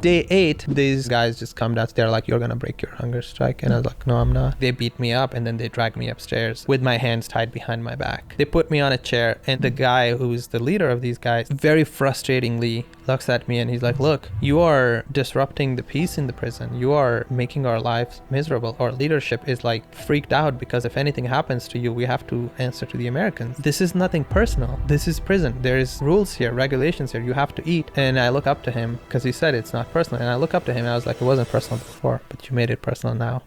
Day 8, these guys just come down. They're like, you're gonna break your hunger strike. And I was like, no, I'm not. They beat me up and then they dragged me upstairs with my hands tied behind my back. They put me on a chair, and the guy who's the leader of these guys very frustratingly looks at me and he's like, look, you are disrupting the peace in the prison. You are making our lives miserable. Our leadership is like freaked out because if anything happens to you, we have to answer to the Americans. This is nothing personal. This is prison. There is rules here, regulations here. You have to eat. And I look up to him because he said it's not personal. And I look up to him and I was like, it wasn't personal before, but you made it personal now.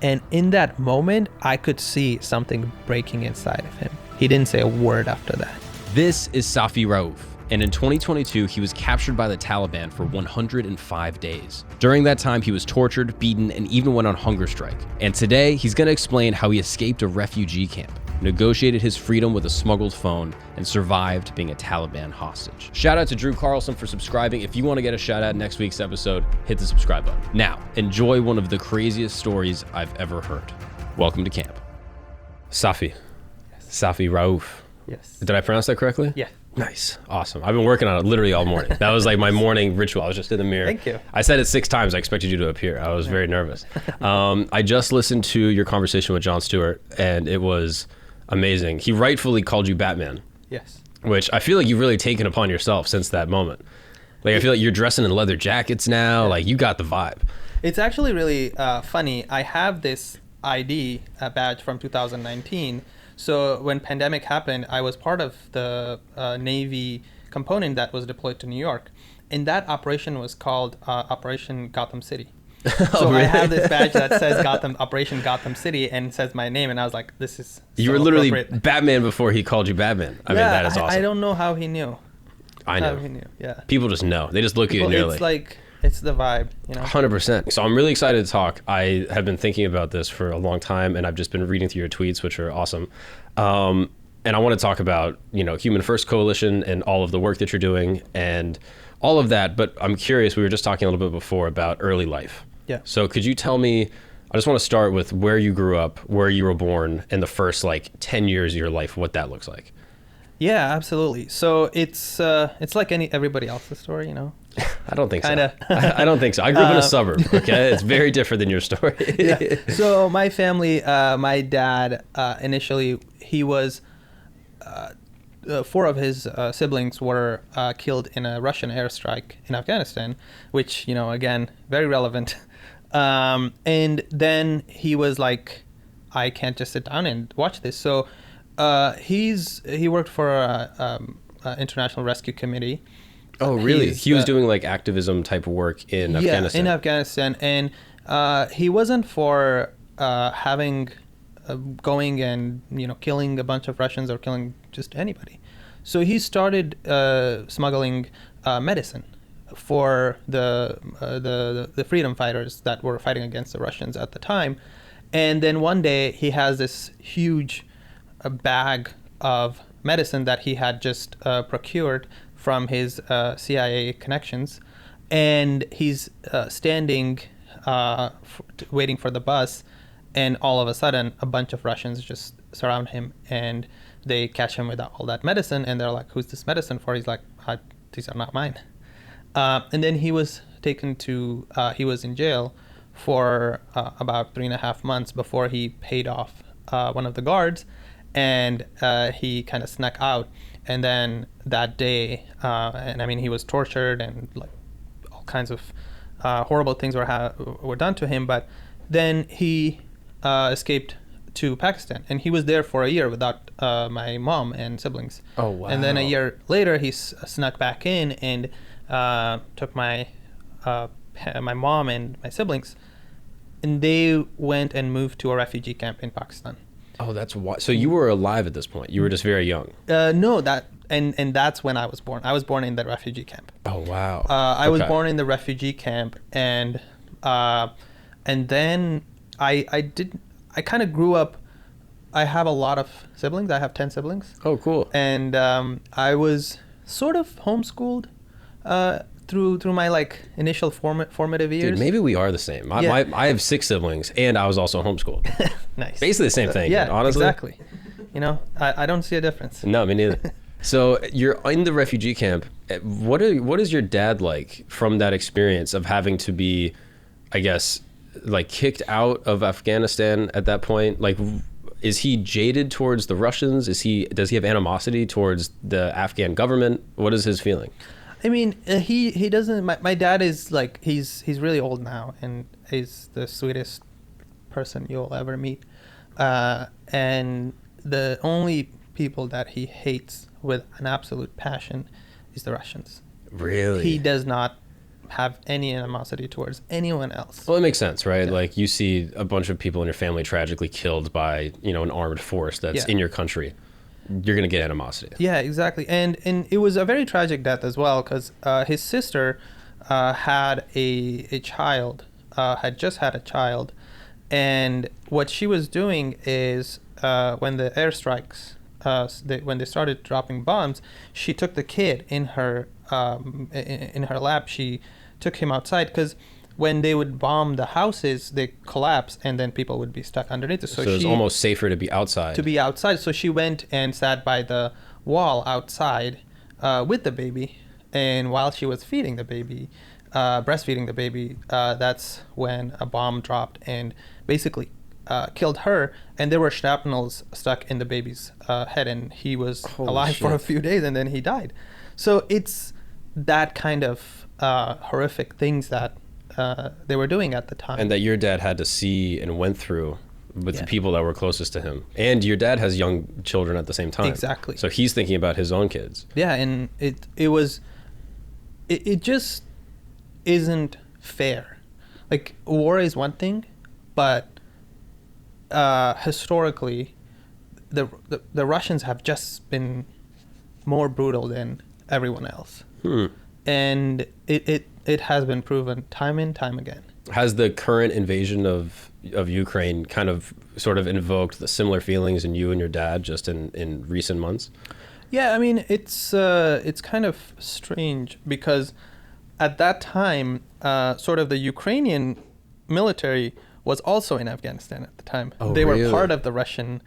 And in that moment, I could see something breaking inside of him. He didn't say a word after that. This is Safi Rauf, and in 2022, he was captured by the Taliban for 105 days. During that time, he was tortured, beaten, and even went on hunger strike. And today, he's gonna explain how he escaped a refugee camp, negotiated his freedom with a smuggled phone, and survived being a Taliban hostage. Shout out to Drew Carlson for subscribing. If you want to get a shout out in next week's episode, hit the subscribe button. Now, enjoy one of the craziest stories I've ever heard. Welcome to camp. Safi. Yes. Safi Rauf. Yes. Did I pronounce that correctly? Yeah. Nice. Awesome. I've been working on it literally all morning. That was like my morning ritual. I was just in the mirror. Thank you. I said it 6 times. I expected you to appear. I was very nervous. I just listened to your conversation with Jon Stewart, and it was amazing. He rightfully called you Batman. Yes. Which I feel like you've really taken upon yourself since that moment. Like, I feel like you're dressing in leather jackets now. Like, you got the vibe. It's actually really funny. I have this ID badge from 2019. So when pandemic happened, I was part of the Navy component that was deployed to New York. And that operation was called Operation Gotham City. So really? I have this badge that says Operation Gotham City and says my name. And I was like, this is You were literally Batman before he called you Batman. I mean, that is awesome. I don't know how he knew. I know. How he knew, yeah. People just know. They just look at you and they're it's like, it's the vibe, you know? 100%. So I'm really excited to talk. I have been thinking about this for a long time, and I've just been reading through your tweets, which are awesome. And I want to talk about, Human First Coalition and all of the work that you're doing and all of that. But I'm curious, we were just talking a little bit before about early life. Yeah. So could you tell me, I just want to start with where you grew up, where you were born, and the first 10 years of your life, what that looks like. Yeah, absolutely. So it's like everybody else's story, I don't think Kinda. so. I don't think so. I grew up in a suburb, okay? It's very different than your story. Yeah. So my family, my dad, initially, he was, 4 of his siblings were killed in a Russian airstrike in Afghanistan, which, again, very relevant. And then he was like, I can't just sit down and watch this. So he worked for a International Rescue Committee. Oh, really? He was doing activism type of work in Afghanistan. Yeah, in Afghanistan. And he wasn't for going and, killing a bunch of Russians or killing just anybody. So he started smuggling medicine for the freedom fighters that were fighting against the Russians at the time. And then one day he has this huge bag of medicine that he had just procured from his CIA connections, and he's standing waiting for the bus, and all of a sudden a bunch of Russians just surround him and they catch him with all that medicine, and they're like, who's this medicine for? He's like, these are not mine. And then he was taken to he was in jail for about 3.5 months before he paid off one of the guards, and he kind of snuck out. And then that day, and I mean, he was tortured and all kinds of horrible things were done to him. But then he escaped to Pakistan, and he was there for a year without my mom and siblings. Oh, wow. And then a year later, he snuck back in and took my mom and my siblings, and they went and moved to a refugee camp in Pakistan. Oh, that's why. So you were alive at this point. You were just very young. No, and that's when I was born. I was born in the refugee camp. Oh, wow. I was born in the refugee camp, and then I kind of grew up. I have a lot of siblings. I have 10 siblings. Oh, cool. And I was sort of homeschooled through my initial formative years. Dude, maybe we are the same. I have 6 siblings, and I was also homeschooled. Nice. Basically the same thing. Yeah, honestly. Exactly. I don't see a difference. No, me neither. So you're in the refugee camp. What is your dad like from that experience of having to be, I guess, like kicked out of Afghanistan at that point? Like, is he jaded towards the Russians? Does he have animosity towards the Afghan government? What is his feeling? I mean, he doesn't. My dad is like he's really old now, and he's the sweetest person you'll ever meet. And the only people that he hates with an absolute passion is the Russians. Really? He does not have any animosity towards anyone else. Well, it makes sense, right? Yeah. Like you see a bunch of people in your family tragically killed by, an armed force that's in your country. You're going to get animosity. Yeah, exactly. And it was a very tragic death as well, because his sister had a child, had just had a child. And what she was doing is when the airstrikes, when they started dropping bombs, she took the kid in her lap. She took him outside because when they would bomb the houses, they collapse and then people would be stuck underneath it. So it's almost safer to be outside. So she went and sat by the wall outside with the baby. And while she was feeding the baby, breastfeeding the baby, that's when a bomb dropped and basically killed her. And there were shrapnels stuck in the baby's head, and he was alive for a few days, and then he died. So it's that kind of horrific things that they were doing at the time. And that your dad had to see and went through with the people that were closest to him. And your dad has young children at the same time. Exactly. So he's thinking about his own kids. Yeah, and it just isn't fair. Like, war is one thing, but historically, the Russians have just been more brutal than everyone else. And it has been proven time and time again. Has the current invasion of Ukraine kind of sort of invoked the similar feelings in you and your dad just in recent months? Yeah, I mean, it's kind of strange because at that time, sort of the Ukrainian military was also in Afghanistan at the time. Oh, they really? were part of the Russian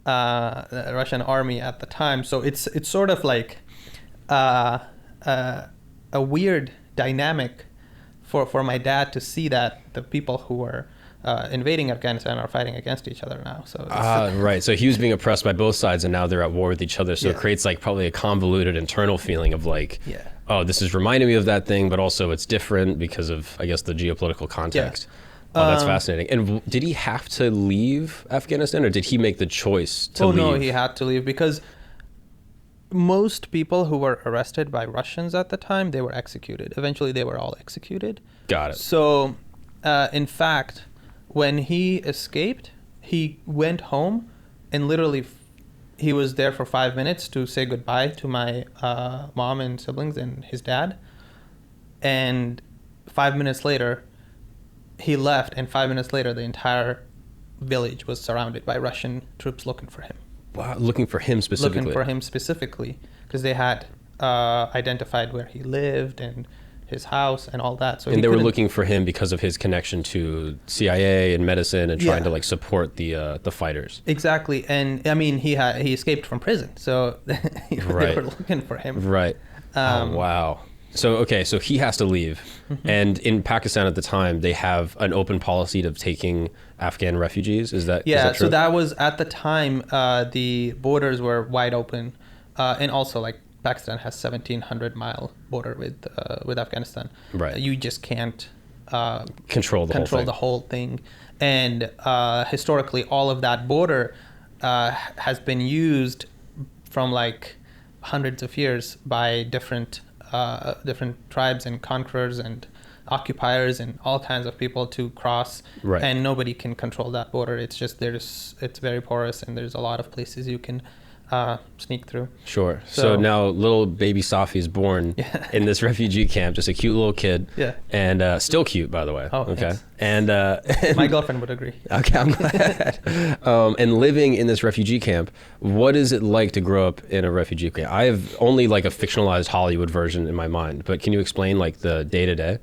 army at the time. So it's sort of like a weird dynamic for my dad to see that the people who were invading Afghanistan are fighting against each other now. So right. So he was being oppressed by both sides, and now they're at war with each other. So it creates like probably a convoluted internal feeling of like, oh, this is reminding me of that thing, but also it's different because of, I guess, the geopolitical context. Oh, that's fascinating. And did he have to leave Afghanistan, or did he make the choice to leave? Oh, no, he had to leave because most people who were arrested by Russians at the time, they were executed. Eventually, they were all executed. Got it. So, in fact, when he escaped, he went home and literally he was there for 5 minutes to say goodbye to my mom and siblings and his dad. And 5 minutes later, he left, and 5 minutes later, the entire village was surrounded by Russian troops looking for him. Wow, looking for him specifically? Looking for him specifically, because they had identified where he lived and his house and all that. So and they were looking for him because of his connection to CIA and medicine and trying to like support the fighters. Exactly, and I mean he escaped from prison, so they were looking for him. Right. Oh, wow. So so he has to leave, and in Pakistan at the time they have an open policy of taking Afghan refugees. Is that is that true? So that was at the time the borders were wide open, and also like Pakistan has 1,700-mile border with Afghanistan. Right. You just can't control the whole thing, and historically all of that border has been used from like hundreds of years by different tribes and conquerors and occupiers and all kinds of people to cross, and nobody can control that border. It's just it's very porous, and there's a lot of places you can sneak through. Sure. So now little baby Safi is born in this refugee camp, just a cute little kid. Yeah. And still cute, by the way. Oh, okay. Yes. And my girlfriend would agree. Okay, I'm glad. And living in this refugee camp, what is it like to grow up in a refugee camp? I have only like a fictionalized Hollywood version in my mind, but can you explain like the day-to-day?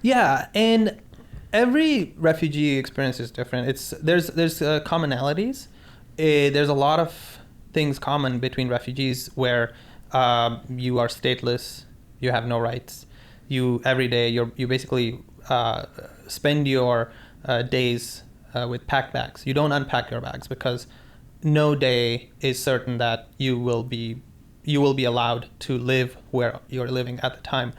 Yeah, and every refugee experience is different. There's commonalities. There's a lot of things common between refugees where you are stateless, you have no rights. You every day you basically spend your days with packed bags. You don't unpack your bags because no day is certain that you will be allowed to live where you're living at the time.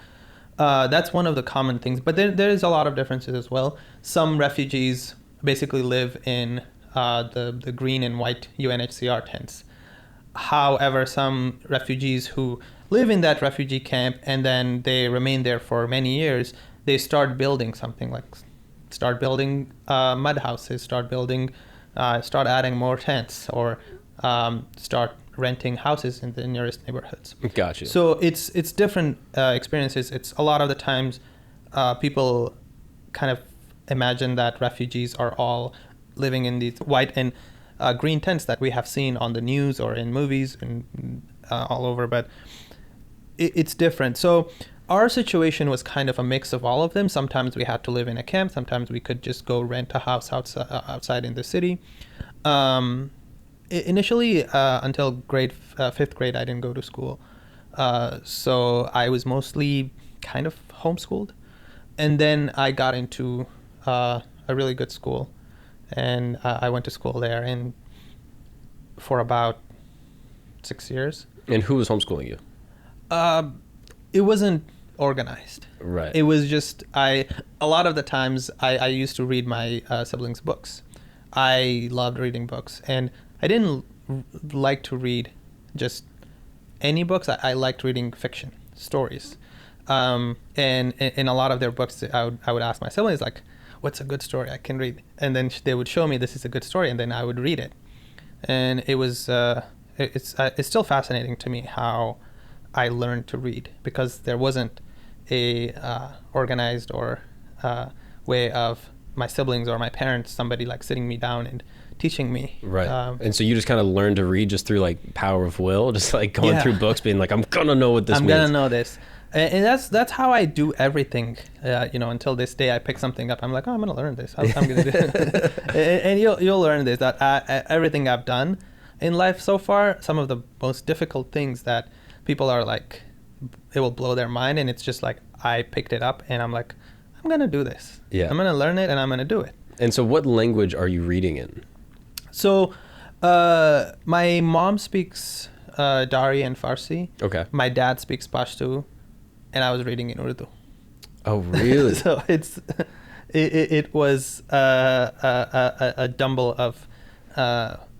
That's one of the common things, but there is a lot of differences as well. Some refugees basically live in the green and white UNHCR tents. However, some refugees who live in that refugee camp and then they remain there for many years, they start building something like mud houses, start adding more tents, or start renting houses in the nearest neighborhoods. Gotcha. So it's different experiences. It's a lot of the times people kind of imagine that refugees are all living in these white and green tents that we have seen on the news or in movies and all over, but it's different. So our situation was kind of a mix of all of them. Sometimes we had to live in a camp. Sometimes we could just go rent a house outside in the city. Initially, until fifth grade, I didn't go to school. So I was mostly kind of homeschooled. And then I got into a really good school. And I went to school there for about 6 years. And who was homeschooling you? It wasn't organized. Right. It was just a lot of the times I used to read my siblings' books. I loved reading books, and I didn't like to read just any books. I liked reading fiction, stories. And in a lot of their books, I would ask my siblings, like, what's a good story I can read? And then they would show me this is a good story, and then I would read it. And it was it's still fascinating to me how I learned to read, because there wasn't a organized or way of my siblings or my parents, somebody like sitting me down and teaching me. Right. And so you just kind of learned to read just through like power of will, just like going through books, being like, I'm gonna know what this means. I'm gonna know this. And that's how I do everything. Until this day, I pick something up. I'm like, oh, I'm gonna learn this. I'm gonna do it. And you'll learn this. That everything I've done in life so far, some of the most difficult things that people are like, it will blow their mind, and it's just like I picked it up, and I'm like, I'm gonna do this. Yeah. I'm gonna learn it, and I'm gonna do it. And so, what language are you reading in? So, my mom speaks Dari and Farsi. Okay. My dad speaks Pashto, and I was reading in Urdu. Oh, really? So it was a jumble of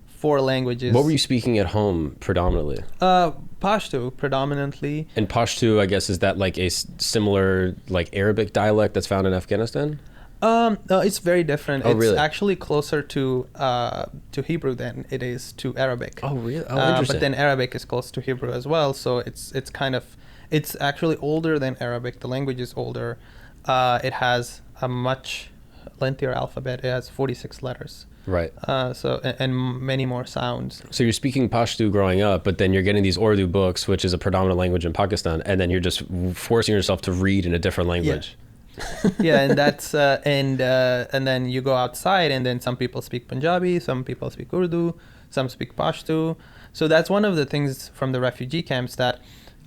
4 languages. What were you speaking at home predominantly? Pashto predominantly. And Pashto, I guess, is that like a similar like Arabic dialect that's found in Afghanistan? No, it's very different. Oh, it's really? actually closer to Hebrew than it is to Arabic. Oh, really? Oh, interesting. But then Arabic is close to Hebrew as well, so it's actually older than Arabic. The language is older. It has a much lengthier alphabet. It has 46 letters. Right. And many more sounds. So you're speaking Pashto growing up, but then you're getting these Urdu books, which is a predominant language in Pakistan, and then you're just forcing yourself to read in a different language. Yeah, and that's and then you go outside, and then some people speak Punjabi, some people speak Urdu, some speak Pashto. So that's one of the things from the refugee camps that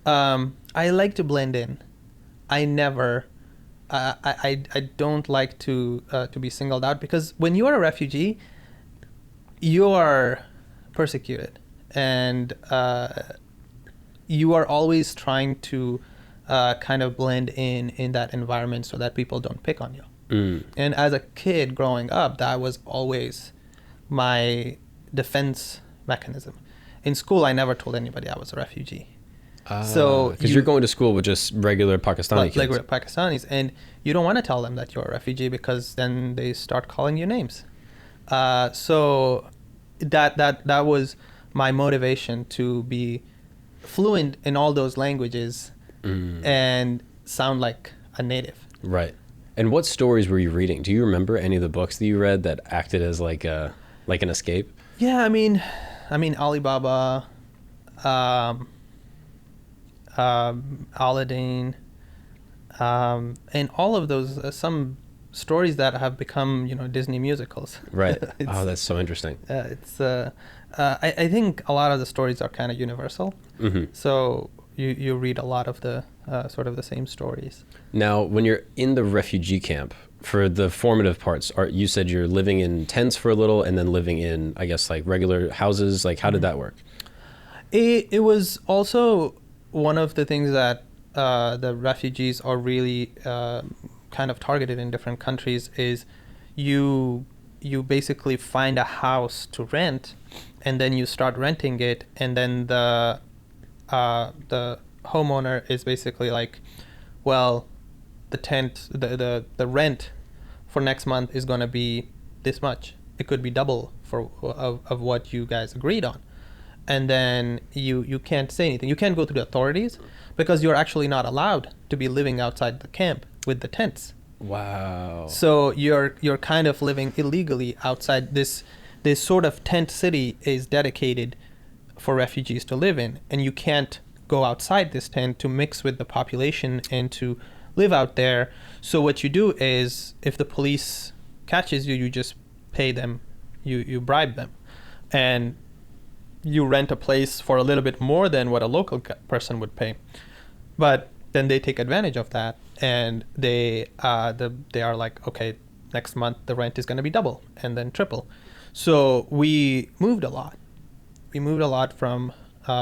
I like to blend in. I never. I don't like to be singled out, because when you are a refugee, you are persecuted, and you are always trying to kind of blend in that environment so that people don't pick on you. And as a kid growing up, that was always my defense mechanism. In school, I never told anybody I was a refugee. So because you're going to school with just regular Pakistani kids. Like Pakistanis, and you don't want to tell them that you're a refugee, because then they start calling you names. So that was my motivation to be fluent in all those languages and sound like a native. Right. And what stories were you reading? Do you remember any of the books that you read that acted as like an escape? Yeah, I mean Alibaba, Aladdin, and all of those, some stories that have become Disney musicals. Right. Oh, that's so interesting. I think a lot of the stories are kind of universal. Mm-hmm. So you read a lot of the sort of the same stories. Now, when you're in the refugee camp, for the formative parts, you said you're living in tents for a little and then living in, I guess, like regular houses. Like, how did that work? It was also one of the things that the refugees are really kind of targeted in different countries is you basically find a house to rent, and then you start renting it, and then the homeowner is basically like, well, the rent for next month is going to be this much. It could be double of what you guys agreed on. And then you can't say anything. You can't go to the authorities because you're actually not allowed to be living outside the camp with the tents. Wow. So you're kind of living illegally outside this sort of tent city is dedicated for refugees to live in, and you can't go outside this tent to mix with the population and to live out there. So what you do is, if the police catches you, you just pay them, you bribe them, and you rent a place for a little bit more than what a local person would pay. But then they take advantage of that, and they are like, okay, next month the rent is going to be double and then triple. So we moved a lot. We moved a lot from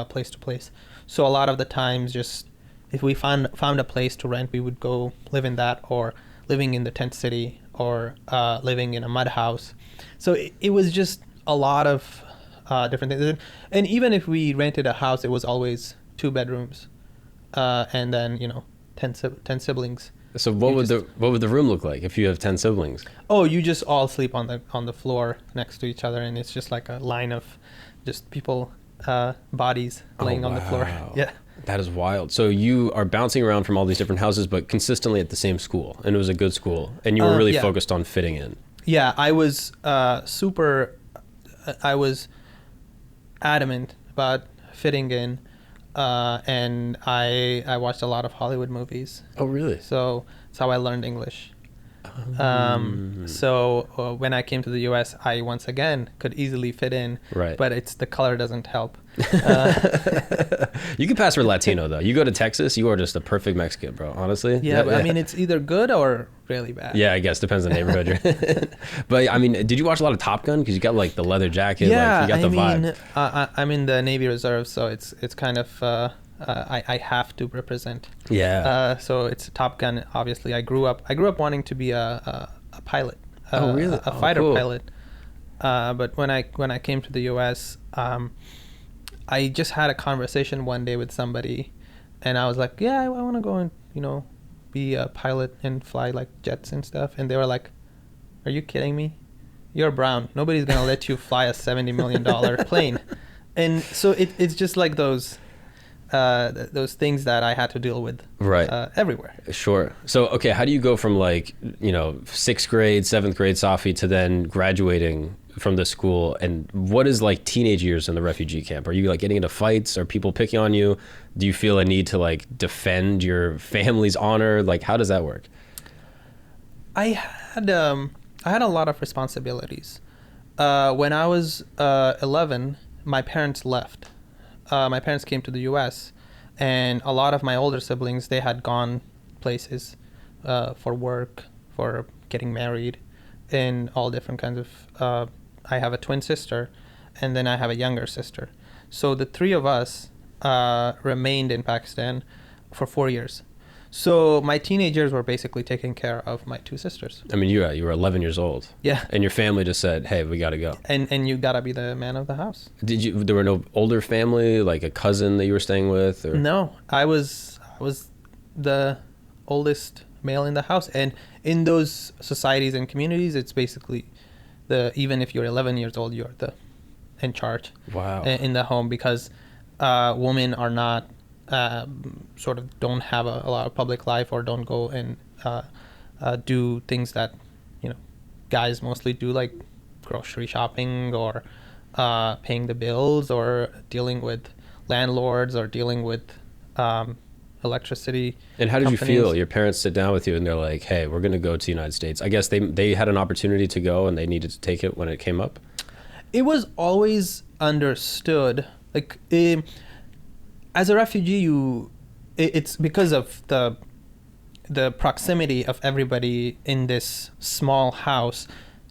place to place. So a lot of the times, just if we found a place to rent, we would go live in that, or living in the tent city, or living in a mud house. So it was just a lot of different things. And even if we rented a house, it was always 2 bedrooms, and then 10 siblings. So what would the room look like if you have 10 siblings? Oh, you just all sleep on the floor next to each other, and it's just like a line of just people bodies laying on the floor. Yeah. That is wild. So you are bouncing around from all these different houses, but consistently at the same school, and it was a good school, and you were really focused on fitting in. Yeah, I was I was adamant about fitting in, and I watched a lot of Hollywood movies. Oh, really? So that's how I learned English. So when I came to the US, I once again could easily fit in, right? But it's the color doesn't help. You can pass for Latino though. You go to Texas, you are just a perfect Mexican, bro. Honestly. Yeah, but I mean, it's either good or really bad. Yeah, I guess depends on the neighborhood you're in. But I mean, did you watch a lot of Top Gun? Because you got like the leather jacket. Yeah, like, you got the vibe. I'm in the Navy Reserve, so it's kind of I have to represent. Yeah. So it's Top Gun. Obviously, I grew up wanting to be a pilot. Oh, really? A fighter cool. pilot. But when I came to the U.S., I just had a conversation one day with somebody, and I was like, yeah, I want to go and be a pilot and fly like jets and stuff. And they were like, are you kidding me? You're brown. Nobody's gonna let you fly a $70 million plane. And so it's just like those things that I had to deal with, right, everywhere. Sure. So, okay, how do you go from like 6th grade, 7th grade Safi to then graduating from the school? And what is like teenage years in the refugee camp? Are you like getting into fights? Are people picking on you? Do you feel a need to like defend your family's honor? Like, how does that work? I had a lot of responsibilities. When I was 11, my parents left. My parents came to the U.S., and a lot of my older siblings, they had gone places for work, for getting married, and all different kinds of... I have a twin sister, and then I have a younger sister. So the 3 of us remained in Pakistan for 4 years. So my teenage years were basically taking care of my 2 sisters. I mean, you were 11 years old. Yeah. And your family just said, hey, we got to go. And you got to be the man of the house. There were no older family, like a cousin that you were staying with? Or? No, I was the oldest male in the house. And in those societies and communities, it's basically even if you're 11 years old, you're in charge. Wow. In the home, because women are not... sort of don't have a lot of public life, or don't go and do things that guys mostly do, like grocery shopping, or paying the bills, or dealing with landlords, or dealing with electricity And how did companies. you feel? Your parents sit down with you and they're like, hey, we're going to go to the United States. I guess they had an opportunity to go and they needed to take it when it came up? It was always understood. Like, as a refugee, it's because of the proximity of everybody in this small house.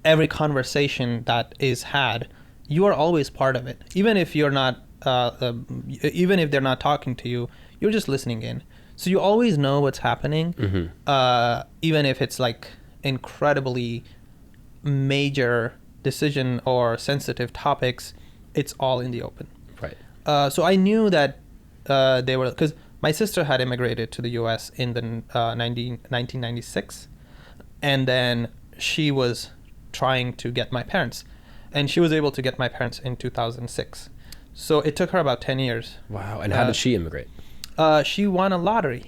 Every conversation that is had, you are always part of it. Even if you're not, even if they're not talking to you, you're just listening in. So you always know what's happening, even if it's like incredibly major decision or sensitive topics. It's all in the open. Right. So I knew that they were, because my sister had immigrated to the U.S. in the 1996, and then she was trying to get my parents, and she was able to get my parents in 2006. So it took her about 10 years. Wow. And how did she immigrate? She won a lottery.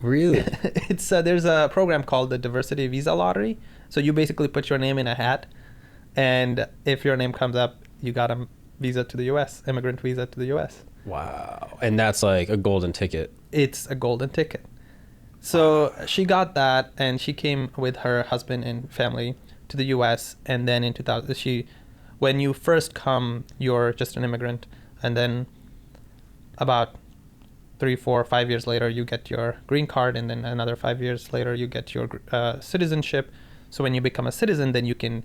Really? It's there's a program called the Diversity Visa Lottery. So you basically put your name in a hat, and if your name comes up, you got a visa to the U.S., immigrant visa to the U.S. Wow. And that's like a golden ticket. It's a golden ticket. So she got that, and she came with her husband and family to the U.S. And then in 2000, when you first come, you're just an immigrant, and then about 3, 4, 5 years later, you get your green card, and then another 5 years later, you get your citizenship. So when you become a citizen, then you can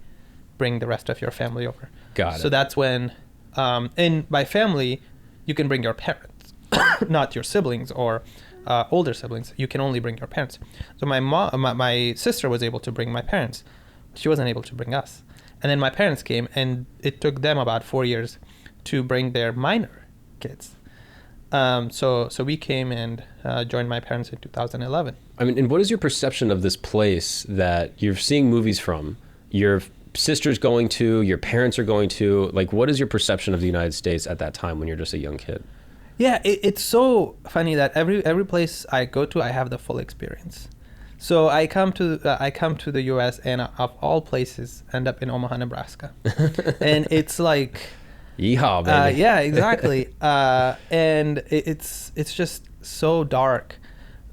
bring the rest of your family over. Got it. So that's when, and by family, you can bring your parents, not your siblings or older siblings. You can only bring your parents. So my sister was able to bring my parents. She wasn't able to bring us. And then my parents came, and it took them about 4 years to bring their minor kids. So we came and joined my parents in 2011. I mean, and what is your perception of this place that you're seeing movies from? Your sister's going to, your parents are going to. Like, what is your perception of the United States at that time when you're just a young kid? Yeah, it's so funny that every place I go to, I have the full experience. So I come to the U.S. and of all places end up in Omaha, Nebraska, and it's like, yeehaw, baby. yeah, exactly. And it's just so dark.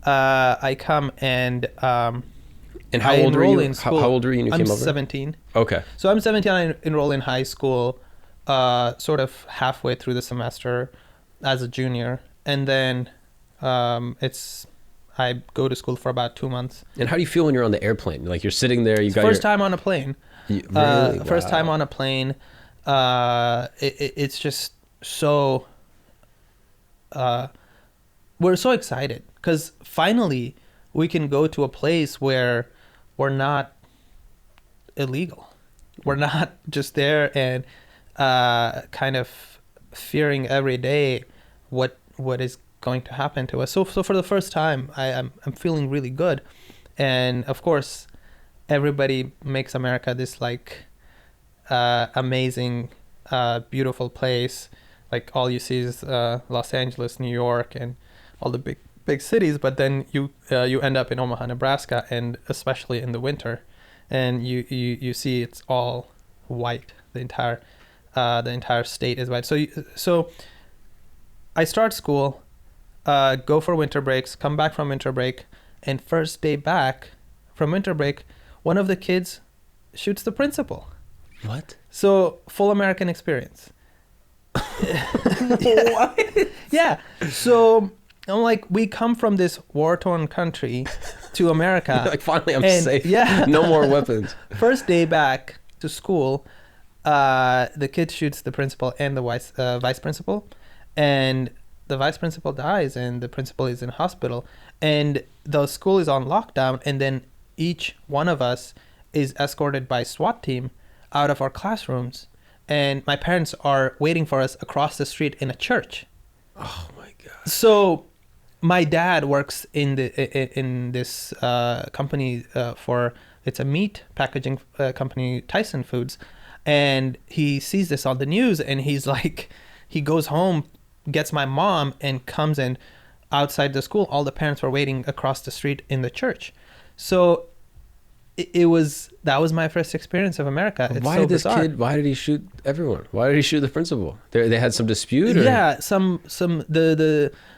I come and how old were you? How old were you when you came over? I'm 17. Okay. So I'm 17. I enroll in high school, sort of halfway through the semester, as a junior, and then I go to school for about 2 months. And how do you feel when you're on the airplane? Like, you're sitting there, First time on a plane. Really? First Wow. time on a plane. It's just so. We're so excited because finally we can go to a place where we're not illegal. We're not just there and kind of fearing every day what is going to happen to us. So for the first time, I'm feeling really good, and of course, everybody makes America this like amazing, beautiful place. Like all you see is Los Angeles, New York, and all the big cities. But then you end up in Omaha, Nebraska, and especially in the winter, and you see it's all white. The entire state is white. So I start school, go for winter breaks, come back from winter break, and first day back from winter break, one of the kids shoots the principal. What? So full American experience. What? Yeah. So I'm like, we come from this war-torn country to America. Like, finally, I'm and, safe. Yeah. No more weapons. First day back to school, the kid shoots the principal and the vice principal, and the vice principal dies, and the principal is in hospital, and the school is on lockdown, and then each one of us is escorted by SWAT team out of our classrooms, and my parents are waiting for us across the street in a church. Oh my God. So my dad works in this company it's a meat packaging company, Tyson Foods, and he sees this on the news, and he's like, he goes home, gets my mom, and comes in outside the school. All the parents were waiting across the street in the church. So that was my first experience of America. It's Why so did this bizarre. kid? Why did he shoot everyone? Why did he shoot the principal? They had some dispute. Or? Yeah,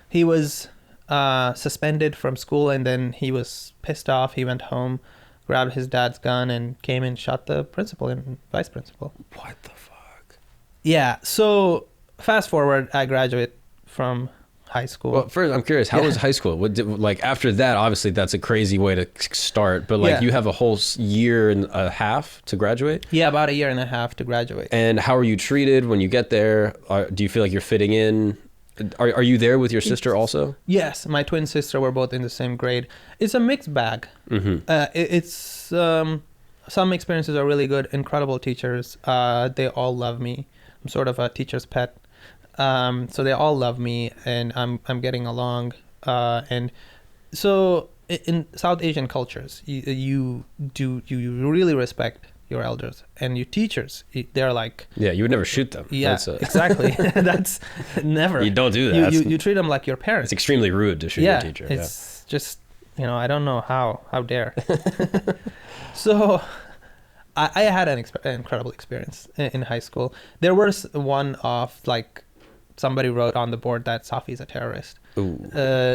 he was suspended from school, and then he was pissed off. He went home, grabbed his dad's gun, and came and shot the principal and vice principal. What the fuck? Yeah. So fast forward, I graduate from high school. Well, first, I'm curious, how was high school? Like after that, obviously that's a crazy way to start, but like you have a whole year and a half to graduate? Yeah, about a year and a half to graduate. And how are you treated when you get there? Do you feel like you're fitting in? Are you there with your sister also? Yes, my twin sister, we're both in the same grade. It's a mixed bag. Some experiences are really good, incredible teachers. They all love me. I'm sort of a teacher's pet. So they all love me, and I'm getting along. And so in South Asian cultures, you really respect your elders, and your teachers, they're like, you would never shoot them. Yeah, exactly. That's never. You don't do that. You treat them like your parents. It's extremely rude to shoot your teacher. It's just, I don't know how dare. So I had an incredible experience in high school. There was one of like somebody wrote on the board that Safi is a terrorist. Ooh.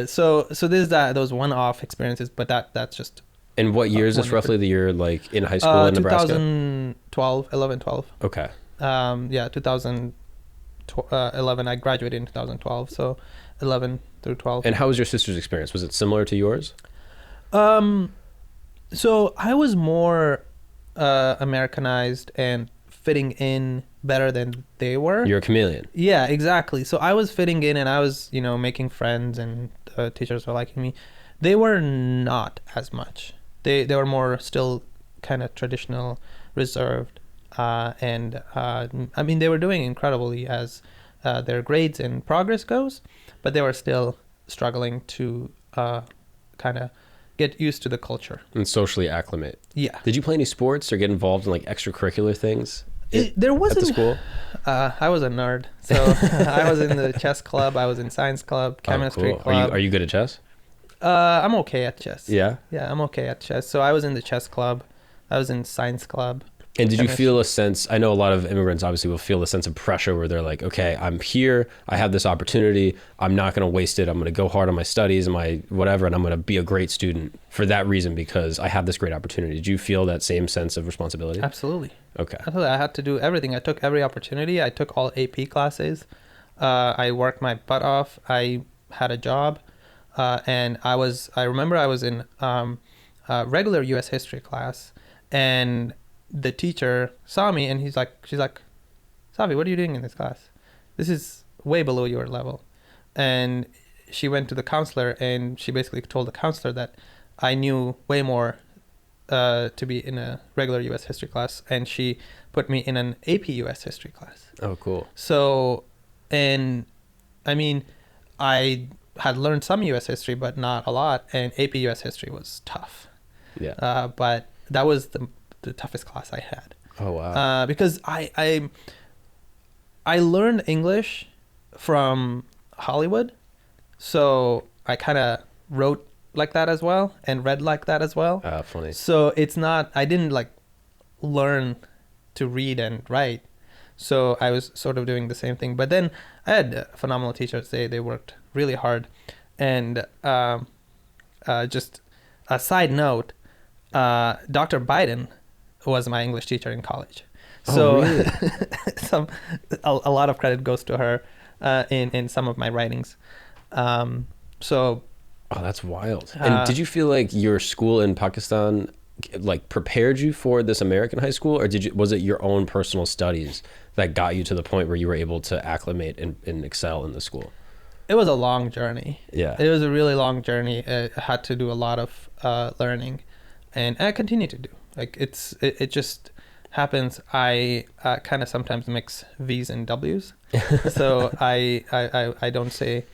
So there's those one-off experiences, but that's just. And what year is this roughly? The year like in high school in Nebraska? 2012, 11, 12. Okay. 2011. I graduated in 2012, so 11 through 12. And how was your sister's experience? Was it similar to yours? So I was more Americanized and fitting in better than they were. You're a chameleon. Yeah, exactly. So I was fitting in, and I was, making friends, and teachers were liking me. They were not as much. They were more still kind of traditional, reserved, and I mean, they were doing incredibly as their grades and progress goes, but they were still struggling to kind of get used to the culture and socially acclimate. Yeah. Did you play any sports or get involved in like extracurricular things? There wasn't at the school. I was a nerd, so I was in the chess club. I was in science club, chemistry club. Are you good at chess? I'm okay at chess. Yeah? Yeah, I'm okay at chess. So I was in the chess club. I was in science club. And did you feel a sense, I know a lot of immigrants obviously will feel a sense of pressure where they're like, okay, I'm here, I have this opportunity, I'm not going to waste it, I'm going to go hard on my studies and my whatever, and I'm going to be a great student for that reason because I have this great opportunity. Did you feel that same sense of responsibility? Absolutely. Okay. Absolutely. I had to do everything. I took every opportunity. I took all AP classes. I worked my butt off. I had a job. And I remember I was in regular US history class, and the teacher saw me, and she's like, Safi, what are you doing in this class? This is way below your level. And she went to the counselor, and she basically told the counselor that I knew way more to be in a regular US history class, and she put me in an AP US history class. Oh, cool. So, and I mean, I had learned some US history, but not a lot, and AP US history was tough. Yeah. But that was the toughest class I had. Oh, wow. Because I learned English from Hollywood, so I kind of wrote like that as well and read like that as well. Funny. So it's not, I didn't like learn to read and write. So I was sort of doing the same thing. But then I had phenomenal teachers. They worked really hard. And just a side note, Dr. Biden was my English teacher in college. So really? a lot of credit goes to her in some of my writings. Oh, that's wild. And did you feel like your school in Pakistan like prepared you for this American high school, or was it your own personal studies that got you to the point where you were able to acclimate and excel in the school? It was a long journey. Yeah. It was a really long journey. I had to do a lot of learning, and I continue to do. Like it just happens. I kind of sometimes mix V's and W's. So I don't say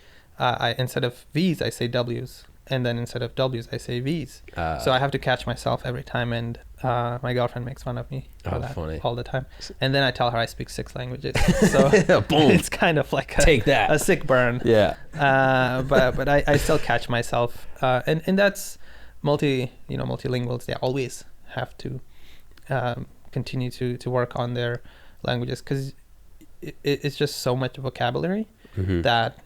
instead of V's I say W's, and then instead of W's I say V's. So I have to catch myself every time, and my girlfriend makes fun of me for that funny. all the time. And then I tell her I speak 6 languages. So boom, it's kind of like a sick burn. Yeah. But I still catch myself, and that's multilinguals. They always have to continue to work on their languages, because it's just so much vocabulary that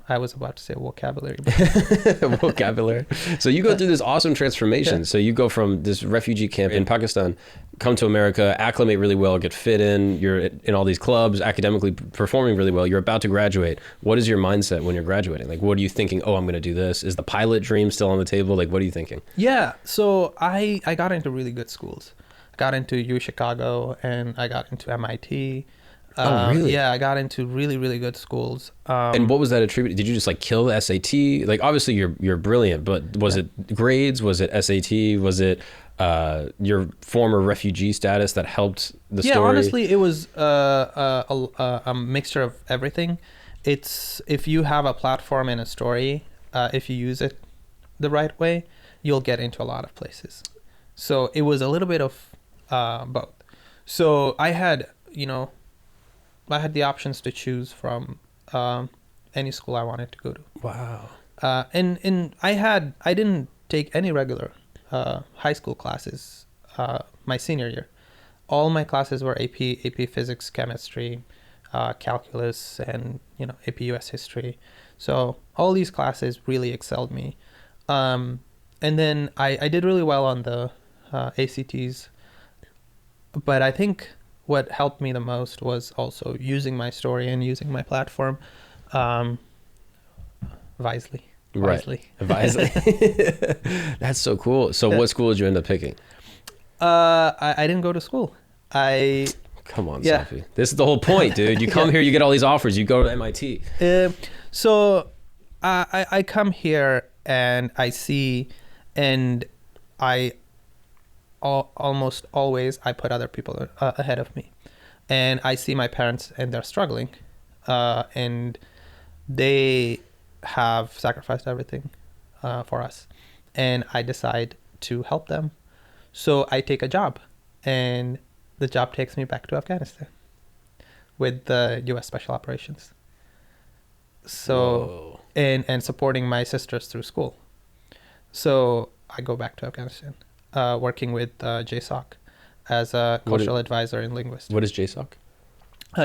I was about to say vocabulary. Vocabulary. So you go through this awesome transformation. So you go from this refugee camp in Pakistan, come to America, acclimate really well, get fit in, you're in all these clubs, academically performing really well, you're about to graduate. What is your mindset when you're graduating? Like, what are you thinking? Oh, I'm going to do this. Is the pilot dream still on the table? Like, what are you thinking? Yeah. So I got into really good schools. I got into U Chicago, and I got into MIT. Oh, really? Yeah, I got into really, really good schools. And what was that attributed? Did you just like kill the SAT? Like, obviously you're brilliant, but was it grades? Was it SAT? Was it your former refugee status that helped the story? Yeah, honestly, it was a mixture of everything. It's, if you have a platform and a story, if you use it the right way, you'll get into a lot of places. So it was a little bit of both. So I had the options to choose from any school I wanted to go to. Wow. And I didn't take any regular high school classes my senior year. All my classes were AP Physics, Chemistry, Calculus, and AP US History. So all these classes really excelled me. And then I did really well on the ACTs. But I think what helped me the most was also using my story and using my platform wisely. Wisely. That's so cool. So what school did you end up picking? I didn't go to school. Come on, Safi. This is the whole point, dude. You come here, you get all these offers, you go to MIT. So I come here and I see, and almost always I put other people ahead of me, and I see my parents and they're struggling, and they have sacrificed everything for us, and I decide to help them. So I take a job, and the job takes me back to Afghanistan with the US Special Operations. So and supporting my sisters through school. So I go back to Afghanistan, working with JSOC as a cultural advisor and linguist. What is JSOC?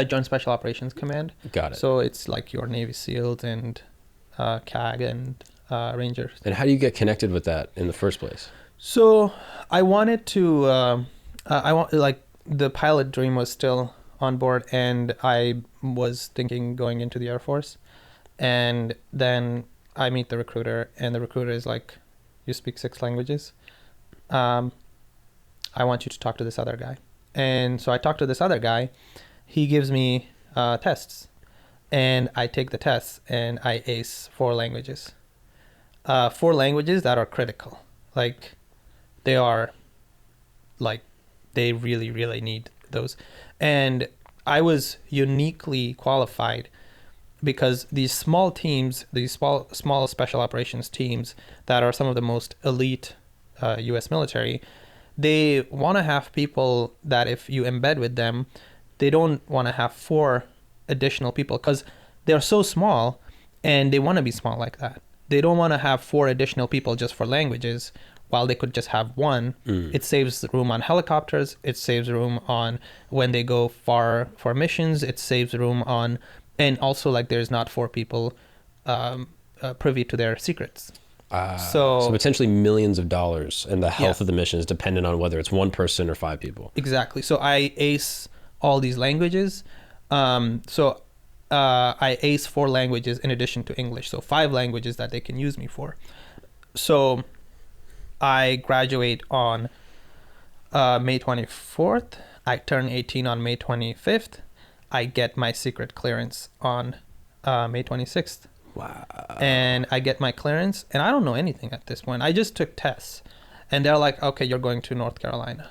Joint Special Operations Command. Got it. So it's like your Navy SEALs and CAG and Rangers. And how do you get connected with that in the first place? So I wanted to, the pilot dream was still on board, and I was thinking going into the Air Force. And then I meet the recruiter, and the recruiter is like, you speak 6 languages. I want you to talk to this other guy. And so I talk to this other guy. He gives me tests, and I take the tests, and I ace 4 languages. 4 languages that are critical. Like, they are, like, they really, really need those. And I was uniquely qualified because these small teams, these small special operations teams that are some of the most elite U.S. military, they want to have people that if you embed with them, they don't want to have 4 additional people because they're so small, and they want to be small like that. They don't want to have 4 additional people just for languages while they could just have 1. It saves room on helicopters. It saves room on when they go far for missions. It saves room on, and also like there's not 4 people privy to their secrets. So potentially millions of dollars, and the health of the mission is dependent on whether it's 1 person or 5 people. Exactly. So I ace all these languages. I ace 4 languages in addition to English. So 5 languages that they can use me for. So I graduate on May 24th. I turn 18 on May 25th. I get my secret clearance on May 26th. Wow. And I get my clearance, and I don't know anything at this point. I just took tests, and they're like, okay, you're going to North Carolina.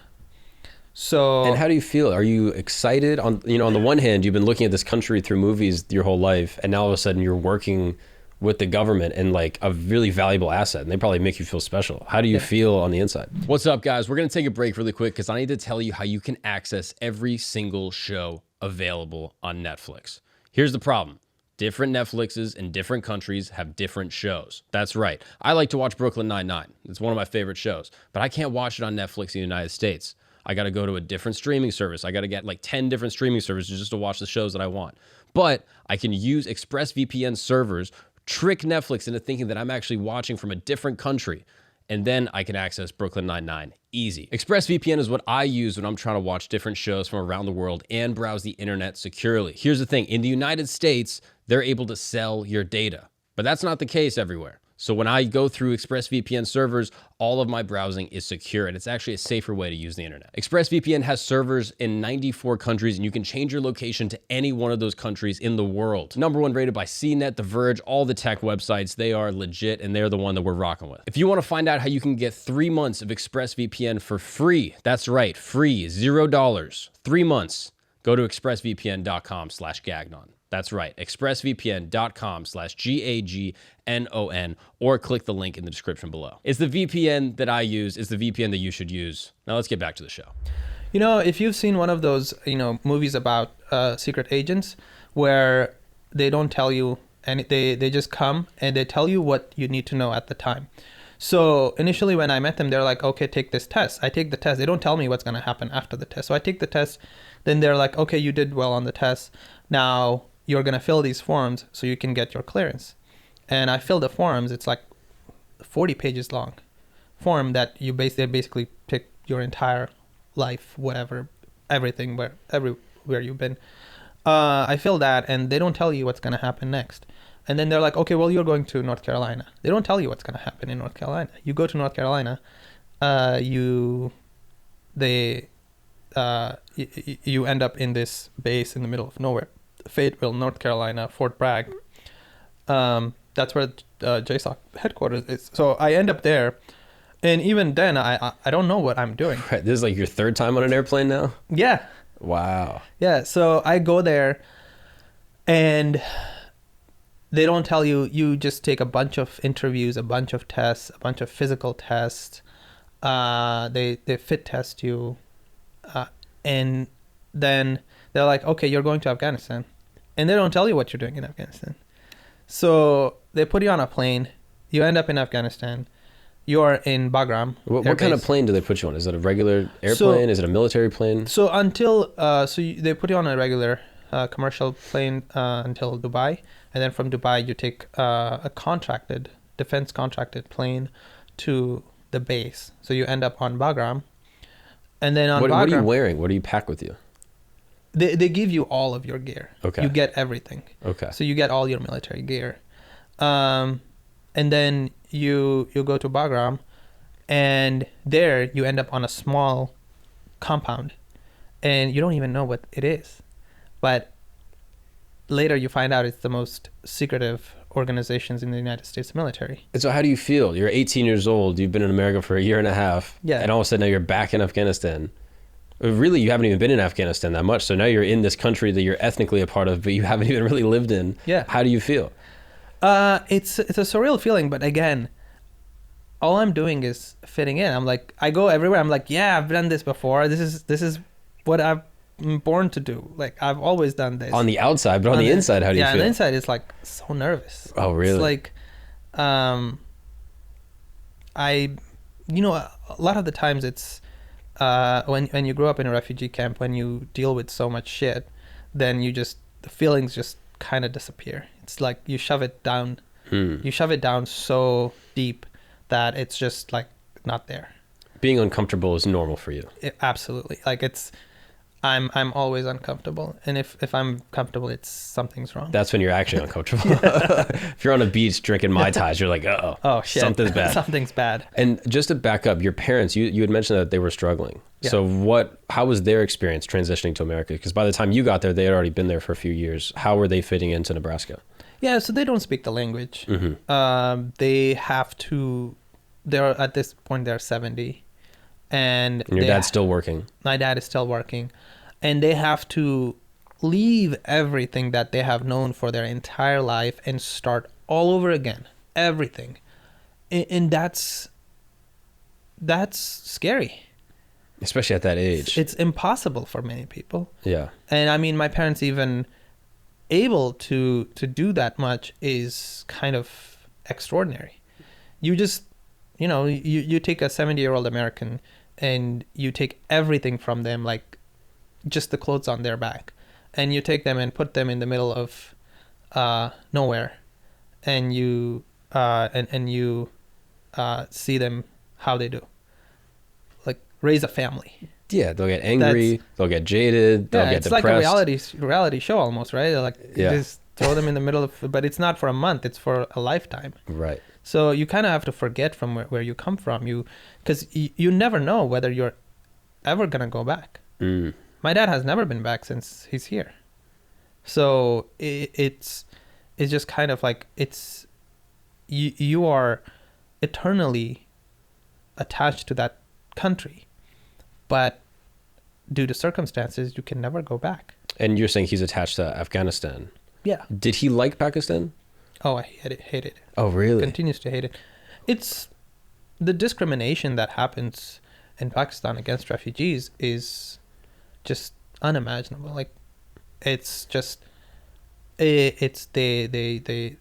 So. And how do you feel? Are you excited? On the one hand, you've been looking at this country through movies your whole life, and now all of a sudden you're working with the government and like a really valuable asset, and they probably make you feel special. How do you feel on the inside? What's up, guys? We're gonna take a break really quick because I need to tell you how you can access every single show available on Netflix. Here's the problem. Different Netflixes in different countries have different shows. That's right. I like to watch Brooklyn Nine-Nine. It's one of my favorite shows, but I can't watch it on Netflix in the United States. I got to go to a different streaming service. I got to get like 10 different streaming services just to watch the shows that I want. But I can use ExpressVPN servers, trick Netflix into thinking that I'm actually watching from a different country, and then I can access Brooklyn Nine-Nine. Easy. ExpressVPN is what I use when I'm trying to watch different shows from around the world and browse the internet securely. Here's the thing. In the United States, they're able to sell your data, but that's not the case everywhere. So when I go through ExpressVPN servers, all of my browsing is secure, and it's actually a safer way to use the internet. ExpressVPN has servers in 94 countries, and you can change your location to any one of those countries in the world. #1 rated by CNET, The Verge, all the tech websites. They are legit, and they're the one that we're rocking with. If you want to find out how you can get 3 months of ExpressVPN for free, that's right, free, $0, 3 months, go to expressvpn.com/gagnon. That's right, expressvpn.com/GAGNON, or click the link in the description below. It's the VPN that I use. It's the VPN that you should use. Now let's get back to the show. You know, if you've seen one of those, movies about secret agents where they don't tell you, and they just come and they tell you what you need to know at the time. So initially when I met them, they're like, okay, take this test. I take the test. They don't tell me what's going to happen after the test. So I take the test. Then they're like, okay, you did well on the test. Now you're going to fill these forms so you can get your clearance. And I fill the forms. It's like 40 pages long form that you basically pick your entire life, whatever, everything, everywhere you've been. I fill that, and they don't tell you what's going to happen next. And then they're like, okay, well, you're going to North Carolina. They don't tell you what's going to happen in North Carolina. You go to North Carolina, you end up in this base in the middle of nowhere, Fayetteville, North Carolina, Fort Bragg. That's where JSOC headquarters is. So I end up there, and even then, I don't know what I'm doing. Right, this is like your 3rd time on an airplane now? Yeah. Wow. Yeah, so I go there, and they don't tell you. You just take a bunch of interviews, a bunch of tests, a bunch of physical tests. They fit test you, and then they're like, okay, you're going to Afghanistan. And they don't tell you what you're doing in Afghanistan. So they put you on a plane. You end up in Afghanistan. You're in Bagram. What kind of plane do they put you on? Is it a regular airplane? Is it a military plane? So they put you on a regular commercial plane until Dubai. And then from Dubai, you take a defense contracted plane to the base. So you end up on Bagram. And then on Bagram... What are you wearing? What do you pack with you? They give you all of your gear. Okay. You get everything. Okay. So you get all your military gear. And then you go to Bagram, and there you end up on a small compound, and you don't even know what it is. But later you find out it's the most secretive organizations in the United States military. And so how do you feel? You're 18 years old. You've been in America for a year and a half. Yeah. And all of a sudden now you're back in Afghanistan. Really, you haven't even been in Afghanistan that much. So now you're in this country that you're ethnically a part of, but you haven't even really lived in. Yeah. How do you feel? It's a surreal feeling, but again, all I'm doing is fitting in. I'm like, I go everywhere. I'm like, yeah, I've done this before. This is what I'm born to do. Like, I've always done this. On the outside, but on the inside, how do you feel? Yeah, on the inside, it's like so nervous. Oh, really? It's like, a lot of the times it's, when you grow up in a refugee camp, when you deal with so much shit, then the feelings just kind of disappear. It's like you shove it down. You shove it down so deep that it's just like not there. Being uncomfortable is normal for you. Absolutely. Like I'm always uncomfortable, and if I'm comfortable, it's something's wrong. That's when you're actually uncomfortable. If you're on a beach drinking Mai Tais, you're like, oh shit, something's bad. Something's bad. And just to back up, your parents, you had mentioned that they were struggling. Yeah. So how was their experience transitioning to America? Because by the time you got there, they had already been there for a few years. How were they fitting into Nebraska? Yeah, so they don't speak the language. Mm-hmm. They have to. They're at this point they're 70. And your dad's still working. My dad is still working. And they have to leave everything that they have known for their entire life and start all over again. Everything. And that's scary. Especially at that age. It's impossible for many people. Yeah. And I mean, my parents even able to do that much is kind of extraordinary. You just, you take a 70-year-old American and you take everything from them, like just the clothes on their back, and you take them and put them in the middle of nowhere, and you see them how they do, like raise a family. Yeah, they'll get angry, they'll get jaded, they'll get it's depressed. like a reality show almost, right? Like you just throw them in the middle of, but it's not for a month, it's for a lifetime. Right. So you kind of have to forget from where you come from, because you never know whether you're ever gonna go back. My dad has never been back since he's here, so it's just kind of like you are eternally attached to that country, but due to circumstances you can never go back. And you're saying he's attached to Afghanistan. Yeah. Did he like Pakistan? Oh, I hate it. Oh, really? Continues to hate it. It's the discrimination that happens in Pakistan against refugees is just unimaginable. Like, it's just they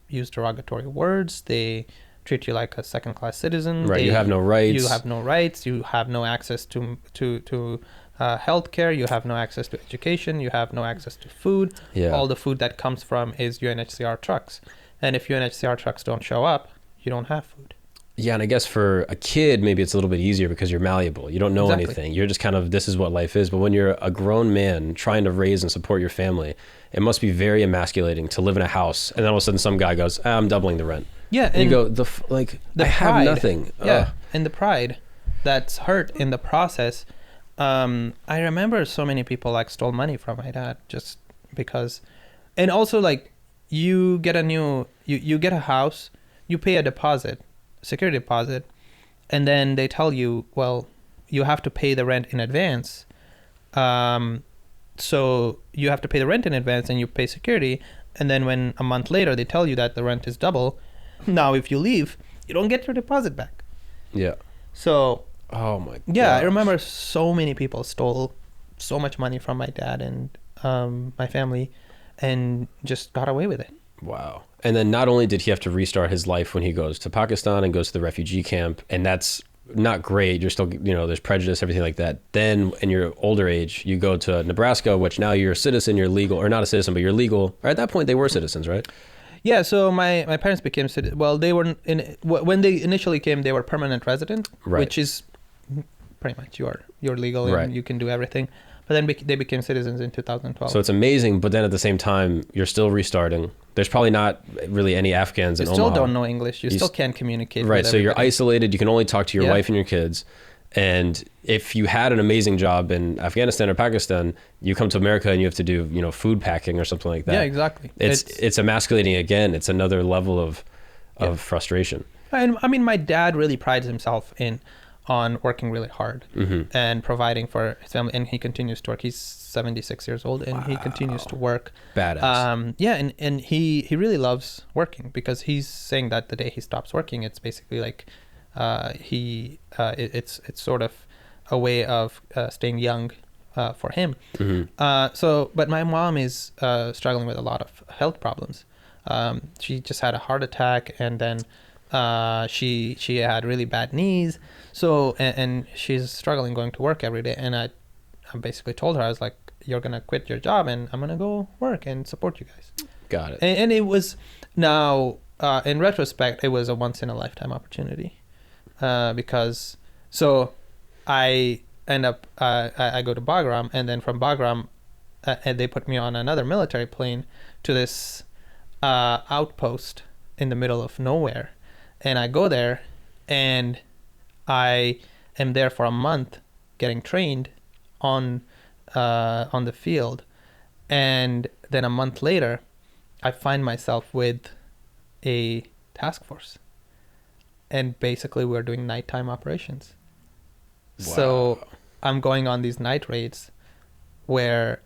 use derogatory words. They treat you like a second-class citizen. Right. You have no rights. You have no rights. You have no access to healthcare. You have no access to education. You have no access to food. Yeah. All the food that comes from is UNHCR trucks. And if UNHCR trucks don't show up, you don't have food. Yeah, and I guess for a kid, maybe it's a little bit easier because you're malleable. You don't know anything. You're just kind of, this is what life is. But when you're a grown man trying to raise and support your family, it must be very emasculating to live in a house. And then all of a sudden some guy goes, I'm doubling the rent. Yeah. And you go, the I pride, have nothing. Yeah. And the pride that's hurt in the process. I remember so many people like stole money from my dad just because. And also like you get you get a house, you pay a deposit, security deposit, and then they tell you, well, you have to pay the rent in advance. So you have to pay the rent in advance and you pay security. And then when a month later they tell you that the rent is double, now if you leave, you don't get your deposit back. Yeah. So. Oh my God. Yeah, I remember so many people stole so much money from my dad and my family and just got away with it. Wow. And then not only did he have to restart his life when he goes to Pakistan and goes to the refugee camp, and that's not great. You're still, there's prejudice, everything like that. Then in your older age, you go to Nebraska, which now you're a citizen, you're legal, or not a citizen, but you're legal. Or at that point, they were citizens, right? Yeah, so my parents became citizens. Well, they were, when they initially came, they were permanent resident, right, which is pretty much you're legal and right, you can do everything. But then they became citizens in 2012. So it's amazing, but then at the same time, you're still restarting. There's probably not really any Afghans in Omaha. You still don't know English. You still can't communicate. Right, with so you're everybody. isolated. You can only talk to your wife and your kids. And if you had an amazing job in Afghanistan or Pakistan, you come to America and you have to do, food packing or something like that. Yeah, exactly. It's emasculating again. It's another level of frustration. And I mean, my dad really prides himself on working really hard and providing for his family, and he continues to work. He's 76 years old and he continues to work. Badass. And he really loves working because he's saying that the day he stops working, it's basically like it's sort of a way of staying young for him. But my mom is struggling with a lot of health problems. She just had a heart attack, and then she had really bad knees. So and she's struggling going to work every day. And I basically told her, I was like, you're gonna quit your job and I'm gonna go work and support you guys. Got it. And it was, now in retrospect, it was a once in a lifetime opportunity, because so I end up I go to Bagram, and then from Bagram and they put me on another military plane to this outpost in the middle of nowhere. And I go there and I am there for a month getting trained on the field. And then a month later, I find myself with a task force. And basically we're doing nighttime operations. Wow. So I'm going on these night raids where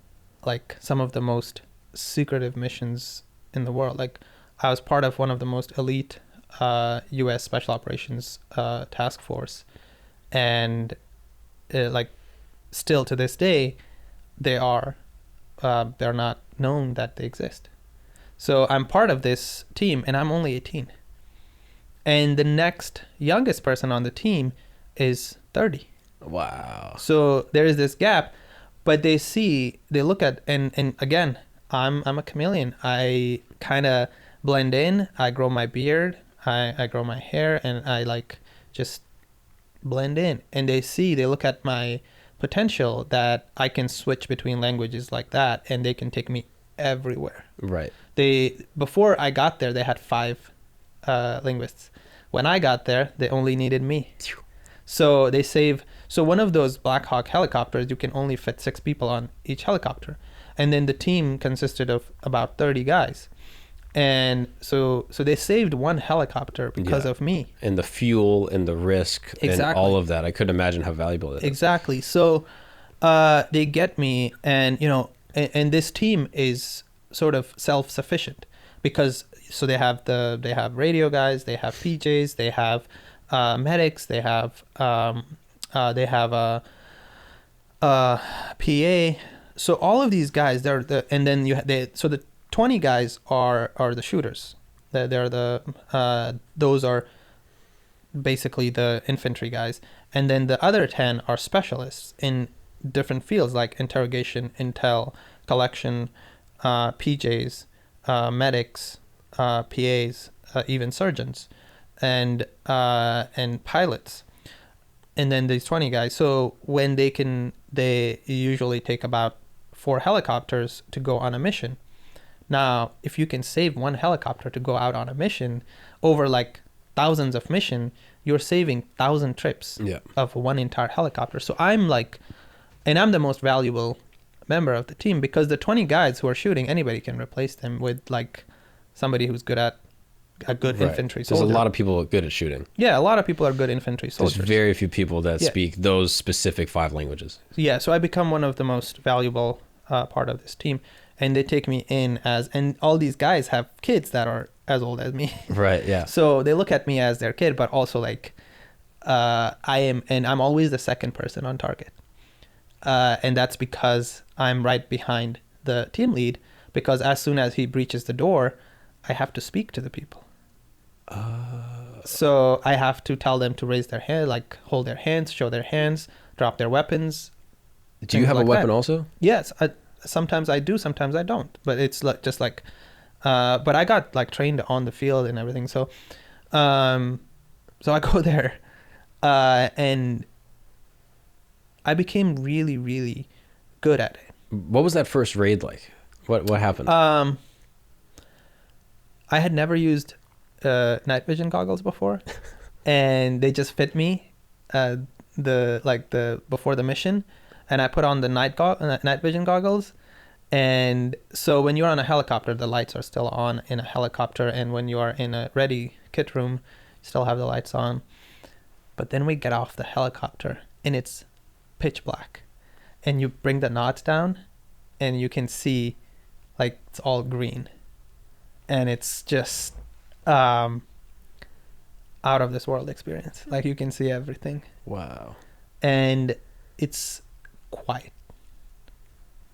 like some of the most secretive missions in the world. Like I was part of one of the most elite US Special Operations task force, and like still to this day they're not known that they exist. So I'm part of this team and I'm only 18, and the next youngest person on the team is 30. Wow. So there is this gap, but they look at, and again, I'm a chameleon. I kind of blend in. I grow my beard. I grow my hair, and I like just blend in. And they look at my potential that I can switch between languages like that, and they can take me everywhere. Right. Before I got there, they had 5 linguists. When I got there, they only needed me. So so one of those Black Hawk helicopters, you can only fit 6 people on each helicopter. And then the team consisted of about 30 guys. And so they saved one helicopter because of me. And the fuel and the risk and all of that. I couldn't imagine how valuable it is. Exactly. So they get me, and and this team is sort of self-sufficient because they have radio guys, they have PJs, they have medics, they have a PA. So all of these guys, and then so the 20 guys are the shooters. They're those are basically the infantry guys, and then the other 10 are specialists in different fields like interrogation, intel, collection, PJs, medics, PAs, even surgeons, and pilots. And then these 20 guys. So when they usually take about 4 helicopters to go on a mission. Now, if you can save one helicopter to go out on a mission over like thousands of missions, you're saving 1,000 trips of one entire helicopter. So I'm the most valuable member of the team because the 20 guys who are shooting, anybody can replace them with like somebody who's good at a good infantry soldier. There's a lot of people good at shooting. Yeah, a lot of people are good infantry soldiers. There's very few people that speak those specific 5 languages. Yeah, so I become one of the most valuable part of this team, and they take me in and all these guys have kids that are as old as me. Right, yeah. So they look at me as their kid, but also like I'm always the second person on target. And that's because I'm right behind the team lead, because as soon as he breaches the door, I have to speak to the people. So I have to tell them to raise their hand, like hold their hands, show their hands, drop their weapons. Do you have a weapon also? Yes. Sometimes I do, sometimes I don't. But it's but I got like trained on the field and everything. So I go there and I became really, really good at it. What was that first raid like? What happened? I had never used night vision goggles before, and they just fit me before the mission, and I put on the night vision goggles. And so when you're on a helicopter, the lights are still on in a helicopter, and when you are in a ready kit room, you still have the lights on. But then we get off the helicopter and it's pitch black, and you bring the knots down and you can see like it's all green, and it's just out of this world experience. Like you can see everything. Wow. And it's quiet.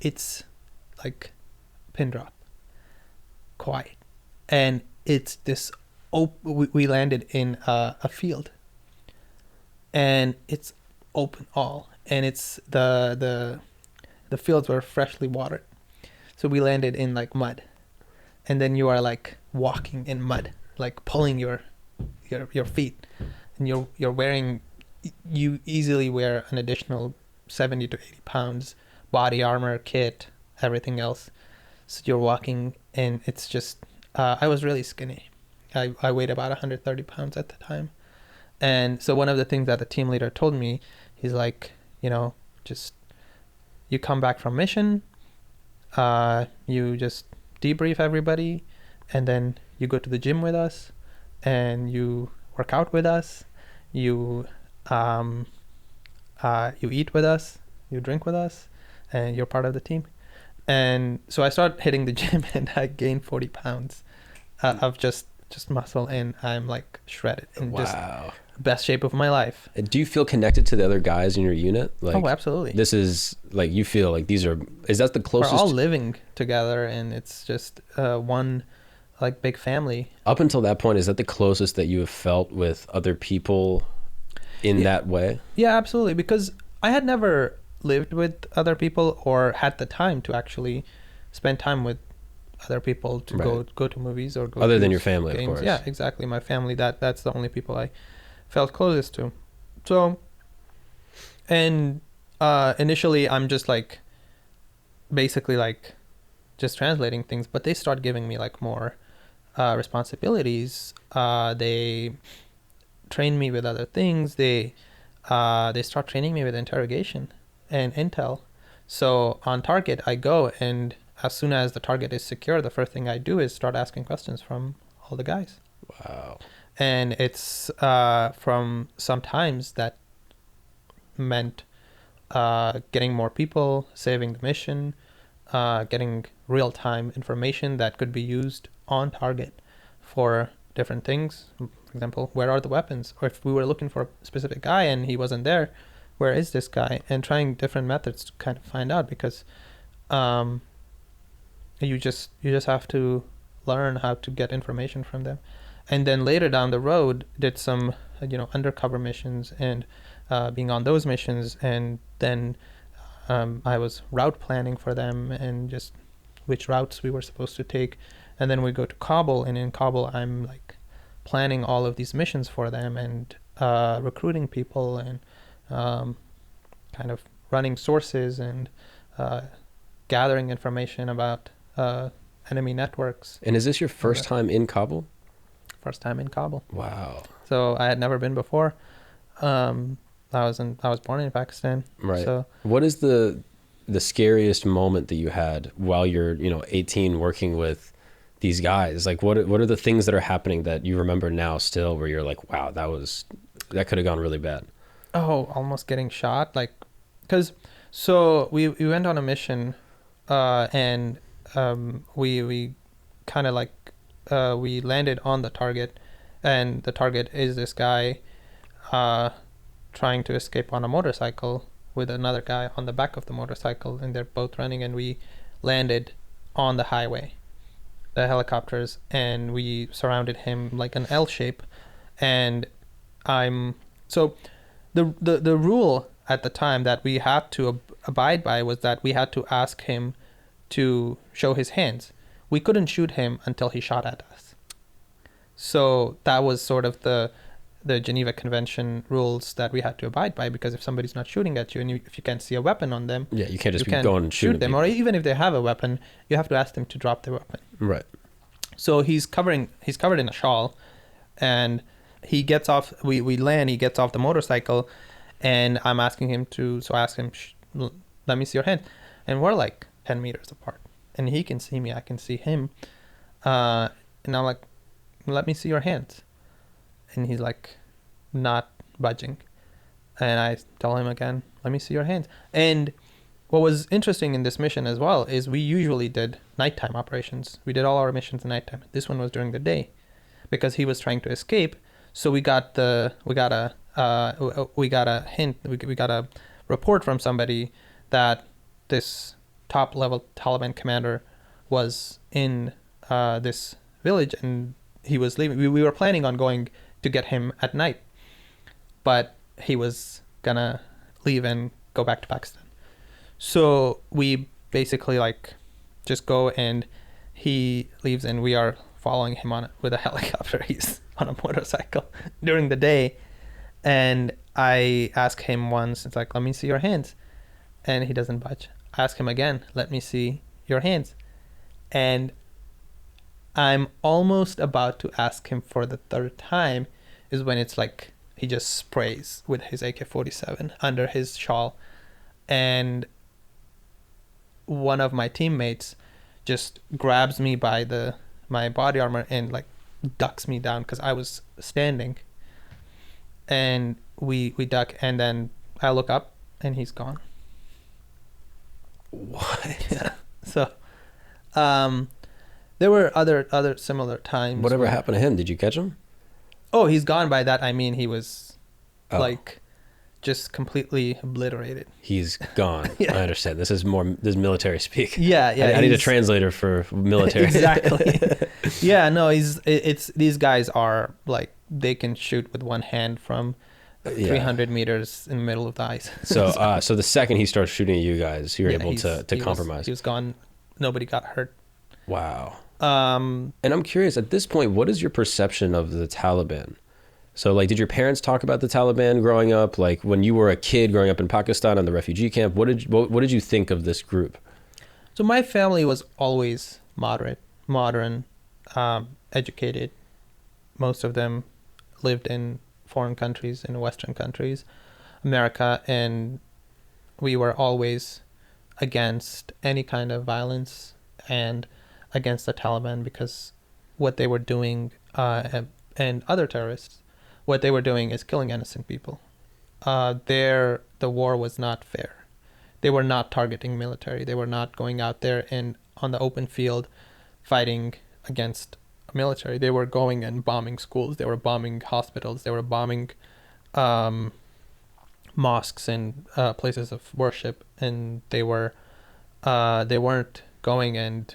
It's like pin drop quiet, and it's this we landed in a field, and it's open all, and it's the fields were freshly watered, so we landed in like mud, and then you are like walking in mud, like pulling your feet, and you're wearing, you easily wear an additional 70 to 80 pounds body armor, kit, everything else. So you're walking, and it's just I was really skinny. I weighed about 130 pounds at the time. And so one of the things that the team leader told me, he's like, just you come back from mission, you just debrief everybody, and then you go to the gym with us, and you work out with us, you eat with us, you drink with us, and you're part of the team. And so I started hitting the gym, and I gained 40 pounds of just muscle, and I'm like shredded and just best shape of my life. Do you feel connected to the other guys in your unit? Like, oh, absolutely. This is like, you feel like is that the closest? We're all living together, and it's just one like big family. Up until that point, is that the closest that you have felt with other people? in that way? Yeah, absolutely. Because I had never lived with other people or had the time to actually spend time with other people to go to movies or go other to than your family, games. of course. Yeah, exactly. My family, that's the only people I felt closest to. So, and initially I'm just like basically like just translating things, but they start giving me like more responsibilities. They train me with other things. They start training me with interrogation and intel. So on target, I go, and as soon as the target is secure, the first thing I do is start asking questions from all the guys. Wow. And it's from sometimes that meant getting more people, saving the mission, getting real-time information that could be used on target for different things. For example, where are the weapons? Or if we were looking for a specific guy and he wasn't there, where is this guy? And trying different methods to kind of find out, because you just have to learn how to get information from them. And then later down the road, did some undercover missions, and being on those missions, and then I was route planning for them and just which routes we were supposed to take. And then we go to Kabul, and in Kabul I'm like planning all of these missions for them, and recruiting people, and kind of running sources, and gathering information about enemy networks. And is this your first time in Kabul? First time in Kabul. Wow. So I had never been before. I was born in Pakistan. Right. So what is the scariest moment that you had while you're 18 working with these guys? Like what are the things that are happening that you remember now still, where you're like, wow, that could have gone really bad? Oh, almost getting shot. Like, because so we went on a mission, and we kind of like we landed on the target, and the target is this guy trying to escape on a motorcycle with another guy on the back of the motorcycle, and they're both running, and we landed on the highway, the helicopters, and we surrounded him like an L shape. And so the rule at the time that we had to abide by was that we had to ask him to show his hands. We couldn't shoot him until he shot at us. So that was sort of the Geneva Convention rules that we had to abide by, because if somebody's not shooting at you, and if you can't see a weapon on them, yeah, you can't just be going and shoot them. Or even if they have a weapon, you have to ask them to drop their weapon. Right. So he's covered in a shawl, and he gets off. We land. He gets off the motorcycle, and I'm asking him to. So I ask him, "Let me see your hand," and we're like 10 meters apart, and he can see me. I can see him, and I'm like, "Let me see your hands," and he's like, not budging, and I tell him again, "Let me see your hands." And what was interesting in this mission as well is we usually did nighttime operations. We did all our missions at nighttime. This one was during the day, because he was trying to escape. So we got a hint. We got a report from somebody that this top level Taliban commander was in this village, and he was leaving. We were planning on going to get him at night, but he was gonna leave and go back to Pakistan. So we basically like just go, and he leaves, and we are following him with a helicopter. He's on a motorcycle during the day, and I ask him once, it's like, "Let me see your hands," and he doesn't budge. I ask him again, "Let me see your hands," and I'm almost about to ask him for the third time, is when it's like he just sprays with his AK-47 under his shawl, and one of my teammates just grabs me by my body armor and like ducks me down, because I was standing, and we duck, and then I look up and he's gone. What? Yeah. So there were other similar times. Whatever happened to him? Did you catch him? Oh, he's gone. By that I mean he was like just completely obliterated. He's gone. Yeah. I understand. This is military speak. Yeah. I need a translator for military. Exactly. Yeah, no, it's these guys are like, they can shoot with one hand from Yeah. 300 meters in the middle of the ice. So the second he starts shooting at you guys, you're able to he compromise. He was gone. Nobody got hurt. Wow. And I'm curious, at this point, what is your perception of the Taliban? So, like, did your parents talk about the Taliban growing up? Like, when you were a kid growing up in Pakistan in the refugee camp, what did you think of this group? So my family was always moderate, modern, educated. Most of them lived in foreign countries, in Western countries, America, and we were always against any kind of violence and against the Taliban, because what they were doing, and other terrorists, what they were doing is killing innocent people. The war was not fair. They were not targeting military. They were not going out there and on the open field fighting against military. They were going and bombing schools. They were bombing hospitals. They were bombing mosques and places of worship. And they weren't going and,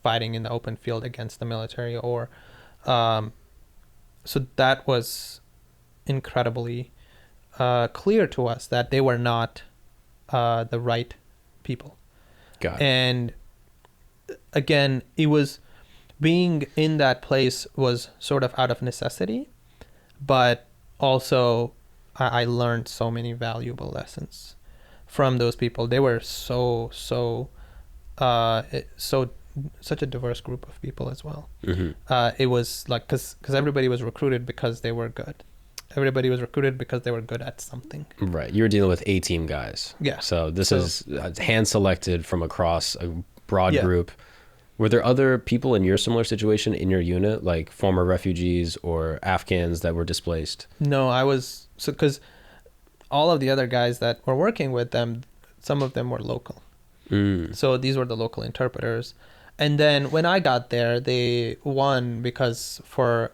fighting in the open field against the military or. So that was incredibly clear to us that they were not the right people. Got it. And again, it was being in that place was sort of out of necessity, but also I learned so many valuable lessons from those people. They were such a diverse group of people as well. Mm-hmm. It was like, because everybody was recruited because they were good. Everybody was recruited because they were good at something. Right. You were dealing with A-team guys. Yeah. So this is hand-selected from across a broad Yeah. group. Were there other people in your similar situation in your unit, like former refugees or Afghans that were displaced? No, because all of the other guys that were working with them, some of them were local. So these were the local interpreters. And then when I got there, they won because for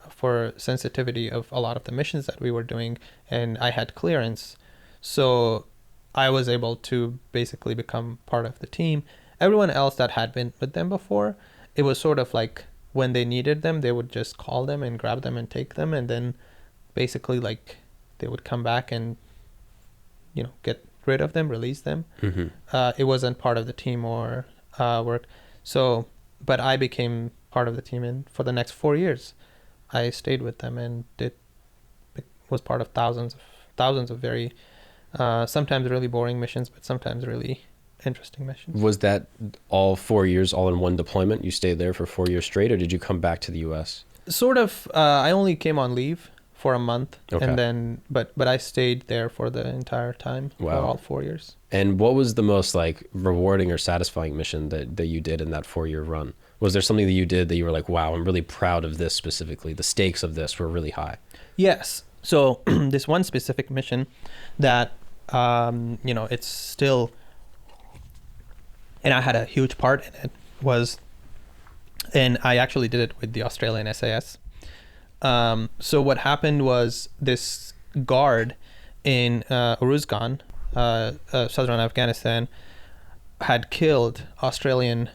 sensitivity of a lot of the missions that we were doing, and I had clearance. So I was able to basically become part of the team. Everyone else that had been with them before, it was sort of like when they needed them, they would just call them and grab them and take them. And then basically like they would come back and, get rid of them, release them. Mm-hmm. It wasn't part of the team or work. So, but I became part of the team, and for the next 4 years, I stayed with them and was part of thousands of very, sometimes really boring missions, but sometimes really interesting missions. Was that all 4 years, all in one deployment? You stayed there for 4 years straight, or did you come back to the U.S.? Sort of. I only came on leave for a month, Okay. and then, but I stayed there for the entire time. Wow. For all 4 years. And what was the most like rewarding or satisfying mission that you did in that 4-year run? Was there something that you did that you were like, wow, I'm really proud of this specifically? The stakes of this were really high. Yes. So this one specific mission that, it's still, and I had a huge part in it, and I actually did it with the Australian SAS. So what happened was this guard in Uruzgan, southern Afghanistan, had killed Australian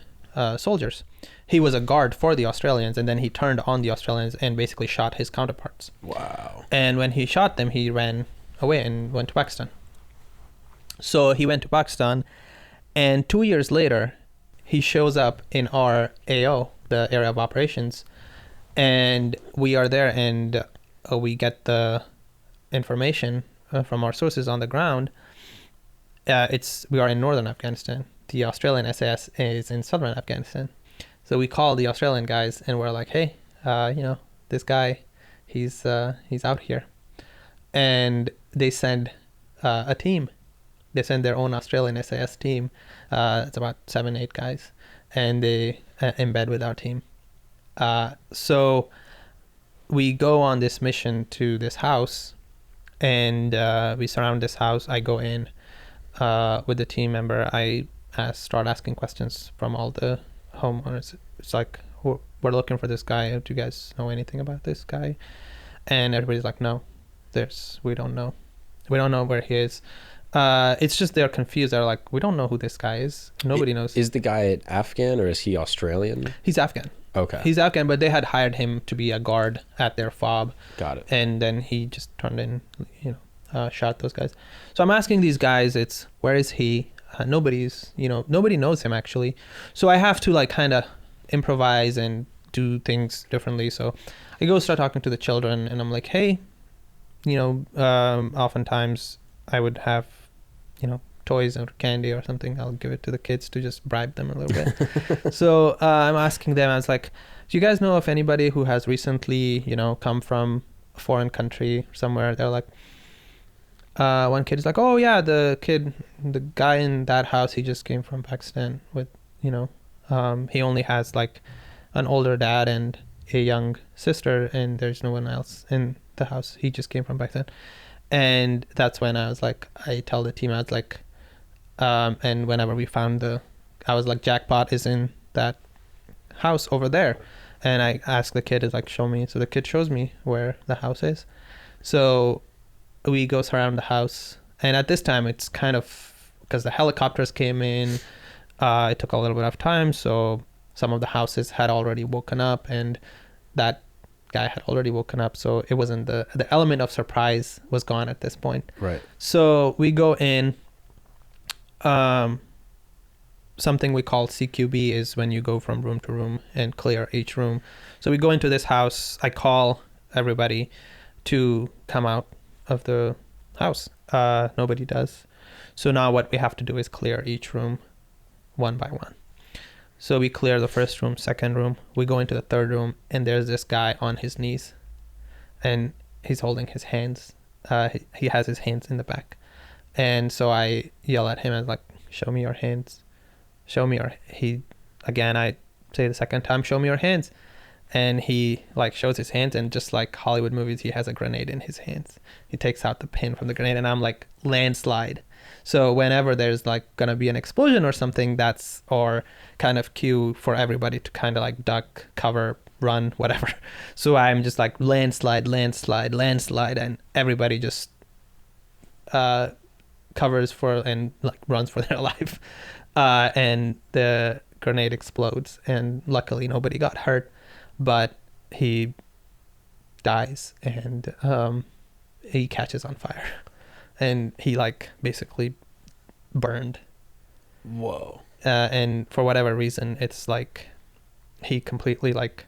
soldiers. He was a guard for the Australians, and then he turned on the Australians and basically shot his counterparts. Wow. And when he shot them, he ran away and went to Pakistan. So he went to Pakistan, and 2 years later, he shows up in our AO, the area of operations, and we are there, and we get the information from our sources on the ground. We are in northern Afghanistan. The Australian SAS is in southern Afghanistan. So we call the Australian guys and we're like, hey, this guy, he's out here. And they send a team. They send their own Australian SAS team. It's about 7-8 guys, and they embed with our team. So we go on this mission to this house, and we surround this house. I go in with the team member. I start asking questions from all the homeowners. It's like, we're looking for this guy. Do you guys know anything about this guy? And everybody's like, no, we don't know. We don't know where he is. It's just they're confused. They're like, we don't know who this guy is. Nobody knows. Is the guy Afghan or is he Australian? He's Afghan. Okay. He's Afghan, but they had hired him to be a guard at their fob. Got it. And then he just turned in, shot those guys. So I'm asking these guys, it's, where is he? Nobody knows him actually. So I have to like kind of improvise and do things differently. So I go start talking to the children and I'm like, hey, oftentimes I would have, toys or candy or something. I'll give it to the kids to just bribe them a little bit. So I'm asking them, I was like, do you guys know of anybody who has recently, come from a foreign country somewhere? They're like, one kid is like, oh yeah, the guy in that house, he just came from Pakistan with, he only has like an older dad and a young sister, and there's no one else in the house. He just came from Pakistan. And that's when I was like, I tell the team, I was like, and whenever we found I was like, jackpot is in that house over there. And I asked the kid, is like, show me. So the kid shows me where the house is. So we go around the house. And at this time, it's kind of, because the helicopters came in, it took a little bit of time. So some of the houses had already woken up and that guy had already woken up. So it wasn't the element of surprise was gone at this point. Right. So we go in. Something we call CQB is when you go from room to room and clear each room. So we go into this house. I call everybody to come out of the house. Nobody does. So now what we have to do is clear each room one by one. So we clear the first room, second room. We go into the third room, and there's this guy on his knees, and he's holding his hands. He has his hands in the back. And so I yell at him and like, show me your hands. Show me I say the second time, show me your hands. And he like shows his hands, and just like Hollywood movies, he has a grenade in his hands. He takes out the pin from the grenade, and I'm like, landslide. So whenever there's like gonna be an explosion or something, that's or kind of cue for everybody to kind of like duck, cover, run, whatever. So I'm just like landslide, and everybody just covers for and like runs for their life. And the grenade explodes, and luckily nobody got hurt, but he dies, and he catches on fire, and he like basically burned. Whoa. And for whatever reason, it's like he completely like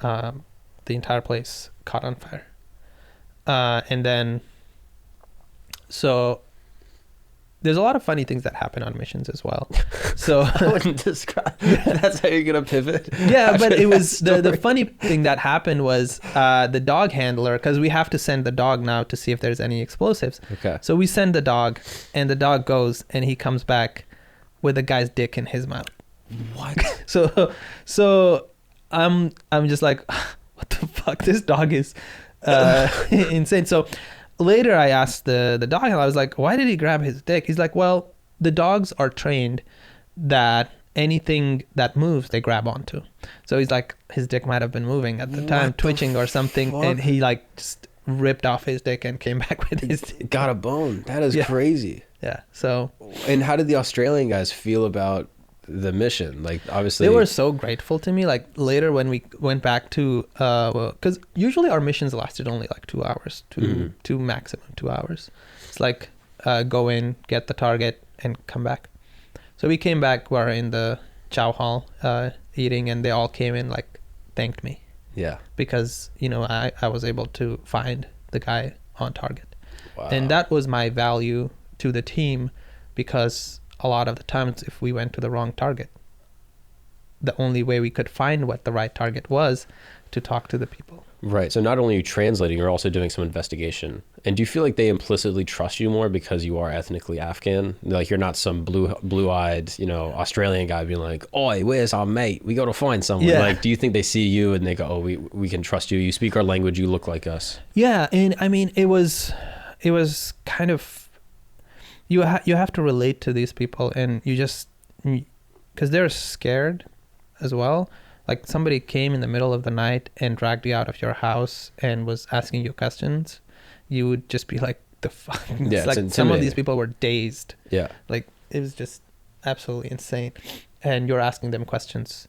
the entire place caught on fire. And then so there's a lot of funny things that happen on missions as well. So I wouldn't describe that's how you're gonna pivot. Yeah, but it was the funny thing that happened was the dog handler, because we have to send the dog now to see if there's any explosives. Okay. So we send the dog, and the dog goes, and he comes back with a guy's dick in his mouth. What? So I'm just like, what the fuck? This dog is insane. So later I asked the dog handler, I was like, why did he grab his dick? He's like, well, the dogs are trained that anything that moves, they grab onto. So he's like, his dick might have been moving at the time, twitching or something. Fuck? And he like just ripped off his dick and came back with his dick. Got a bone. That is Yeah. crazy. Yeah. So And how did the Australian guys feel about the mission? Like, obviously they were so grateful to me. Like later when we went back to, because usually our missions lasted only like 2 hours, to maximum 2 hours. It's like go in, get the target, and come back. So we came back, we were in the chow hall eating, and they all came in like thanked me. Yeah. Because, I was able to find the guy on target. Wow. And that was my value to the team, because a lot of the times if we went to the wrong target, the only way we could find what the right target was to talk to the people. Right. So not only are you translating, you're also doing some investigation. And do you feel like they implicitly trust you more because you are ethnically Afghan? Like you're not some blue-eyed, Australian guy being like, "Oi, where's our mate? We got to find someone." Yeah. Like, do you think they see you and they go, "Oh, we can trust you. You speak our language. You look like us." Yeah, and I mean, it was kind of you have to relate to these people, and you just because they're scared as well. Like somebody came in the middle of the night and dragged you out of your house and was asking you questions, you would just be like, the fuck? Yeah, it's like some of these people were dazed. Yeah. Like it was just absolutely insane. And you're asking them questions.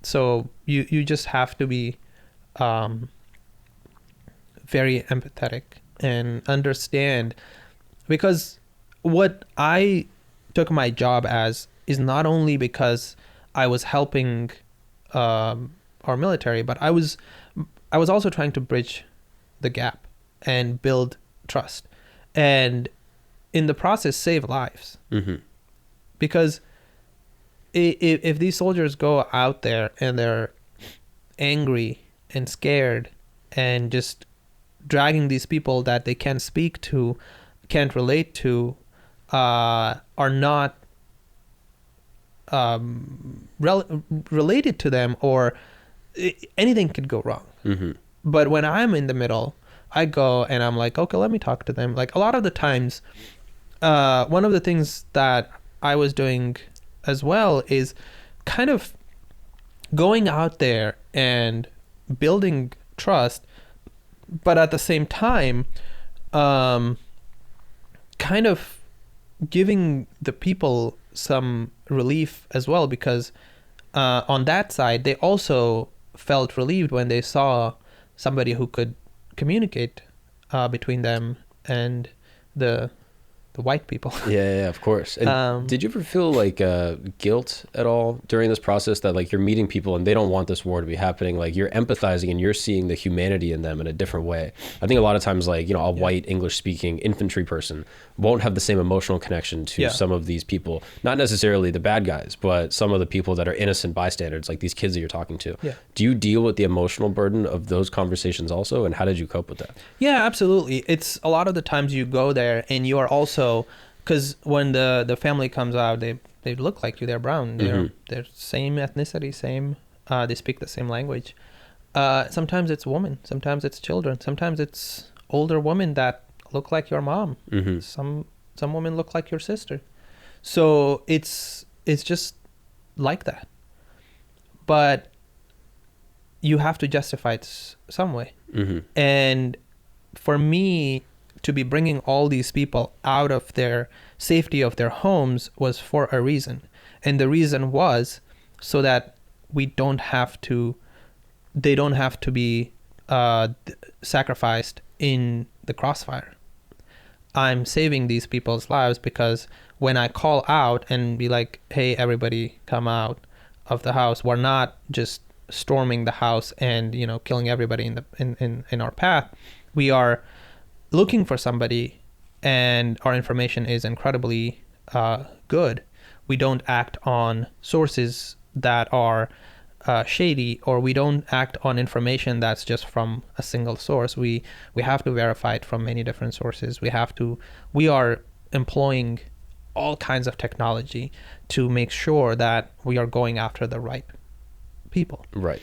So you just have to be very empathetic and understand, because what I took my job as is not only because I was helping our military, but I was also trying to bridge the gap and build trust, and in the process save lives. Mm-hmm. Because if these soldiers go out there and they're angry and scared and just dragging these people that they can't speak to, can't relate to, are not related to them, or anything could go wrong. Mm-hmm. But when I'm in the middle, I go and I'm like, okay, let me talk to them. Like a lot of the times, one of the things that I was doing as well is kind of going out there and building trust, but at the same time, kind of giving the people some relief as well, because on that side, they also felt relieved when they saw somebody who could communicate between them and the white people. Yeah, of course. And did you ever feel like guilt at all during this process, that like you're meeting people and they don't want this war to be happening? Like you're empathizing and you're seeing the humanity in them in a different way. I think a lot of times, like, you know, a white English speaking infantry person won't have the same emotional connection to some of these people, not necessarily the bad guys, but some of the people that are innocent bystanders, like these kids that you're talking to. Yeah. Do you deal with the emotional burden of those conversations also? And how did you cope with that? Yeah, absolutely. It's a lot of the times you go there and you are also, because when the family comes out, they look like you. They're brown. They're same ethnicity, same. They speak the same language. Sometimes it's women. Sometimes it's children. Sometimes it's older women that look like your mom. Mm-hmm. Some women look like your sister. So it's just like that. But you have to justify it some way. Mm-hmm. And for me to be bringing all these people out of their safety of their homes was for a reason. And the reason was so that they don't have to be sacrificed in the crossfire. I'm saving these people's lives because when I call out and be like, hey, everybody come out of the house, we're not just storming the house and, you know, killing everybody in our path. We are looking for somebody, and our information is incredibly good. We don't act on sources that are shady, or we don't act on information that's just from a single source. We have to verify it from many different sources. We are employing all kinds of technology to make sure that we are going after the right people. Right.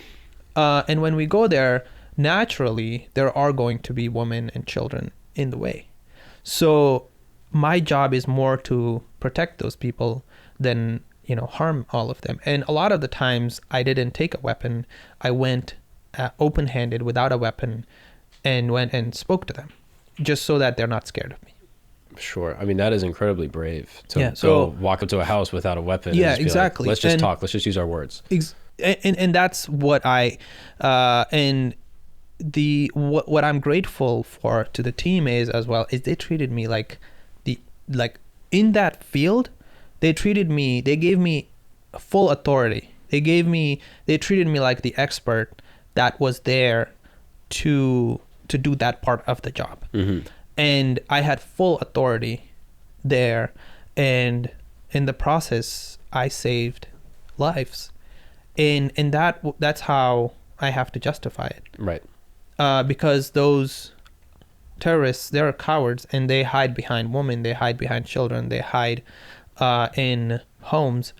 And when we go there, naturally, there are going to be women and children in the way. So my job is more to protect those people than, you know, harm all of them. And a lot of the times I didn't take a weapon. I went open-handed without a weapon and went and spoke to them just so that they're not scared of me. Sure. I mean, that is incredibly brave to so go walk up to a house without a weapon. Yeah, and just exactly. Like, let's just talk. Let's just use our words. And that's what what I'm grateful for to the team is as well, is they treated me like in that field, they gave me full authority. They treated me like the expert that was there to do that part of the job. Mm-hmm. And I had full authority there, and in the process I saved lives. And that's how I have to justify it. Right. Because those terrorists, they're cowards, and they hide behind women, they hide behind children, they hide in homes.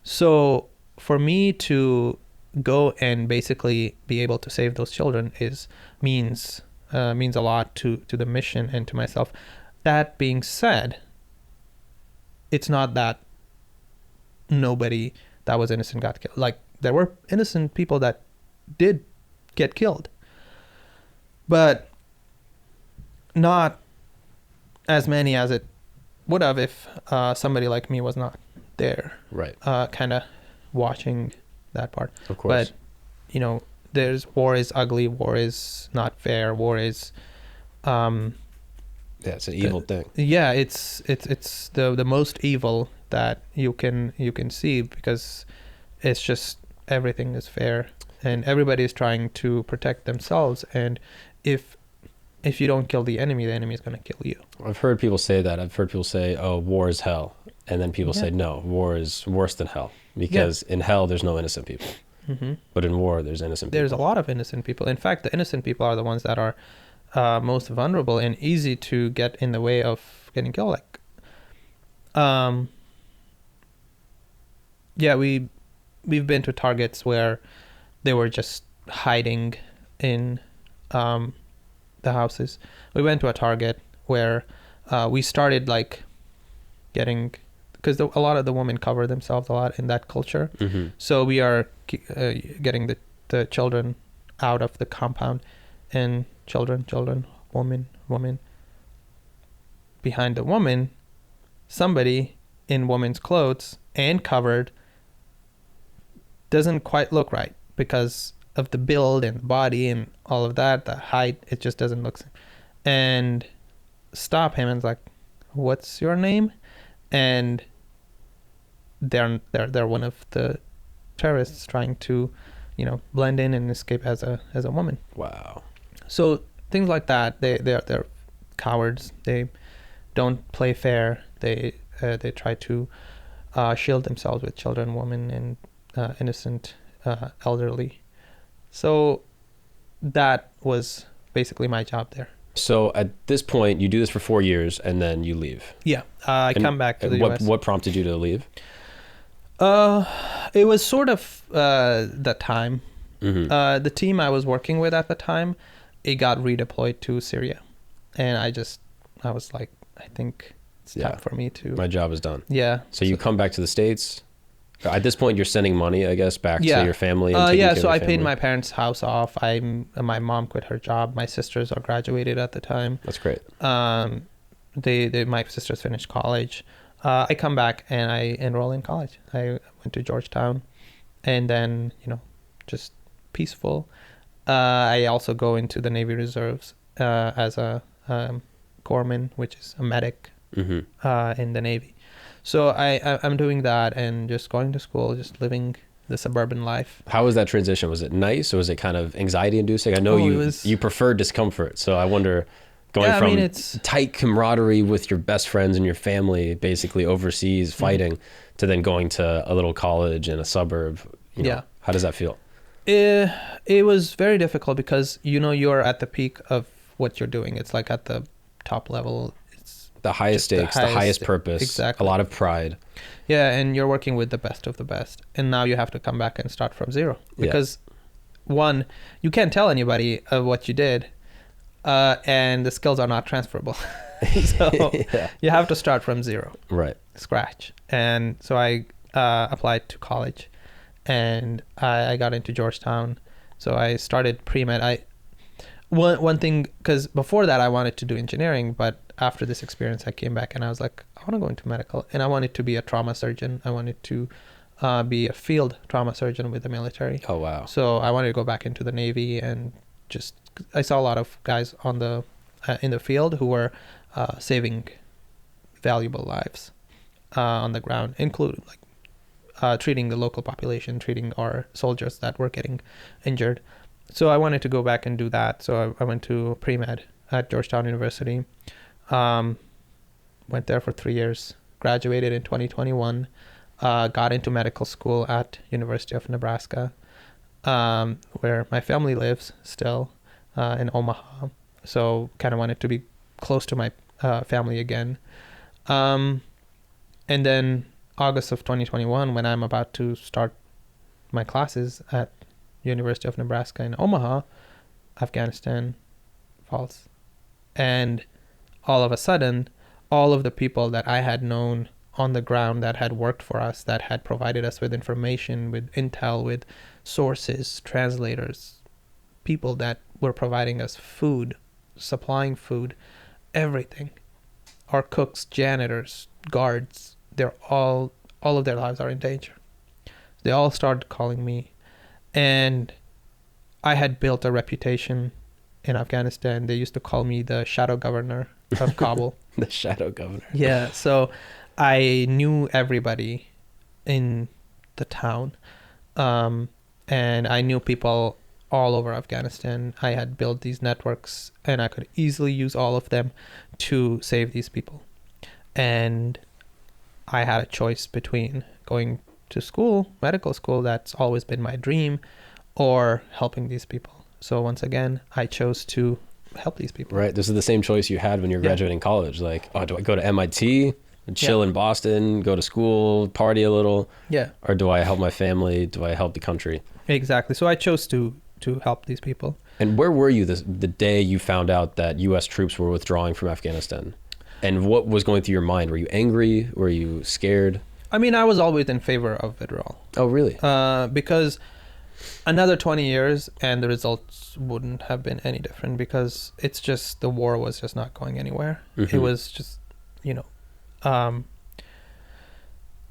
So for me to go and basically be able to save those children means a lot to the mission and to myself. That being said, it's not that nobody that was innocent got killed. Like, there were innocent people that did get killed, but not as many as it would have if somebody like me was not there. Right. Kind of watching that part. Of course. But there's war is ugly, war is not fair, war is Yeah, it's an evil thing. yeah, it's the most evil that you can see, because it's just everything is fair and everybody is trying to protect themselves, and if you don't kill the enemy is going to kill you. I've heard people say that. I've heard people say, "Oh, war is hell," and then people say, "No, war is worse than hell, because in hell there's no innocent people, but in war there's innocent people." There's a lot of innocent people. In fact, the innocent people are the ones that are most vulnerable and easy to get in the way of getting killed. Like, yeah, we've been to targets where they were just hiding in the houses. We went to a target where we started like getting, because a lot of the women cover themselves a lot in that culture. So we are getting the children out of the compound, and children, woman. Behind the woman, somebody in woman's clothes and covered doesn't quite look right because of the build and the body and all of that, the height. It just doesn't look. And stop him and it's like, "What's your name?" And they're one of the terrorists trying to, blend in and escape as a woman. Wow. So things like that, they're cowards. They don't play fair. They try to shield themselves with children, women, and innocent elderly. So that was basically my job there. So at this point, you do this for 4 years and then you leave. Yeah, I come back to the US. What prompted you to leave? It was sort of the time. The team I was working with at the time, it got redeployed to Syria, and I was like, I think it's time for me to. My job is done. Yeah. So you come back to the States. At this point, you're sending money, I guess, back to your family. And yeah. So I paid my parents' house off. My mom quit her job. My sisters are graduated at the time. That's great. My sisters finished college. I come back and I enroll in college. I went to Georgetown, and then just peaceful. I also go into the Navy Reserves as a corpsman, which is a medic in the Navy. So I'm doing that and just going to school, just living the suburban life. How was that transition? Was it nice, or was it kind of anxiety inducing? I know you prefer discomfort, so I wonder, going from tight camaraderie with your best friends and your family basically overseas fighting to then going to a little college in a suburb. How does that feel? It was very difficult because you're at the peak of what you're doing. It's like at the top level. The highest stakes, the highest purpose, exactly. A lot of pride. Yeah, and you're working with the best of the best. And now you have to come back and start from zero. Because, one, you can't tell anybody what you did, and the skills are not transferable. So you have to start from zero. Right. Scratch. And so I applied to college, and I got into Georgetown. So I started pre-med. One thing, because before that I wanted to do engineering, but after this experience I came back and I was like, I want to go into medical, and I wanted to be a trauma surgeon. I wanted to be a field trauma surgeon with the military. Oh wow. So I wanted to go back into the Navy, and I saw a lot of guys on the in the field who were saving valuable lives on the ground, including treating the local population, treating our soldiers that were getting injured. So I wanted to go back and do that. So I went to pre-med at Georgetown University. Went there for 3 years. Graduated in 2021. Got into medical school at University of Nebraska, where my family lives still, in Omaha. So kind of wanted to be close to my family again. And then August of 2021, when I'm about to start my classes at University of Nebraska in Omaha, Afghanistan falls. And all of a sudden, all of the people that I had known on the ground that had worked for us, that had provided us with information, with intel, with sources, translators, people that were providing us food, supplying food, everything. Our cooks, janitors, guards, all of their lives are in danger. They all started calling me. And I had built a reputation in Afghanistan. They used to call me the shadow governor of Kabul. The shadow governor. Yeah, so I knew everybody in the town, and I knew people all over Afghanistan. I had built these networks, and I could easily use all of them to save these people. And I had a choice between going to school, medical school, that's always been my dream, or helping these people. So once again, I chose to help these people. Right. This is the same choice you had when you were graduating college. Like, oh, do I go to MIT, chill in Boston, go to school, party a little? Yeah. Or do I help my family? Do I help the country? Exactly. So I chose to help these people. And where were you the day you found out that US troops were withdrawing from Afghanistan? And what was going through your mind? Were you angry? Were you scared? I mean, I was always in favor of withdrawal. Oh, really? Because another 20 years and the results wouldn't have been any different, because it's just the war was just not going anywhere. Mm-hmm. It was just,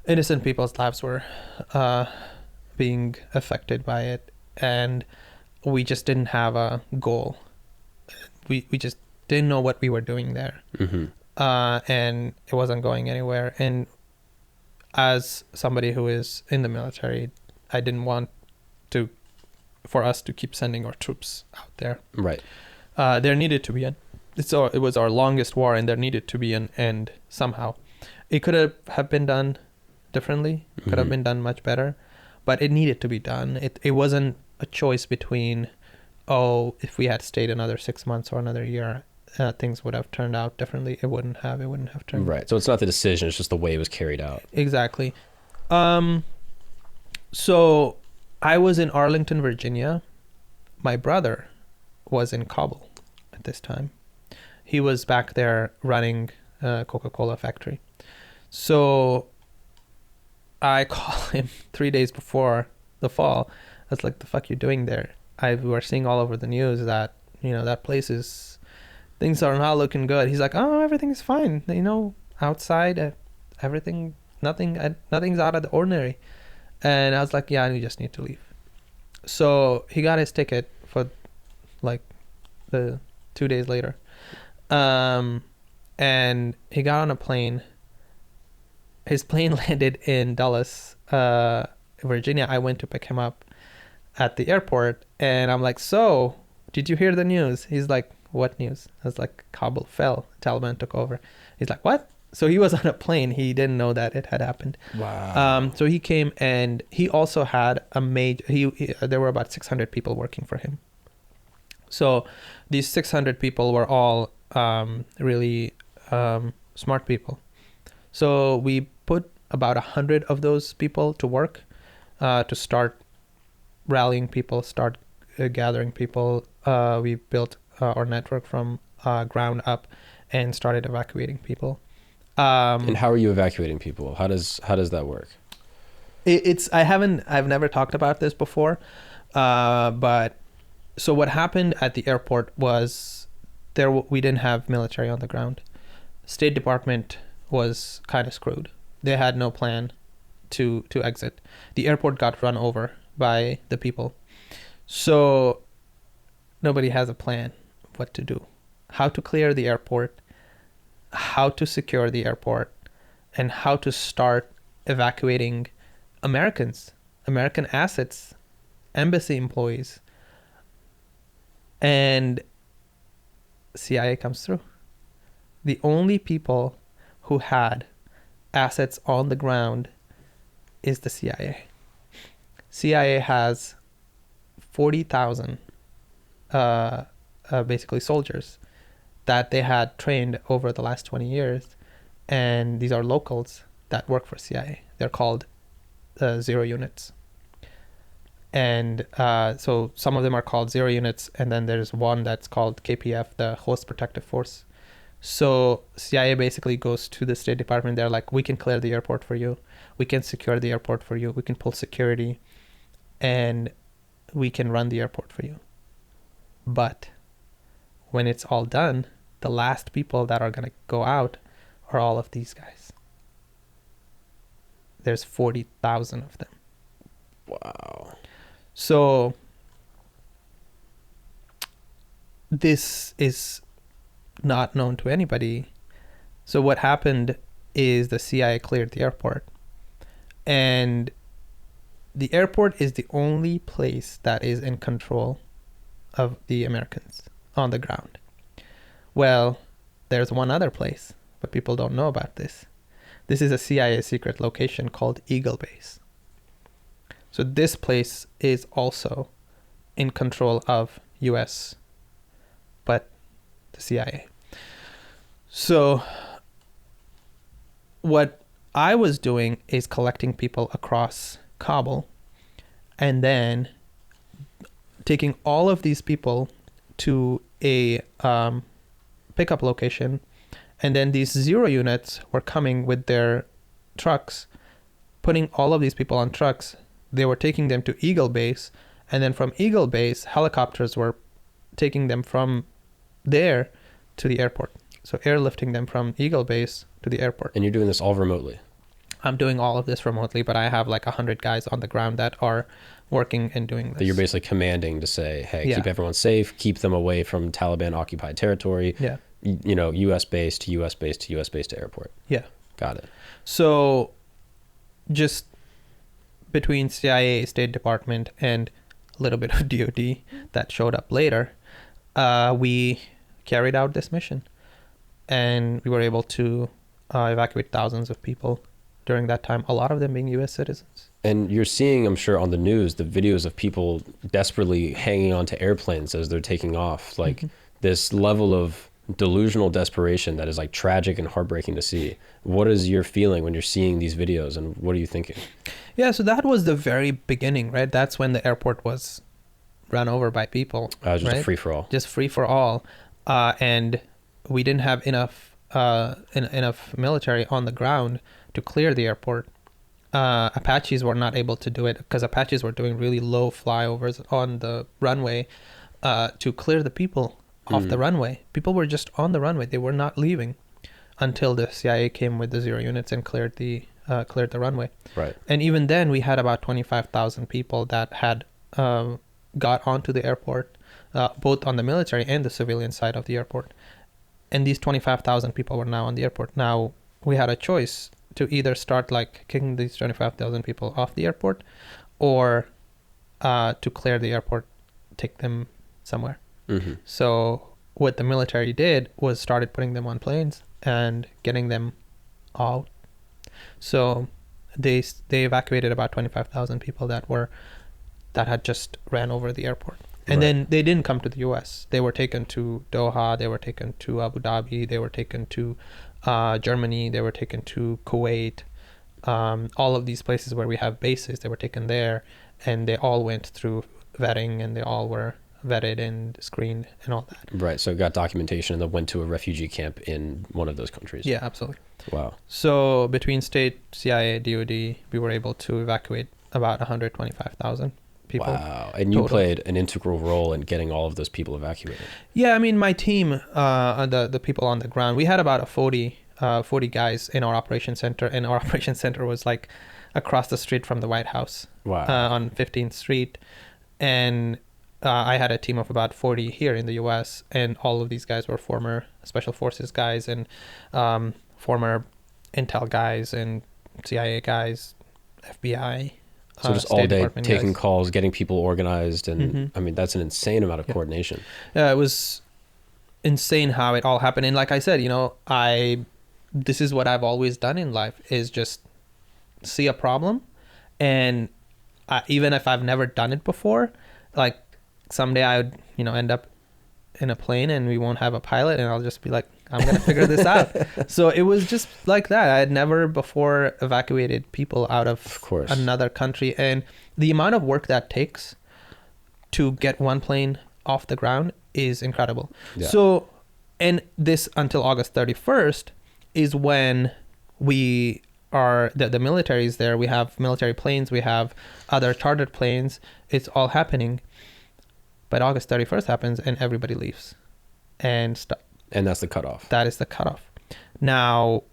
innocent people's lives were being affected by it, and we just didn't have a goal. We just didn't know what we were doing there. Mm-hmm. And it wasn't going anywhere. And as somebody who is in the military, I didn't want for us to keep sending our troops out there. Right. There needed to be it was our longest war, and there needed to be an end somehow. It could have been done differently, could have been done much better, but it needed to be done. It wasn't a choice between, if we had stayed another 6 months or another year, things would have turned out differently. It wouldn't have turned right. So it's not the decision, it's just the way it was carried out. Exactly. So I was in Arlington, Virginia. My brother was in Kabul at this time. He was back there running a Coca-Cola factory. So I call him 3 days before the fall. I was like, the fuck you doing there? We were seeing all over the news that, that place things are not looking good. He's like, oh, everything's fine. Outside, nothing's out of the ordinary. And I was like, yeah, you just need to leave. So he got his ticket for like the 2 days later. And he got on a plane. His plane landed in Dulles, Virginia. I went to pick him up at the airport, and I'm like, so did you hear the news? He's like, what news? I was like, Kabul fell. Taliban took over. He's like, what? So he was on a plane. He didn't know that it had happened. Wow. So he came, and he also had a there were about 600 people working for him. So these 600 people were all really smart people. So we put about 100 of those people to work to start rallying people, start gathering people. We built our network from ground up and started evacuating people. And how are you evacuating people? How does that work? I've never talked about this before, but so what happened at the airport was we didn't have military on the ground. State Department was kind of screwed. They had no plan to exit. The airport got run over by the people. So nobody has a plan what to do, how to clear the airport, how to secure the airport, and how to start evacuating Americans, American assets, embassy employees. And CIA comes through. The only people who had assets on the ground is the CIA. CIA has 40,000 basically soldiers that they had trained over the last 20 years. And these are locals that work for CIA. They're called zero units. And so some of them are called zero units. And then there's one that's called KPF, the Host Protective Force. So CIA basically goes to the State Department. They're like, we can clear the airport for you. We can secure the airport for you. We can pull security. And we can run the airport for you. But when it's all done, the last people that are going to go out are all of these guys. There's 40,000 of them. Wow. So this is not known to anybody. So what happened is the CIA cleared the airport, and the airport is the only place that is in control of the Americans on the ground. Well, there's one other place, but people don't know about this. This is a CIA secret location called Eagle Base. So this place is also in control of US, but the CIA. So what I was doing is collecting people across Kabul and then taking all of these people to a pickup location, and then these zero units were coming with their trucks, putting all of these people on trucks. They were taking them to Eagle Base, and then from Eagle Base, helicopters were taking them from there to the airport. So airlifting them from Eagle Base to the airport. And you're doing this all remotely? I'm doing all of this remotely, but I have like 100 guys on the ground that are working and doing this. That you're basically commanding to say, hey, Yeah. keep everyone safe, keep them away from Taliban occupied territory. Yeah. You know, US base to US base to US base to airport. Yeah. Got it. So just between CIA, State Department, and a little bit of DOD that showed up later, we carried out this mission. And we were able to evacuate thousands of people during that time, a lot of them being US citizens. And you're seeing, I'm sure, on the news, the videos of people desperately hanging onto airplanes as they're taking off. Like this level of delusional desperation that is like tragic and heartbreaking to see. What is your feeling when you're seeing these videos, and what are you thinking? Yeah, so that was the very beginning, right? That's when the airport was run over by people. Just right? a free-for-all. Just free for all. And we didn't have enough military on the ground to clear the airport. Apaches were not able to do it because Apaches were doing really low flyovers on the runway to clear the people off the runway. People were just on the runway. They were not leaving until the CIA came with the zero units and cleared the runway. Right. And even then, we had about 25,000 people that had got onto the airport, both on the military and the civilian side of the airport. And these 25,000 people were now on the airport. Now, we had a choice to either start like kicking these 25,000 people off the airport, or to clear the airport, take them somewhere. So what the military did was started putting them on planes and getting them out. So they evacuated about 25,000 people that had just ran over the airport. And then they didn't come to the US. They were taken to Doha, they were taken to Abu Dhabi, they were taken to Germany, they were taken to Kuwait, all of these places where we have bases, they were taken there, and they all went through vetting, and they all were vetted and screened and all that. Right, so got documentation and then went to a refugee camp in one of those countries. Yeah, absolutely. Wow. So between state, CIA, DOD, we were able to evacuate about 125,000 people. Wow, and you total. played an integral role in getting all of those people evacuated. Yeah, I mean, my team, the people on the ground, we had about 40 guys in our operation center, and our operation center was like across the street from the White House. Wow. On 15th Street. And I had a team of about 40 here in the US, and all of these guys were former Special Forces guys and former Intel guys and CIA guys, FBI. So just State all day Department taking guys. calls, getting people organized, and I mean, that's an insane amount of coordination. It was insane how it all happened. And like I said, this is what I've always done in life, is just see a problem, and even if I've never done it before, like someday I would end up in a plane and we won't have a pilot, and I'll just be like, I'm gonna figure this out. So it was just like that. I had never before evacuated people out of another country, and the amount of work that takes to get one plane off the ground is incredible. Yeah. So, and this until August 31st is when we are, the military is there. We have military planes, we have other chartered planes. It's all happening. But August 31st happens and everybody leaves and stop. And that's the cutoff. That is the cutoff. Now,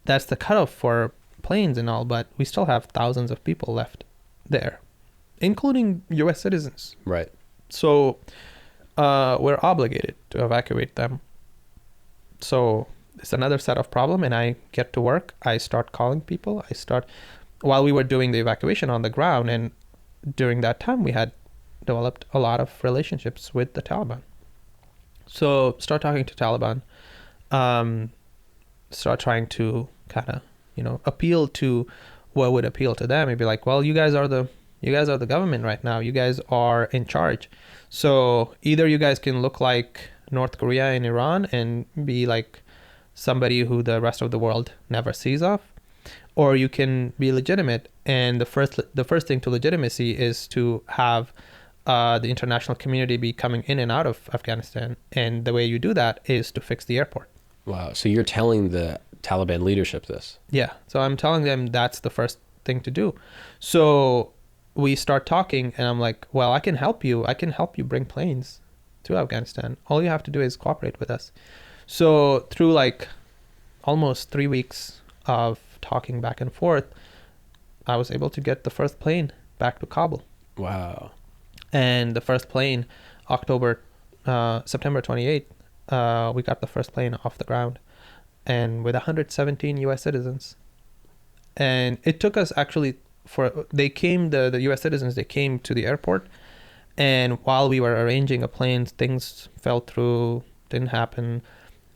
that's the cutoff for planes and all, but we still have thousands of people left there, including U.S. citizens. Right. So we're obligated to evacuate them. So it's another set of problem, and I get to work. I start calling people. While we were doing the evacuation on the ground, and during that time, we had developed a lot of relationships with the Taliban. So start talking to Taliban, start trying to kind of, appeal to what would appeal to them. And be like, well, you guys are the government right now. You guys are in charge. So either you guys can look like North Korea and Iran and be like somebody who the rest of the world never sees of, or you can be legitimate. And the first thing to legitimacy is to have the international community be coming in and out of Afghanistan. And the way you do that is to fix the airport. Wow. So you're telling the Taliban leadership this? Yeah. So I'm telling them that's the first thing to do. So we start talking, and I'm like, well, I can help you. I can help you bring planes to Afghanistan. All you have to do is cooperate with us. So through like almost 3 weeks of talking back and forth, I was able to get the first plane back to Kabul. Wow. And the first plane, September 28th, we got the first plane off the ground, and with 117 U.S. citizens. And it took us actually the U.S. citizens, they came to the airport, and while we were arranging a plane, things fell through, didn't happen.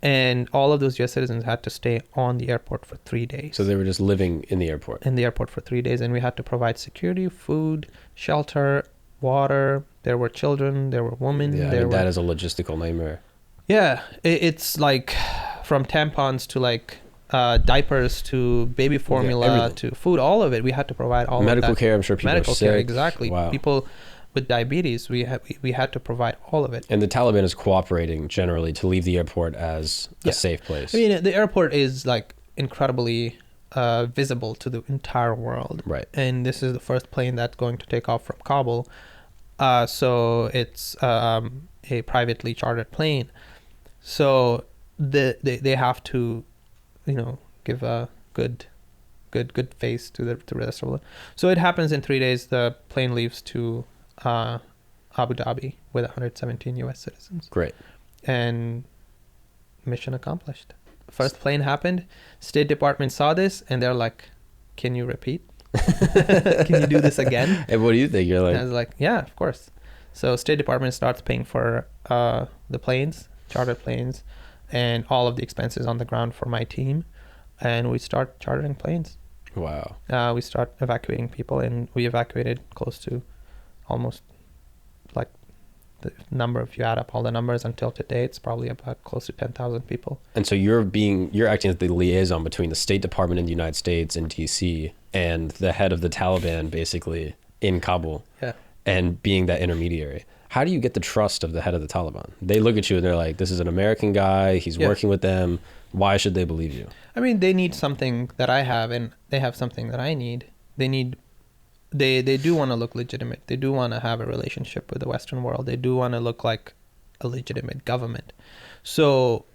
And all of those U.S. citizens had to stay on the airport for 3 days. So they were just living in the airport? In the airport for 3 days. And we had to provide security, food, shelter, water. There were children, there were women. Yeah, that is a logistical nightmare. Yeah, it's like from tampons to like diapers to baby formula to food, all of it. We had to provide all medical of that. Care, I'm sure people medical are sick. Care, exactly. Wow. People with diabetes, we had to provide all of it. And the Taliban is cooperating generally to leave the airport as a safe place. I mean, the airport is like incredibly visible to the entire world. Right. And this is the first plane that's going to take off from Kabul. So it's a privately chartered plane. So they have to, give a good face to the rest of the. So it happens in 3 days. The plane leaves to Abu Dhabi with 117 U.S. citizens. Great. And mission accomplished. First plane happened. State Department saw this, and they're like, "Can you repeat? Can you do this again?" And what do you think? You're like, and I was like, "Yeah, of course." So State Department starts paying for the planes, chartered planes, and all of the expenses on the ground for my team, and we start chartering planes. Wow. We start evacuating people, and we evacuated close to almost, like, the number, if you add up all the numbers until today, it's probably about close to 10,000 people. And so you're acting as the liaison between the State Department in the United States and DC and the head of the Taliban basically in Kabul. Yeah. And being that intermediary. How do you get the trust of the head of the Taliban? They look at you and they're like, this is an American guy, he's working with them. Why should they believe you? I mean, they need something that I have, and they have something that I need. They do want to look legitimate. They do want to have a relationship with the Western world. They do want to look like a legitimate government. So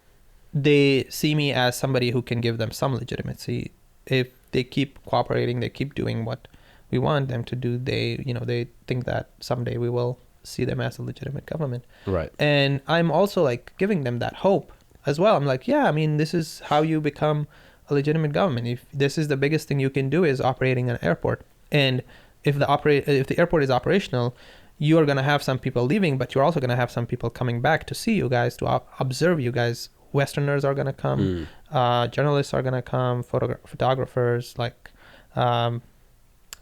they see me as somebody who can give them some legitimacy. If they keep cooperating, they keep doing what we want them to do, they think that someday we will see them as a legitimate government. Right. And I'm also like giving them that hope as well. I'm like, yeah, I mean, this is how you become a legitimate government. If this is the biggest thing you can do is operating an airport. And if the airport is operational, you are going to have some people leaving, but you're also going to have some people coming back to see you guys, to observe you guys. Westerners are going to come, journalists are going to come, photographers, like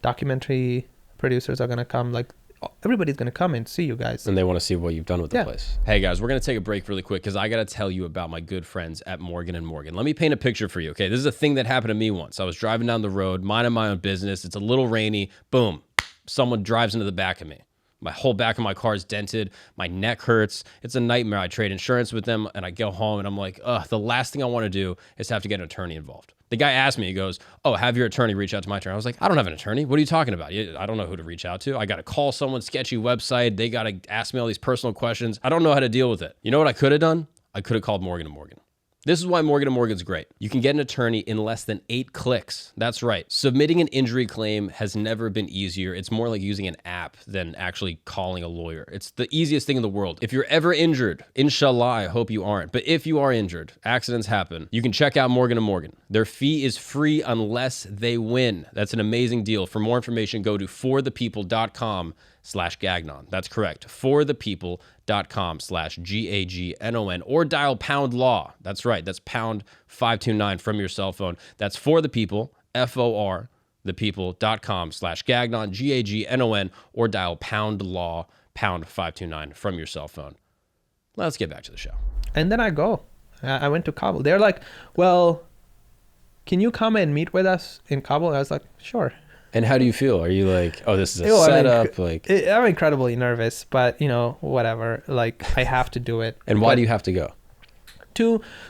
documentary producers are going to come, like everybody's going to come and see you guys. And they want to see what you've done with the place. Hey guys, we're going to take a break really quick because I got to tell you about my good friends at Morgan & Morgan. Let me paint a picture for you, okay? This is a thing that happened to me once. I was driving down the road, minding my own business. It's a little rainy. Boom. Someone drives into the back of me. My whole back of my car is dented. My neck hurts. It's a nightmare. I trade insurance with them and I go home and I'm like, the last thing I want to do is have to get an attorney involved. The guy asked me, he goes, have your attorney reach out to my attorney. I was like, I don't have an attorney. What are you talking about? I don't know who to reach out to. I got to call someone, sketchy website. They got to ask me all these personal questions. I don't know how to deal with it. You know what I could have done? I could have called Morgan & Morgan. This is why Morgan & Morgan's great. You can get an attorney in less than 8 clicks. That's right. Submitting an injury claim has never been easier. It's more like using an app than actually calling a lawyer. It's the easiest thing in the world. If you're ever injured, inshallah, I hope you aren't, but if you are injured, accidents happen, you can check out Morgan & Morgan. Their fee is free unless they win. That's an amazing deal. For more information, go to forthepeople.com/Gagnon. That's correct. forthepeople.com/GAGNON or dial pound law. That's right. That's pound 529 from your cell phone. That's for the people, FOR, thepeople.com/Gagnon, GAGNON, or dial pound law, pound 529 from your cell phone. Let's get back to the show. And then I go. I went to Kabul. They're like, well, can you come and meet with us in Kabul? I was like, sure. And how do you feel? Are you like, oh, this is a setup? I'm incredibly nervous, but whatever. Like, I have to do it. And why do you have to go?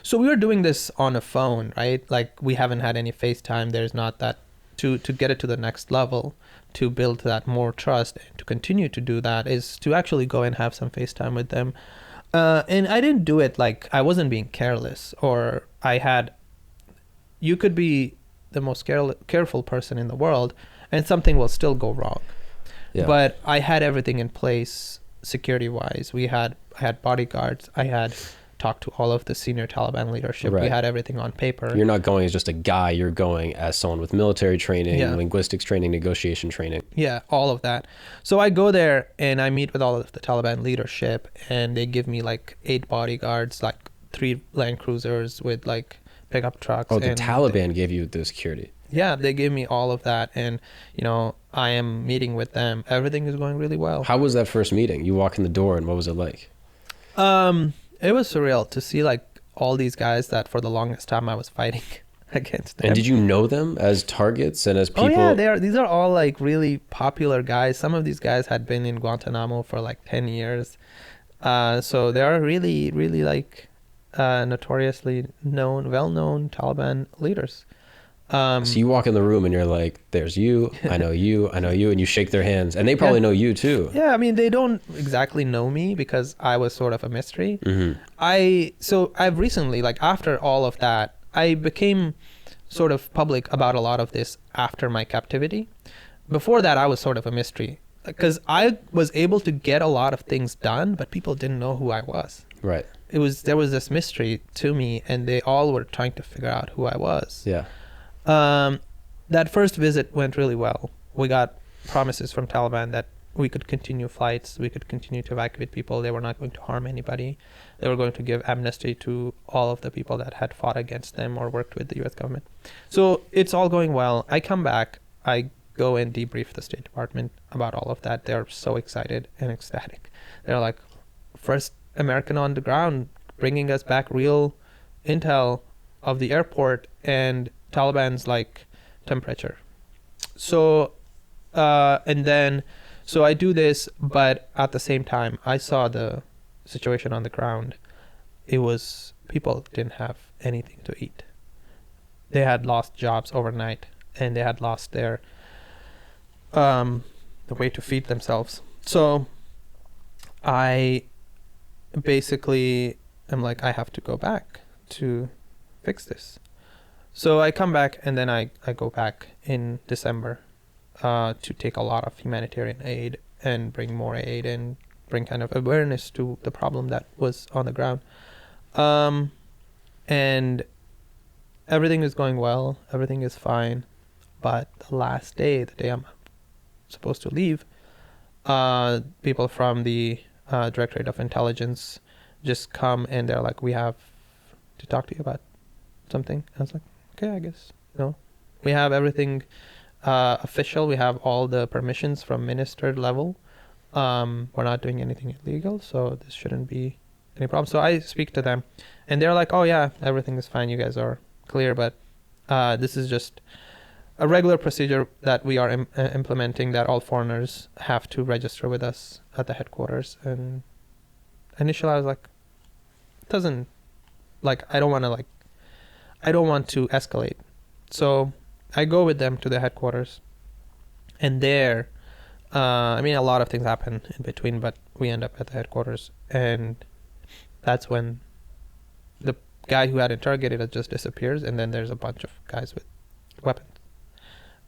So we were doing this on a phone, right? Like, we haven't had any FaceTime. There's not that to get it to the next level, to build that more trust, and to continue to do that is to actually go and have some FaceTime with them. And I didn't do it like I wasn't being careless, or you could be the most careful person in the world and something will still go wrong. Yeah. But I had everything in place security wise. I had bodyguards. I had talked to all of the senior Taliban leadership. Right. We had everything on paper. You're not going as just a guy. You're going as someone with military training, linguistics training, negotiation training. Yeah, all of that. So I go there and I meet with all of the Taliban leadership, and they give me like 8 bodyguards, like 3 Land Cruisers with like pickup trucks. Oh, the Taliban gave you the security. Yeah, they gave me all of that, and I am meeting with them. Everything is going really well. How was that first meeting? You walk in the door, and what was it like? It was surreal to see like all these guys that for the longest time I was fighting against them. And did you know them as targets and as people? Oh yeah, these are all like really popular guys. Some of these guys had been in Guantanamo for like 10 years. So they are really, really like notoriously well-known Taliban leaders. So you walk in the room and you're like, there's you, I know you, and you shake their hands, and they probably know you too. Yeah, I mean, they don't exactly know me because I was sort of a mystery. Mm-hmm. I've recently, like after all of that, I became sort of public about a lot of this after my captivity. Before that, I was sort of a mystery because I was able to get a lot of things done, but people didn't know who I was. Right. There was this mystery to me, and they all were trying to figure out who I was. Yeah. That first visit went really well. We got promises from Taliban that we could continue flights, we could continue to evacuate people. They were not going to harm anybody. They were going to give amnesty to all of the people that had fought against them or worked with the U.S. government. So it's all going well. I come back. I go and debrief the State Department about all of that. They're so excited and ecstatic. They're like, first American on the ground, bringing us back real intel of the airport and Taliban's like temperature. So I do this, but at the same time I saw the situation on the ground. It was people didn't have anything to eat. They had lost jobs overnight, and they had lost their the way to feed themselves. So I basically am like, I have to go back to fix this. So I come back, and then I go back in December to take a lot of humanitarian aid and bring more aid and bring kind of awareness to the problem that was on the ground. And everything is going well. Everything is fine. But the last day, the day I'm supposed to leave, people from the Directorate of Intelligence just come, and they're like, we have to talk to you about something. I was like, okay, I guess. We have everything official. We have all the permissions from minister level. We're not doing anything illegal, so this shouldn't be any problem. So I speak to them, and they're like, oh yeah, everything is fine. You guys are clear, but this is just a regular procedure that we are implementing, that all foreigners have to register with us at the headquarters. And initially I was like, I don't want to escalate. So I go with them to the headquarters, and there, a lot of things happen in between, but we end up at the headquarters, and that's when the guy who had interrogated us just disappears, and then there's a bunch of guys with weapons,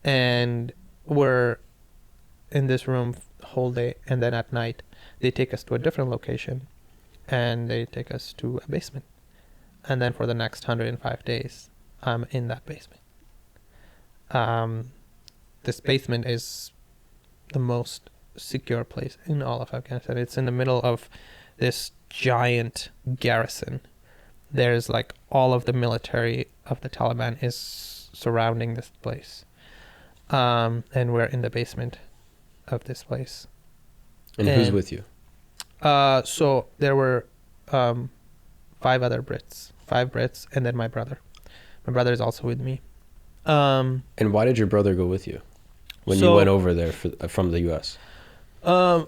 and we're in this room the whole day, and then at night they take us to a different location, and they take us to a basement, and then for the next 105 days I'm in that basement. This basement is the most secure place in all of Afghanistan. It's in the middle of this giant garrison. There's like all of the military of the Taliban is surrounding this place, and we're in the basement of this place. And who's with you? So there were 5 Brits, and then my brother. My brother is also with me. And why did your brother go with you when you went over there from the U.S.?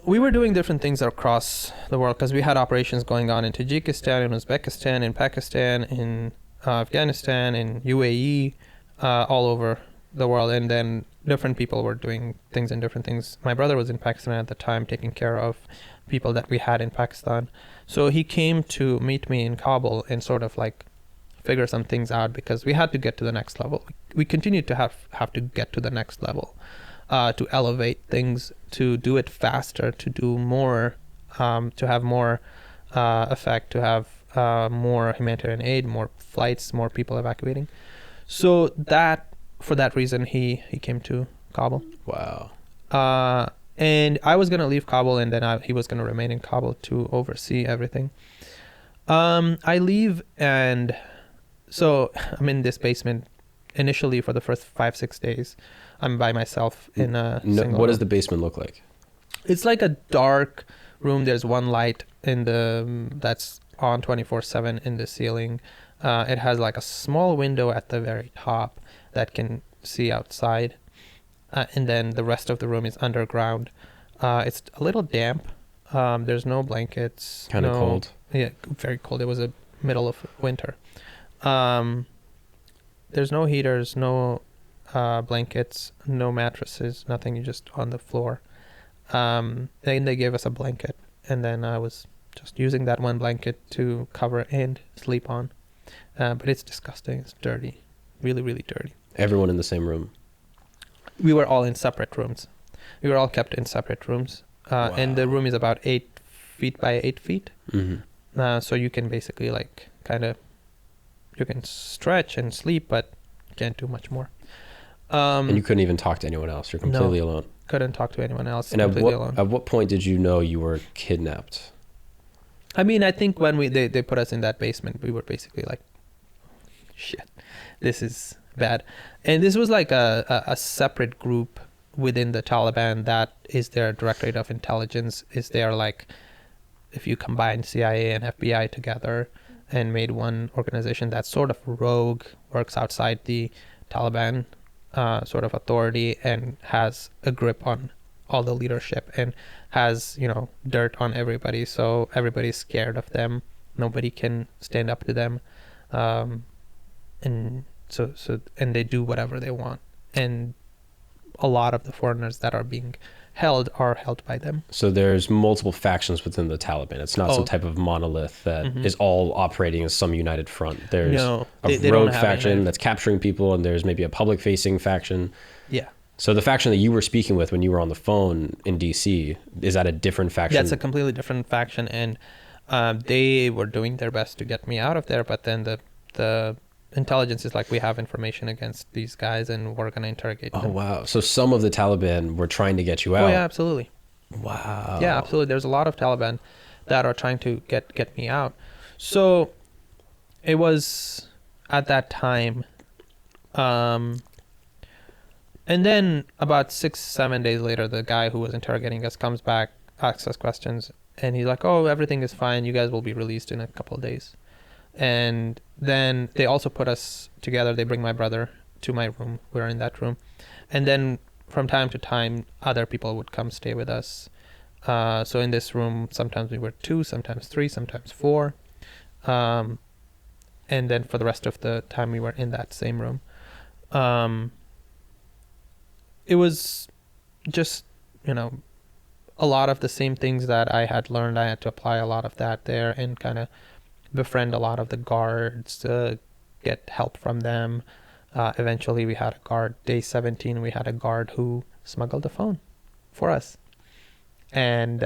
We were doing different things across the world because we had operations going on in Tajikistan, in Uzbekistan, in Pakistan, in Afghanistan, in UAE, all over the world. And then different people were doing things in different things. My brother was in Pakistan at the time, taking care of people that we had in Pakistan. So he came to meet me in Kabul and sort of like figure some things out because we had to get to the next level. We continued to have to get to the next level, to elevate things, to do it faster, to do more, to have more effect, to have more humanitarian aid, more flights, more people evacuating. So for that reason, he came to Kabul. Wow. And I was going to leave Kabul, and then he was going to remain in Kabul to oversee everything. I leave, and so I'm in this basement initially for the first 5-6 days. I'm by myself in a single what does room. the basement look like? It's like a dark room. There's one light in that's on 24/7 in the ceiling. It has like a small window at the very top that can see outside. And then the rest of the room is underground. It's a little damp. There's no blankets. Kind of cold. Yeah, very cold. It was the middle of winter. There's no heaters, no blankets, no mattresses, nothing. You're just on the floor. Then they gave us a blanket, and then I was just using that one blanket to cover and sleep on. But it's disgusting. It's dirty. Really, really dirty. Everyone in the same room? We were all in separate rooms. We were all kept in separate rooms. Wow. And the room is about 8 feet by 8 feet. Mm-hmm. So you can basically like you can stretch and sleep, but you can't do much more. And you couldn't even talk to anyone else. You're completely alone. Couldn't talk to anyone else. And alone. At what point did you know you were kidnapped? I mean, I think when they put us in that basement, we were basically like, shit, this is bad. And this was like a separate group within the Taliban that is their Directorate of Intelligence. Is there like, if you combine CIA and FBI together and made one organization that's sort of rogue, works outside the Taliban sort of authority and has a grip on all the leadership and has, dirt on everybody. So everybody's scared of them. Nobody can stand up to them. And they do whatever they want. And a lot of the foreigners that are being held are held by them. So there's multiple factions within the Taliban. It's not some type of monolith that is all operating as some united front. There's a rogue faction that's capturing people, and there's maybe a public-facing faction. Yeah. So the faction that you were speaking with when you were on the phone in DC, is that a different faction? That's a completely different faction, and they were doing their best to get me out of there, but then the intelligence is like, we have information against these guys and we're going to interrogate them. Oh, wow. So some of the Taliban were trying to get you out. Oh, yeah, absolutely. Wow. Yeah, absolutely. There's a lot of Taliban that are trying to get me out. So it was at that time. And then about 6-7 days later, the guy who was interrogating us comes back, asks us questions, and he's like, oh, everything is fine. You guys will be released in a couple of days. And then they also put us together. They bring my brother to my room. We're in that room. And then from time to time, other people would come stay with us. So in this room, sometimes we were 2, sometimes 3, sometimes 4. And then for the rest of the time, we were in that same room. It was just, a lot of the same things that I had learned. I had to apply a lot of that there and kind of befriend a lot of the guards, get help from them. Eventually, we had a guard. Day 17, we had a guard who smuggled a phone for us, and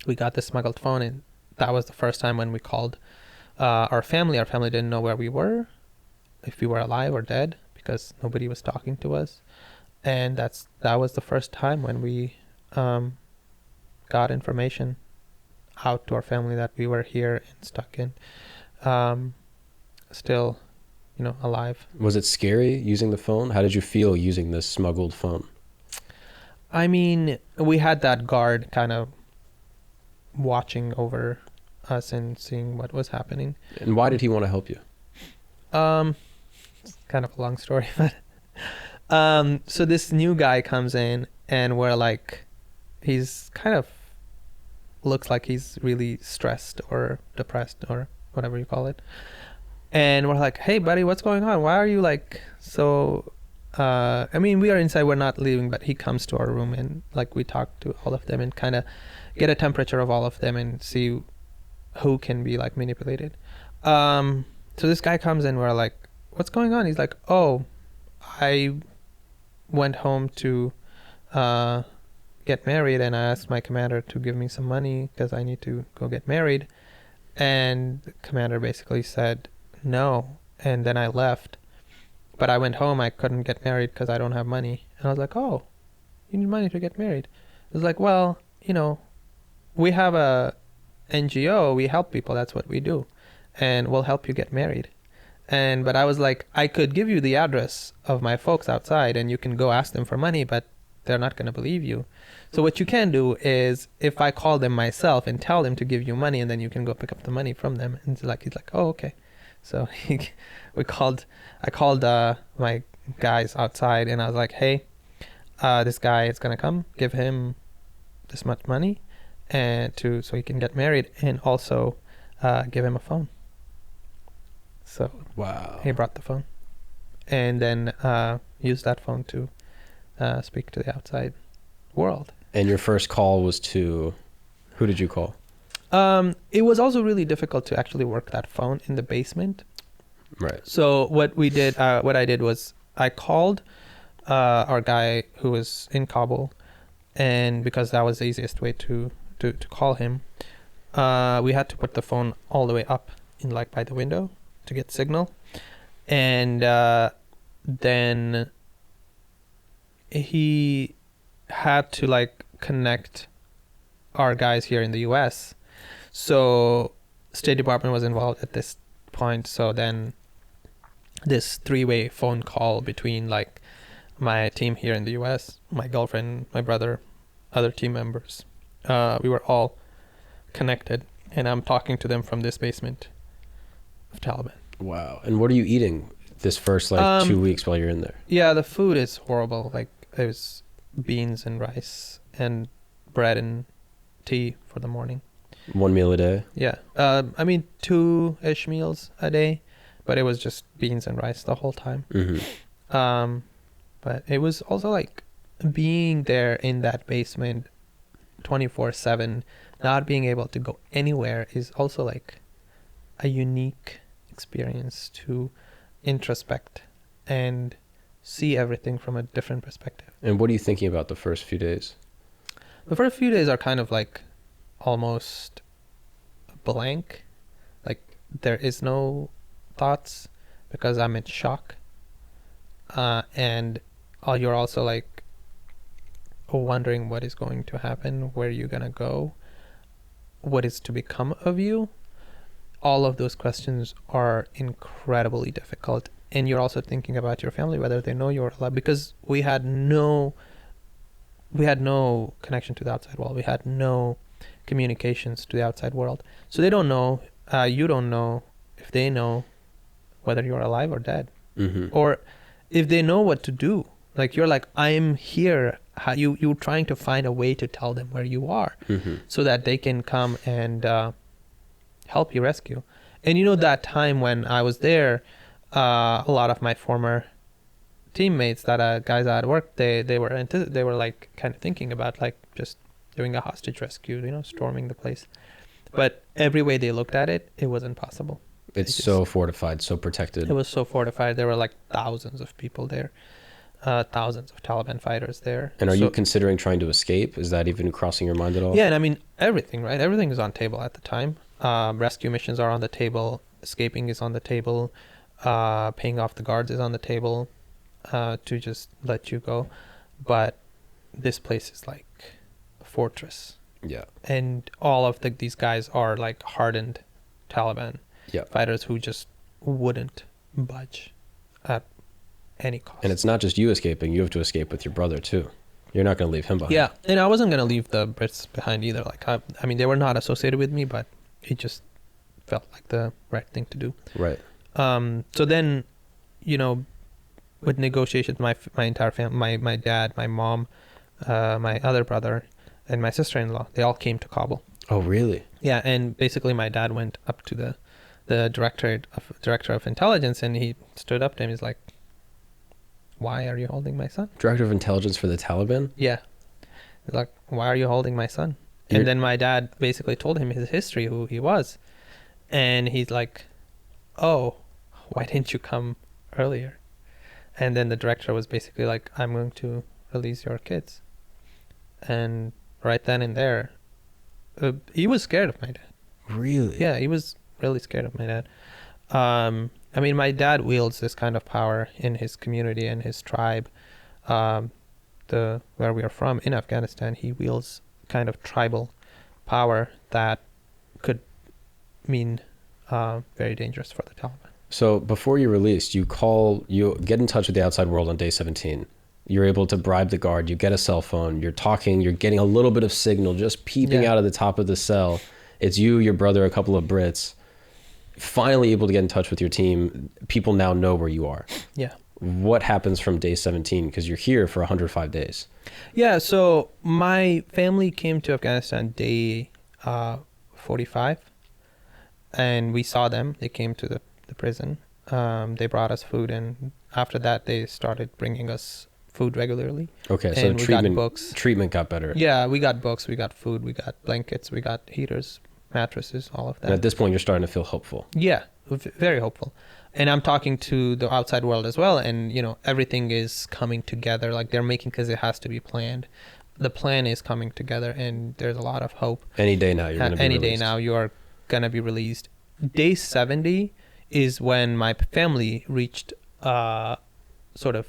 we got the smuggled phone, and that was the first time when we called our family. Our family didn't know where we were, if we were alive or dead, because nobody was talking to us. And that was the first time when we got information out to our family that we were here and stuck in, still, alive. Was it scary using the phone? How did you feel using this smuggled phone? I mean, we had that guard kind of watching over us and seeing what was happening. And why did he want to help you? It's kind of a long story, but so this new guy comes in, and we're like, he's kind of looks like he's really stressed or depressed or whatever you call it. And we're like, hey buddy, what's going on? Why are you like so I mean, we are inside, we're not leaving, but he comes to our room, and like we talk to all of them and kind of get a temperature of all of them and see who can be like manipulated. So this guy comes in, we're like, what's going on? He's like, oh, I went home to get married, and I asked my commander to give me some money because I need to go get married. And the commander basically said no, and then I left. But I went home, I couldn't get married because I don't have money. And I was like, oh, you need money to get married? It was like, well, we have a NGO, we help people, that's what we do, and we'll help you get married. But I was like, I could give you the address of my folks outside and you can go ask them for money, but they're not going to believe you. So what you can do is, if I call them myself and tell them to give you money, and then you can go pick up the money from them. And he's like, oh, okay. So I called my guys outside, and I was like, hey, this guy is going to come, give him this much money so he can get married, and also give him a phone. So wow, he brought the phone, and then used that phone to speak to the outside world. And your first call was to, who did you call? It was also really difficult to actually work that phone in the basement. Right. So what I did was I called our guy who was in Kabul, and because that was the easiest way to call him, we had to put the phone all the way up in like by the window to get signal, and then he had to like connect our guys here in the US. So State Department was involved at this point. So then this 3-way phone call between like my team here in the US, my girlfriend, my brother, other team members, we were all connected, and I'm talking to them from this basement of Taliban. Wow. And what are you eating this first 2 weeks while you're in there? Yeah, the food is horrible. Like there's beans and rice and bread and tea for the morning. One meal a day? Yeah. I mean 2-ish meals a day, but it was just beans and rice the whole time. Mm-hmm. But it was also like being there in that basement 24/7, not being able to go anywhere is also like a unique experience to introspect and see everything from a different perspective. And what are you thinking about the first few days? The first few days are kind of like almost blank. Like there is no thoughts because I'm in shock. And you're also like wondering what is going to happen, where you're going to go, what is to become of you. All of those questions are incredibly difficult. And you're also thinking about your family, whether they know you're alive, because we had no connection to the outside world. We had no communications to the outside world. So they don't know, you don't know if they know whether you're alive or dead. Mm-hmm. Or if they know what to do. Like you're like, I'm here. You're trying to find a way to tell them where you are, mm-hmm. so that they can come and help you rescue. And that time when I was there, a lot of my former teammates, guys at work, they were like kind of thinking about like just doing a hostage rescue, storming the place. But every way they looked at it, it wasn't possible. It's so fortified, so protected. It was so fortified. There were like thousands of people there, thousands of Taliban fighters there. And are you considering trying to escape? Is that even crossing your mind at all? Yeah, and I mean, everything, right? Everything is on table at the time. Rescue missions are on the table. Escaping is on the table. Paying off the guards is on the table to just let you go. But this place is like a fortress. Yeah. And all of these guys are like hardened Taliban fighters who just wouldn't budge at any cost. And it's not just you escaping. You have to escape with your brother too. You're not going to leave him behind. Yeah, and I wasn't going to leave the Brits behind either. Like, I mean, they were not associated with me, but it just felt like the right thing to do. Right. So then, you know, with negotiations, my entire family, my dad, my mom, my other brother, and my sister-in-law, they all came to Kabul. Oh, really? Yeah, and basically my dad went up to the director of intelligence, and he stood up to him. He's like, "Why are you holding my son?" Director of intelligence for the Taliban? Yeah. He's like, "Why are you holding my son?" And then my dad basically told him his history, who he was. And he's like, "Oh, why didn't you come earlier?" And then the director was basically like, "I'm going to release your kids." And right then and there, he was scared of my dad. Really? Yeah, he was really scared of my dad. I mean, my dad wields this kind of power in his community and his tribe. Where we are from in Afghanistan, he wields kind of tribal power that could mean very dangerous for the Taliban. So before you're released, you get in touch with the outside world on day 17. You're able to bribe the guard. You get a cell phone. You're talking. You're getting a little bit of signal just peeping out of the top of the cell. It's you, your brother, a couple of Brits. Finally able to get in touch with your team. People now know where you are. Yeah. What happens from day 17? Because you're here for 105 days. Yeah, so my family came to Afghanistan day 45. And we saw them. They came to the prison. They brought us food. And after that, they started bringing us food regularly. Okay, so and we got books. Treatment got better. Yeah, we got books, we got food, we got blankets, we got heaters, mattresses, all of that. And at this point, you're starting to feel hopeful. Yeah, very hopeful. And I'm talking to the outside world as well, and you know, everything is coming together. Like they're making, because it has to be planned. The plan is coming together, and there's a lot of hope. Any day now, you're going to be released. Any day now, you are going to be released. Day 70 is when my family reached sort of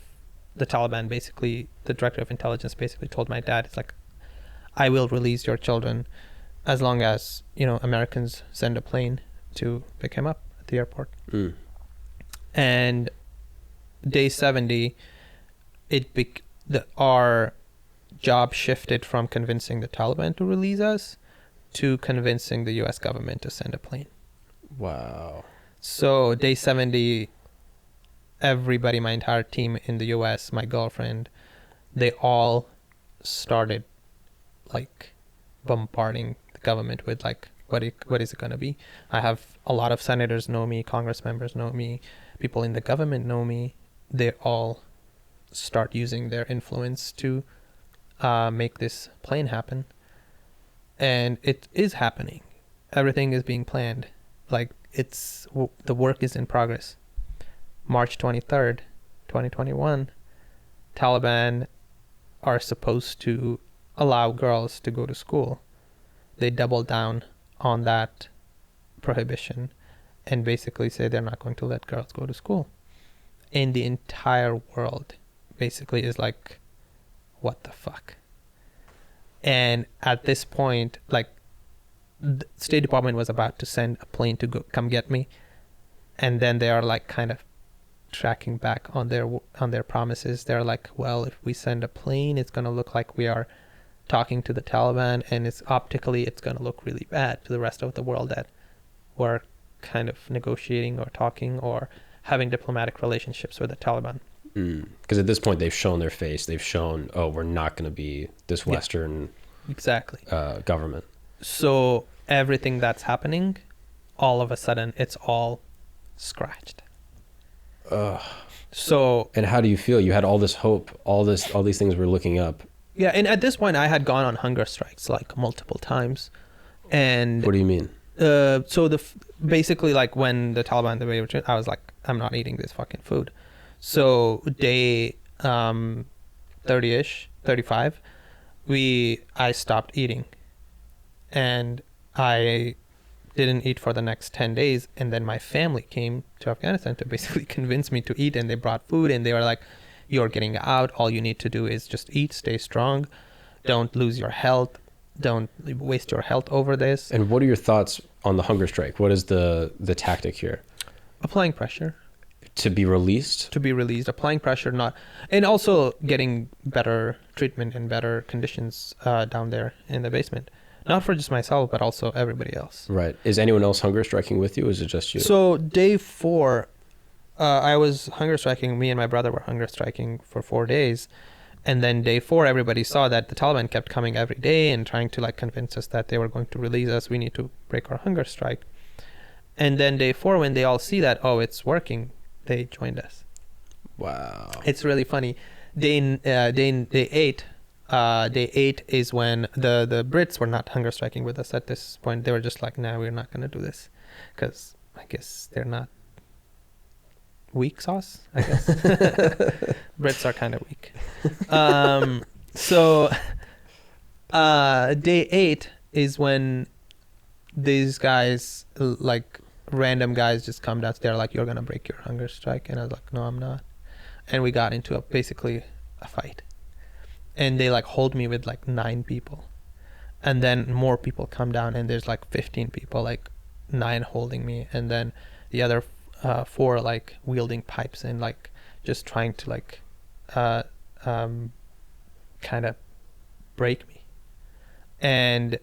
the Taliban. Basically, the director of intelligence basically told my dad, it's like, "I will release your children as long as, you know, Americans send a plane to pick him up at the airport." And day 70, our job shifted from convincing the Taliban to release us to convincing the US government to send a plane. Wow. So day 70, everybody, my entire team in the US, my girlfriend, they all started like bombarding the government with like, what is it going to be? I have a lot of senators know me, Congress members know me, people in the government know me. They all start using their influence to make this plane happen. And it is happening. Everything is being planned. Like the work is in progress. March 23rd, 2021, Taliban are supposed to allow girls to go to school. They double down on that prohibition and basically say they're not going to let girls go to school. And the entire world basically is like, what the fuck? And at this point, like, the State Department was about to send a plane to come get me, and then they are like kind of tracking back on their promises. They're like, well, if we send a plane, it's going to look like we are talking to the Taliban, and it's going to look really bad to the rest of the world that we're kind of negotiating or talking or having diplomatic relationships with the Taliban. Because at this point, they've shown their face. They've shown, oh, we're not going to be this Western government. So everything that's happening, all of a sudden, it's all scratched. So. And how do you feel? You had all this hope, all these things were looking up. Yeah, and at this point, I had gone on hunger strikes like multiple times And What do you mean? so basically, like, when the Taliban invaded, I was like, I'm not eating this fucking food. So day 30ish, 35, I stopped eating, and I didn't eat for the next 10 days. And then my family came to Afghanistan to basically convince me to eat, and they brought food, and they were like, you're getting out. All you need to do is just eat, stay strong, don't lose your health, don't waste your health over this. And what are your thoughts on the hunger strike? What is the tactic here? Applying pressure. To be released? To be released, applying pressure, not, and also getting better treatment and better conditions down there in the basement. Not for just myself, but also everybody else. Right. Is anyone else hunger striking with you, or is it just you? So day 4, I was hunger striking. Me and my brother were hunger striking for 4 days. And then day 4, everybody saw that the Taliban kept coming every day and trying to like convince us that they were going to release us. We need to break our hunger strike. And then day 4, when they all see that, oh, it's working, they joined us. Wow. It's really funny. Day 8 is when the Brits were not hunger striking with us at this point. They were just like, nah, we're not going to do this. Because I guess they're not weak sauce, I guess. Brits are kind of weak. So day 8 is when these guys, like random guys, just come down. They're like, you're going to break your hunger strike. And I was like, no, I'm not. And we got into basically a fight. And they like hold me with like 9 people. And then more people come down, and there's like 15 people, like 9 holding me. And then the other 4 like wielding pipes and like just trying to like kind of break me. And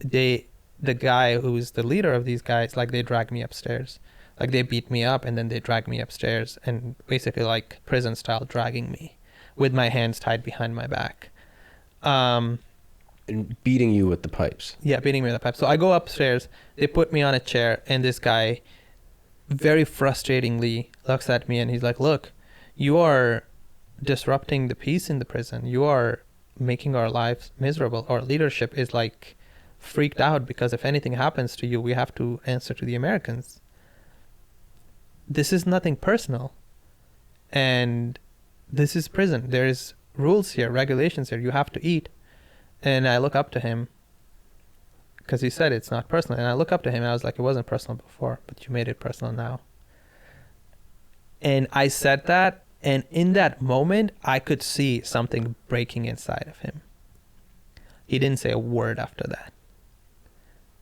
the guy who's the leader of these guys, like, they dragged me upstairs. Like, they beat me up, and then they dragged me upstairs, and basically like prison style dragging me with my hands tied behind my back. And beating you with the pipes. Yeah, beating me with the pipes. So I go upstairs, they put me on a chair, and this guy very frustratingly looks at me, and he's like, look, you are disrupting the peace in the prison. You are making our lives miserable. Our leadership is like freaked out because if anything happens to you, we have to answer to the Americans. This is nothing personal. And this is prison. There's rules here, regulations here. You have to eat. And I look up to him because he said it's not personal. And I look up to him, and I was like, it wasn't personal before, but you made it personal now. And I said that, and in that moment, I could see something breaking inside of him. He didn't say a word after that.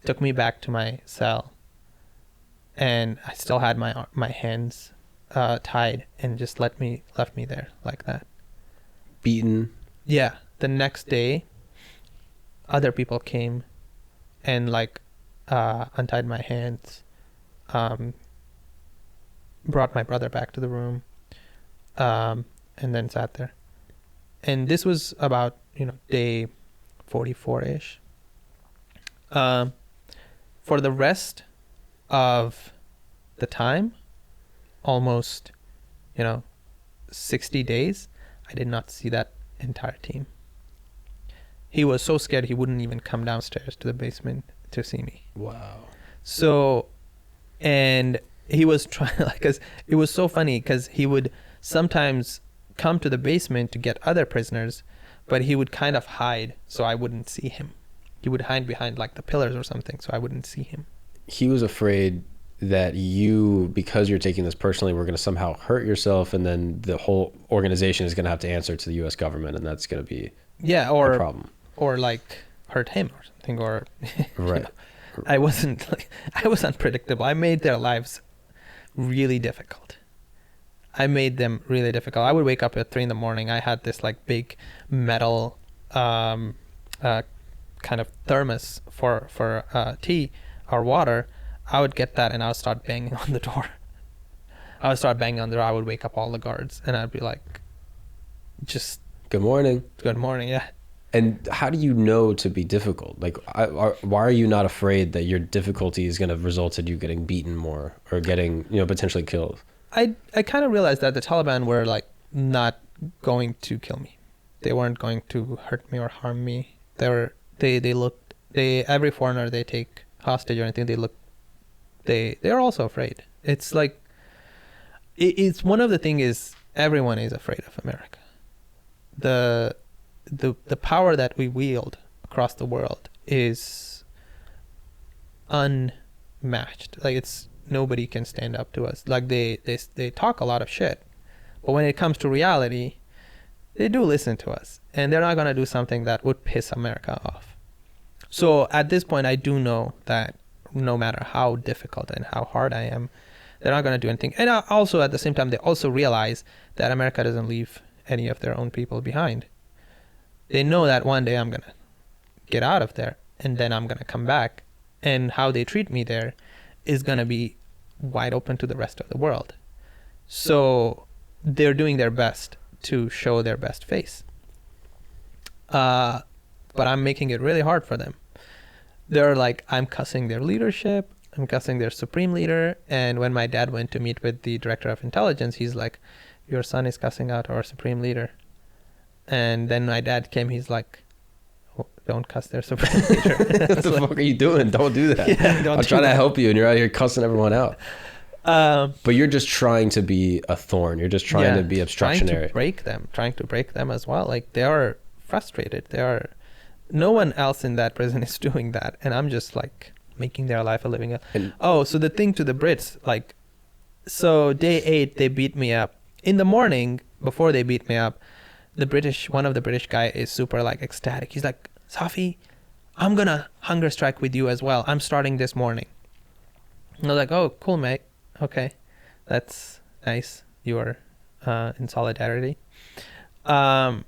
Took me back to my cell, and I still had my hands tied, and just left me there like that. Beaten. Yeah. The next day, other people came and like untied my hands, brought my brother back to the room, and then sat there. And this was about, day 44-ish. For the rest of the time, almost 60 days, I did not see that entire team. He was so scared he wouldn't even come downstairs to the basement to see me. Wow. So, and he was trying, like, cause it was so funny because he would sometimes come to the basement to get other prisoners, but he would kind of hide so I wouldn't see him. He would hide behind like the pillars or something so I wouldn't see him. He was afraid that you, because you're taking this personally, were going to somehow hurt yourself, and then the whole organization is going to have to answer to the U.S. government, and that's going to be a problem. Or like hurt him or something, or right. I was unpredictable. I made their lives really difficult. I made them really difficult. I would wake up at 3 a.m. I had this like big metal kind of thermos for tea or water. I would get that, and I would start banging on the door. I would wake up all the guards, and I'd be like, just good morning. Good morning, yeah. And how do you know to be difficult? Like, why are you not afraid that your difficulty is going to result in you getting beaten more or getting, potentially killed? I kind of realized that the Taliban were like not going to kill me. They weren't going to hurt me or harm me. They looked Every foreigner they take hostage or anything, they're also afraid. It's like it's one of the thing is everyone is afraid of America. The power that we wield across the world is unmatched. Like it's nobody can stand up to us. Like they talk a lot of shit, but when it comes to reality, they do listen to us, and they're not going to do something that would piss America off. So at this point, I do know that no matter how difficult and how hard I am, they're not going to do anything. And also at the same time, they also realize that America doesn't leave any of their own people behind. They know that one day I'm going to get out of there, and then I'm going to come back, and how they treat me there is going to be wide open to the rest of the world. So they're doing their best to show their best face. But I'm making it really hard for them. They're like, I'm cussing their leadership, I'm cussing their supreme leader. And when my dad went to meet with the director of intelligence, he's like, your son is cussing out our supreme leader. And then my dad came, he's like, oh, don't cuss their supreme leader. What the fuck are you doing? Don't do that. Yeah, I'm trying to help you, and you're out here cussing everyone out. But you're just trying to be a thorn. You're just trying to be obstructionary. Trying to break them as well. Like they are frustrated. No one else in that prison is doing that. And I'm just like making their life a living. So the thing to the Brits, like, so day 8, they beat me up. In the morning, before they beat me up, one of the British guy is super like ecstatic. He's like, Safi, I'm going to hunger strike with you as well. I'm starting this morning. And I was like, oh, cool, mate. Okay, that's nice. You are in solidarity. What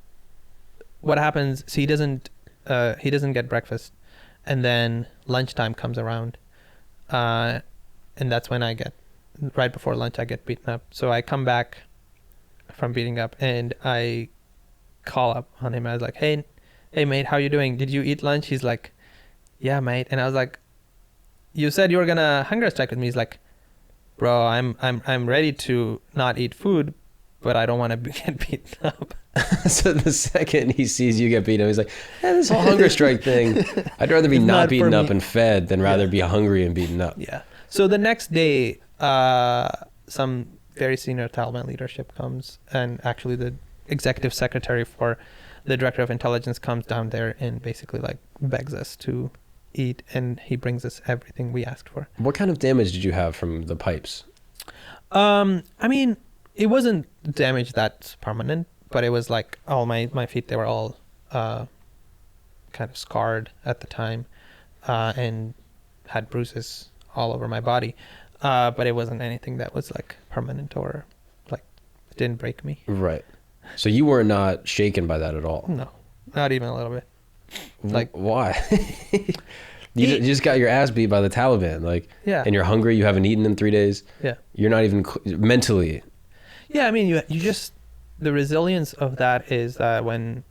happens? So he doesn't get breakfast, and then lunchtime comes around, and that's when right before lunch I get beaten up. So I come back from beating up, and I call up on him. I was like, hey mate, how you doing? Did you eat lunch? He's like, yeah, mate. And I was like, you said you were gonna hunger strike with me. He's like, bro, I'm ready to not eat food, but I don't want to get beaten up. So the second he sees you get beaten up, he's like, this whole hunger strike thing, I'd rather be not beaten up and fed than rather be hungry and beaten up. Yeah. So the next day, some very senior Taliban leadership comes, and actually the executive secretary for the director of intelligence comes down there and basically like begs us to eat, and he brings us everything we asked for. What kind of damage did you have from the pipes? I mean, it wasn't damage that's permanent, but it was like all my feet, they were all kind of scarred at the time, and had bruises all over my body, but it wasn't anything that was like permanent or like it didn't break me. Right. So you were not shaken by that at all? No, not even a little bit. Like, why? You just got your ass beat by the Taliban, like, yeah, and you're hungry, you haven't eaten in 3 days. Yeah. You're not even mentally. Yeah, I mean, you just, the resilience of that is that when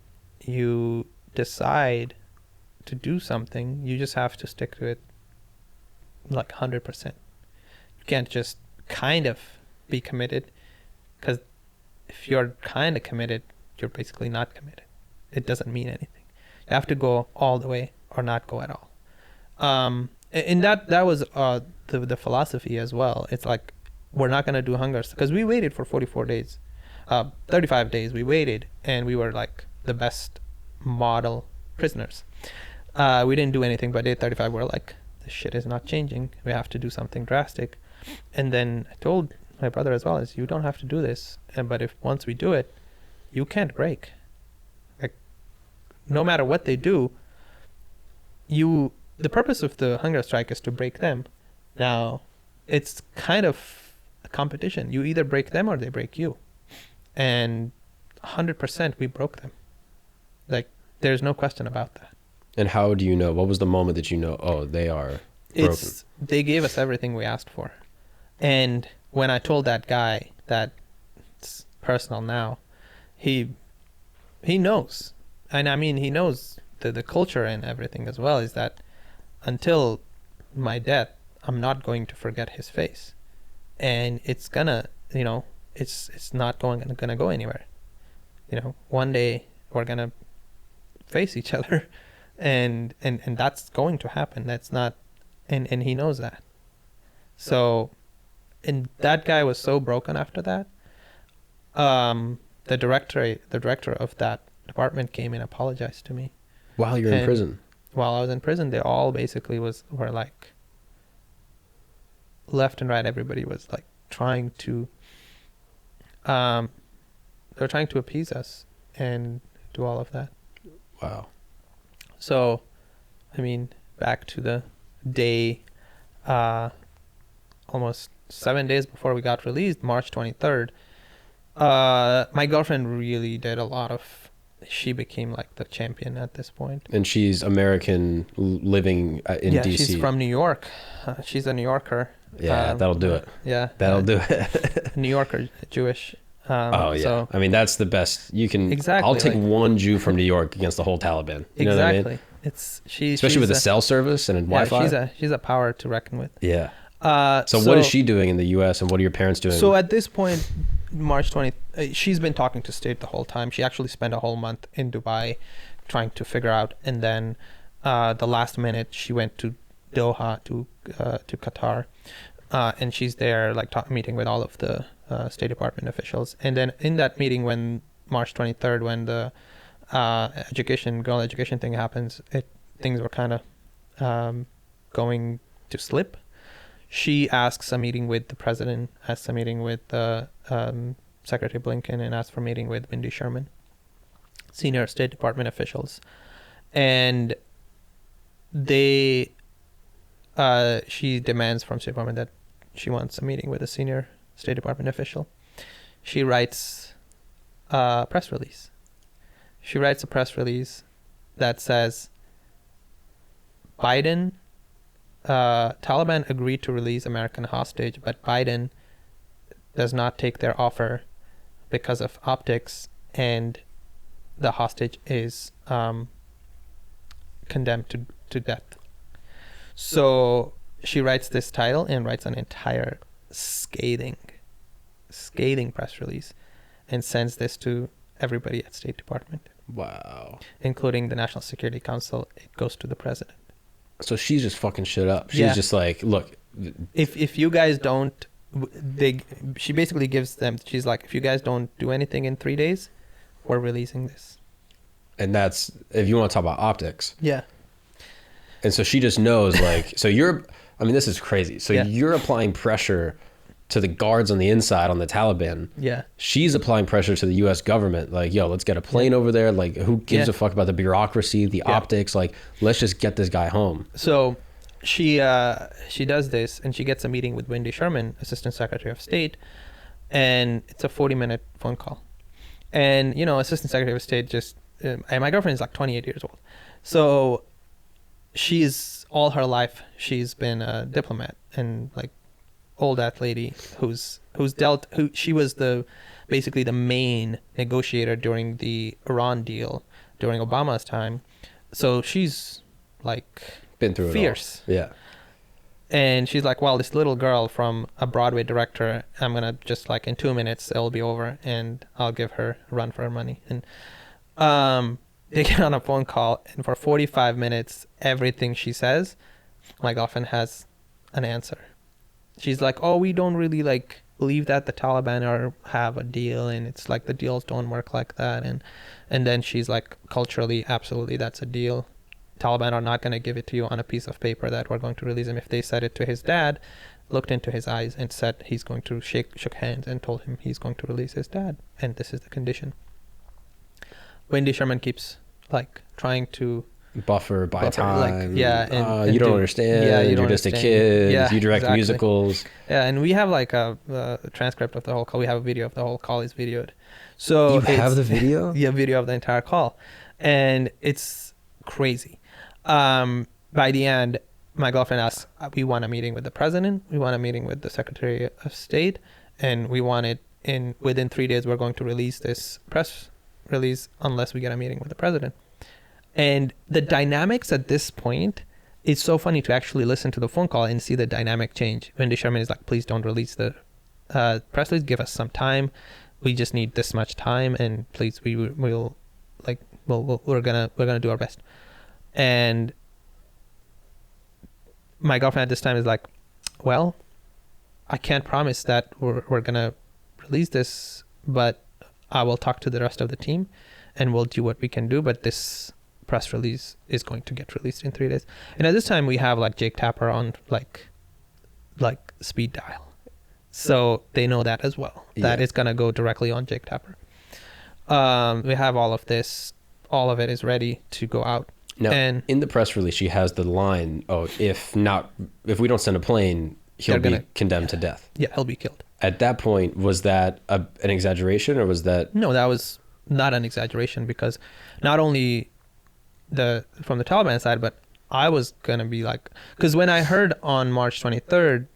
you decide to do something, you just have to stick to it like 100%. You can't just kind of be committed, because if you're kind of committed, you're basically not committed. It doesn't mean anything. You have to go all the way or not go at all. And that was the philosophy as well. It's like, we're not going to do hunger, because we waited for 44 days, 35 days we waited, and we were like the best model prisoners. We didn't do anything, but day 35 we're like, this shit is not changing, we have to do something drastic. And then I told my brother as well, is you don't have to do this, but if once we do it, you can't break. Like, no matter what they do, the purpose of the hunger strike is to break them. Now, it's kind of a competition. You either break them or they break you. And 100% we broke them. Like, there's no question about that. And how do you know? What was the moment that you know, oh, they are broken? They gave us everything we asked for. And when I told that guy that it's personal now, he knows. And I mean, he knows the culture and everything as well, is that until my death, I'm not going to forget his face. And it's gonna, it's not gonna go anywhere. One day we're gonna face each other and that's going to happen. That's not, and he knows that. So, and that guy was so broken after that. The director of that department came and apologized to me While you're in prison. while I was in prison. They all basically were like, left and right, everybody was like trying to they were trying to appease us and do all of that. Wow. So, I mean, back to the day, almost 7 days before we got released, March 23rd, my girlfriend really did a lot of, she became like the champion at this point. And she's American living in DC. She's from New York. She's a New Yorker. Yeah, that'll do it. Yeah. That'll do it. New Yorker, Jewish. Oh, yeah. So, I mean, that's the best. You can. Exactly, I'll take like- one Jew from New York against the whole Taliban. You know what I exactly. mean? It's Especially with a cell service and yeah, Wi-Fi. she's a power to reckon with. Yeah. So what is she doing in the U.S. and what are your parents doing? So at this point, March 20th, she's been talking to state the whole time. She actually spent a whole month in Dubai trying to figure out. And then the last minute, she went to Doha, to Qatar. And she's there like meeting with all of the State Department officials. And then in that meeting, when March 23rd, when the girl education thing happens, things were kind of going to slip. She asks a meeting with the president, asks a meeting with Secretary Blinken, and asks for a meeting with Wendy Sherman, senior State Department officials. And she demands from State Department that she wants a meeting with a senior State Department official. She writes a press release. She writes a press release that says, Taliban agreed to release American hostage, but Biden does not take their offer because of optics, and the hostage is condemned to death. So she writes this title and writes an entire scathing press release and sends this to everybody at State Department. Wow. Including the National Security Council. It goes to the president. So she's just fucking shit up. She's just like, look. If you guys don't, she basically gives them, she's like, if you guys don't do anything in 3 days, we're releasing this. And that's, if you want to talk about optics. Yeah. And so she just knows, like, so this is crazy. So you're applying pressure to the guards on the inside on the Taliban. Yeah. She's applying pressure to the U.S. government. Like, yo, let's get a plane over there. Like, who gives a fuck about the bureaucracy, the optics? Like, let's just get this guy home. So she does this, and she gets a meeting with Wendy Sherman, Assistant Secretary of State, and it's a 40-minute phone call. And, Assistant Secretary of State and my girlfriend is like 28 years old. So she's, all her life, she's been a diplomat and like old that lady she was basically the main negotiator during the Iran deal during Obama's time. So she's like been through fierce. It all. Yeah. And she's like, well, this little girl from a Broadway director, I'm going to just like in 2 minutes, it'll be over and I'll give her a run for her money. And they get on a phone call, and for 45 minutes, everything she says, my girlfriend has an answer. She's like, oh, we don't really like believe that the Taliban have a deal, and it's like the deals don't work like that. And then she's like, culturally, absolutely, that's a deal. Taliban are not going to give it to you on a piece of paper that we're going to release him. If they said it to his dad, looked into his eyes and said he's going to shook hands and told him he's going to release his dad, and this is the condition. Wendy Sherman keeps like trying to buffer time. Like, and you don't understand. Yeah, you're just a kid. Yeah, you direct musicals. Yeah, and we have like a transcript of the whole call. We have a video of the whole call is videoed. So you have the video? Yeah, video of the entire call, and it's crazy. By the end, my girlfriend asks, we want a meeting with the president, we want a meeting with the Secretary of State, and we want it within 3 days. We're going to release this press release unless we get a meeting with the president. And the dynamics at this point, it's so funny to actually listen to the phone call and see the dynamic change. Wendy Sherman is like, please don't release the press release, give us some time, we just need this much time, and please we're gonna do our best. And my girlfriend at this time is like, well, I can't promise that we're gonna release this, but I will talk to the rest of the team and we'll do what we can do, but this press release is going to get released in 3 days. And at this time we have like Jake Tapper on like speed dial, so they know that as well, that it's gonna go directly on Jake Tapper. We have all of this, all of it is ready to go out. Now, and in the press release, she has the line, "Oh, if we don't send a plane, he'll be condemned to death." Yeah, he'll be killed. At that point, was that an exaggeration, or was that? No, that was not an exaggeration, because not only from the Taliban side, but I was gonna be like, because when I heard on March 23rd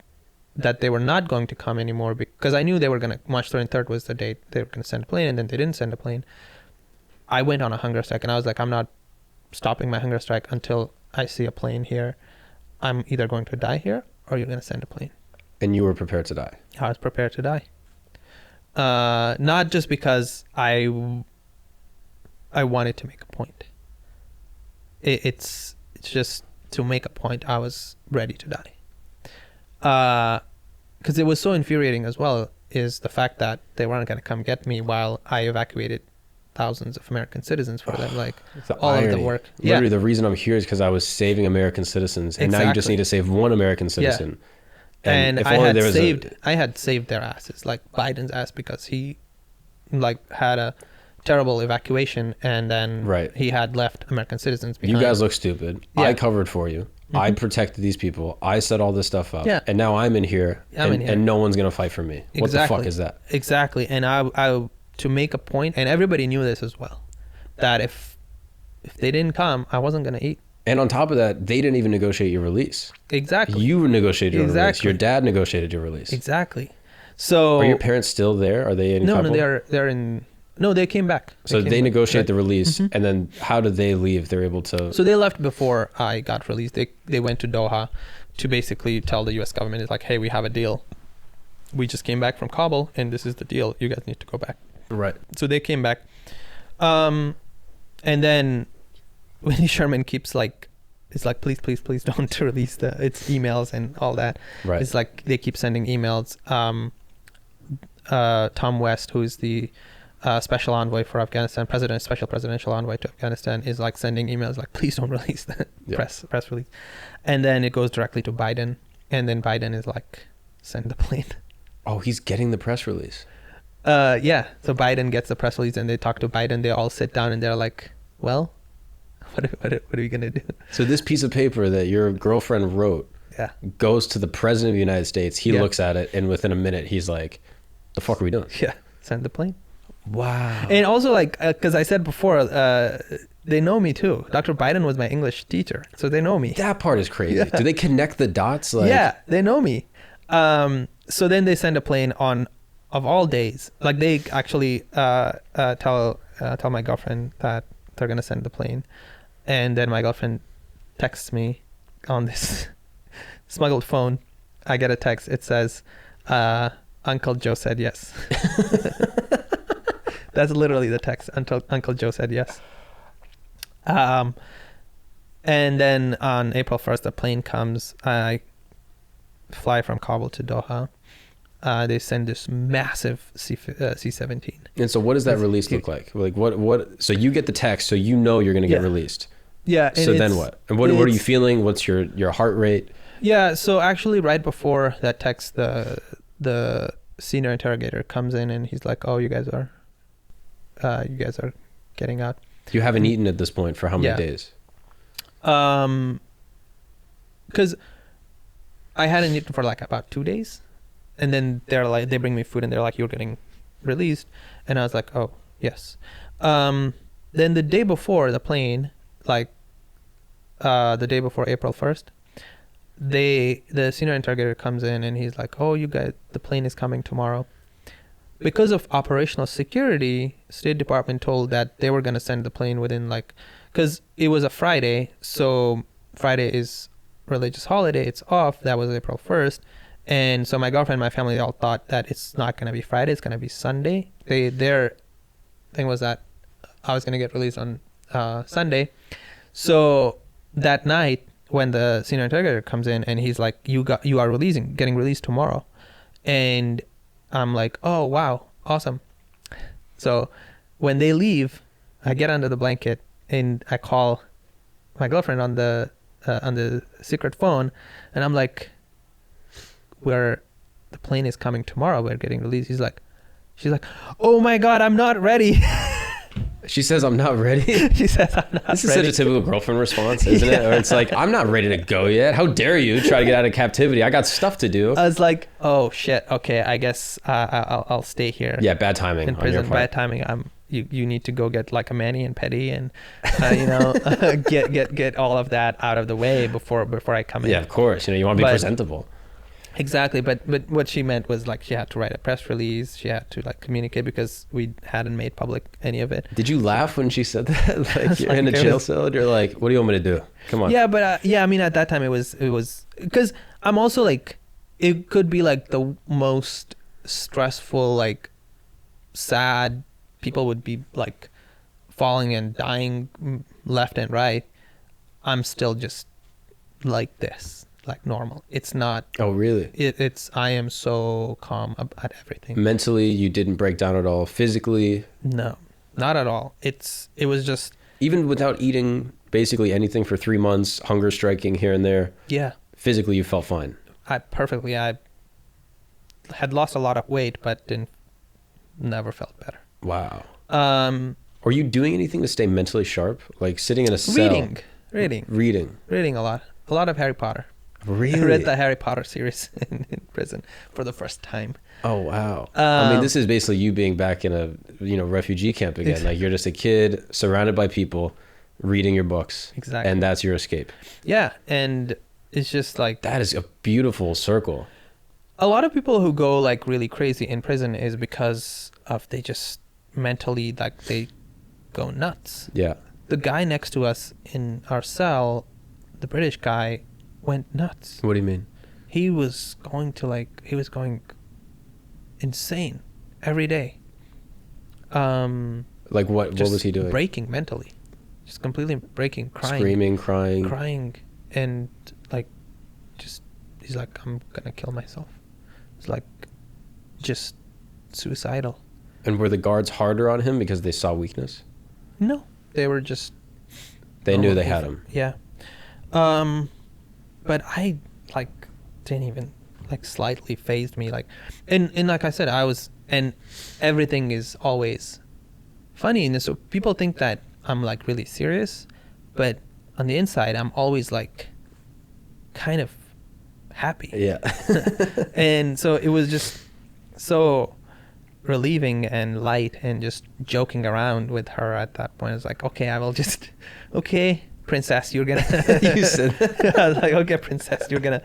that they were not going to come anymore, because I knew March 23rd was the date they were gonna send a plane, and then they didn't send a plane. I went on a hunger strike, and I was like, I'm not stopping my hunger strike until I see a plane here. I'm either going to die here or you're going to send a plane. And you were prepared to die? I was prepared to die. Not just because I wanted to make a point. It's just to make a point. I was ready to die. Because it was so infuriating as well, is the fact that they weren't going to come get me while I evacuated thousands of American citizens for them, like all irony. of the work. Literally, the reason I'm here is because I was saving American citizens, and now you just need to save one American citizen. Yeah. And I had saved their asses, like Biden's ass, because he like had a terrible evacuation, and then he had left American citizens behind. You guys look stupid. Yeah. I covered for you. Mm-hmm. I protected these people. I set all this stuff up. Yeah. And now I'm in here, and no one's gonna fight for me. What the fuck is that? Exactly. And I to make a point, and everybody knew this as well, that if they didn't come, I wasn't going to eat. And on top of that, they didn't even negotiate your release. Exactly. You negotiated your release. Your dad negotiated your release. Exactly. So are your parents still there? Are they in Kabul? No, they're in. No, they came back. They negotiate the release, and then how did they leave? They're able to. So they left before I got released. They went to Doha to basically tell the U.S. government, it's like, hey, we have a deal. We just came back from Kabul, and this is the deal. You guys need to go back. Right. So they came back. And then Wendy Sherman keeps like, it's like, please don't release its emails and all that. Right. It's like they keep sending emails. Tom West, who is the special envoy for Afghanistan, special presidential envoy to Afghanistan, is like sending emails like, please don't release the press release. And then it goes directly to Biden. And then Biden is like, send the plane. Oh, he's getting the press release. Yeah. So Biden gets the press release, and they talk to Biden. They all sit down and they're like, well, what are we going to do? So this piece of paper that your girlfriend wrote goes to the president of the United States. He looks at it, and within a minute, he's like, the fuck are we doing? Yeah. Send the plane. Wow. And also, like, because I said before, they know me too. Dr. Biden was my English teacher, so they know me. That part is crazy. Yeah. Do they connect the dots? Like... Yeah, they know me. So then they send a plane on, of all days. Like, they actually tell my girlfriend that they're gonna send the plane, and then my girlfriend texts me on this smuggled phone. I get a text. It says, "Uncle Joe said yes." That's literally the text. Uncle Joe said yes. And then on April 1st, the plane comes. I fly from Kabul to Doha. They send this massive C-17. And so what does that release look like? Like what? So you get the text, so you know you're going to get released. Yeah. So then what? And what are you feeling? What's your heart rate? Yeah. So actually right before that text, the senior interrogator comes in and he's like, oh, you guys are getting out. You haven't eaten at this point for how many days? Because I hadn't eaten for like about 2 days. And then they bring me food and they're like, you're getting released. And I was like, oh, yes. Then the day before the plane, like the day before April 1st, the senior interrogator comes in and he's like, oh, you guys, the plane is coming tomorrow. Because of operational security, State Department told that they were going to send the plane within because it was a Friday. So Friday is religious holiday. It's off. That was April 1st. And so my girlfriend and my family all thought that it's not going to be Friday. It's going to be Sunday. Their thing was that I was going to get released on Sunday. So that night when the senior interrogator comes in and he's like, you are getting released tomorrow. And I'm like, oh, wow, awesome. So when they leave, I get under the blanket and I call my girlfriend on the secret phone, and I'm like, the plane is coming tomorrow, we're getting released. She's like, oh my God, I'm not ready. She says, I'm not ready. She says, I'm not ready. This is such a typical girlfriend response, isn't it? Or it's like, I'm not ready to go yet. How dare you try to get out of captivity? I got stuff to do. I was like, oh shit, okay, I guess I'll stay here. Yeah, bad timing in on your prison. part. Bad timing. You need to go get like a mani and pedi and get all of that out of the way before I come in. Yeah, of course. You want to be presentable. Exactly, but what she meant was like she had to write a press release. She had to like communicate because we hadn't made public any of it. Did you laugh when she said that? Like you're in a jail cell and you're like, what do you want me to do? Come on. Yeah, but I mean at that time it was because I'm also like, it could be like the most stressful, like sad, people would be like falling and dying left and right. I'm still just like this. Like normal. It's not. Oh, really? I am so calm at everything. Mentally, you didn't break down at all. Physically? No, not at all. It was just. Even without eating basically anything for 3 months, hunger striking here and there. Yeah. Physically, you felt fine. I had lost a lot of weight, but never felt better. Wow. Are you doing anything to stay mentally sharp? Like sitting in a cell? Reading a lot of Harry Potter. Really? I read the Harry Potter series in prison for the first time. Oh, wow. I mean, this is basically you being back in a refugee camp again. Like you're just a kid surrounded by people reading your books. Exactly. And that's your escape. Yeah. And it's just like... That is a beautiful circle. A lot of people who go like really crazy in prison is because of they just mentally like they go nuts. Yeah. The guy next to us in our cell, the British guy, went nuts. What do you mean? He was going insane every day. Like what was he doing? Breaking mentally. Just completely breaking, crying. Screaming, crying. Crying, and like just he's like, I'm gonna kill myself. It's like just suicidal. And were the guards harder on him because they saw weakness? No. They were just they knew they had him. Yeah. But I like didn't even like slightly fazed me, like and like I said, and everything is always funny, and so people think that I'm like really serious, but on the inside I'm always like kind of happy. Yeah. And so it was just so relieving and light, and just joking around with her at that point. It's like, okay, princess, you're gonna you said I was like, okay, princess, you're gonna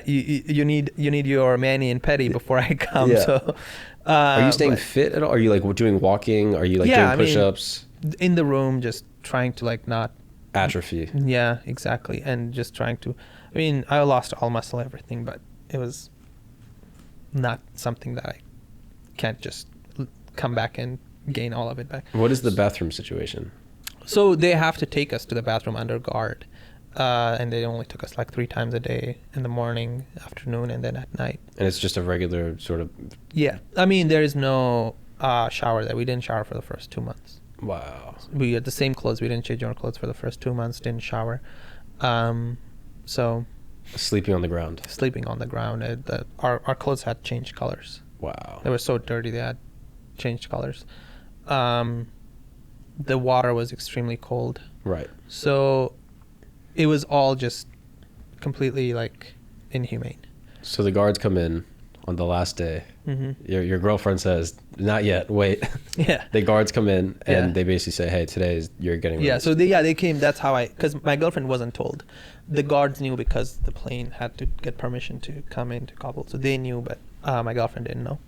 you need your mani and pedi before I come. Yeah. So are you staying fit at all? Are you like doing walking? Are you like doing push-ups? In the room, just trying to like not atrophy. Yeah, exactly. And just trying to, I lost all muscle, everything, but it was not something that I can't just come back and gain all of it back. What is the bathroom situation? So they have to take us to the bathroom under guard, and they only took us like 3 times a day, in the morning, afternoon, and then at night. And it's just a regular sort of... Yeah. there is no shower there. We didn't shower for the first 2 months. Wow. We had the same clothes. We didn't change our clothes for the first 2 months, didn't shower. So... Sleeping on the ground. Sleeping on the ground. Our clothes had changed colors. Wow. They were so dirty, they had changed colors. The water was extremely cold. Right. So it was all just completely like inhumane. So the guards come in on the last day. Mm-hmm. Your girlfriend says, not yet, wait. Yeah. The guards come in and they basically say, hey, you're getting released. Yeah, so they came. That's how because my girlfriend wasn't told. The guards knew because the plane had to get permission to come into Kabul. So they knew, but my girlfriend didn't know.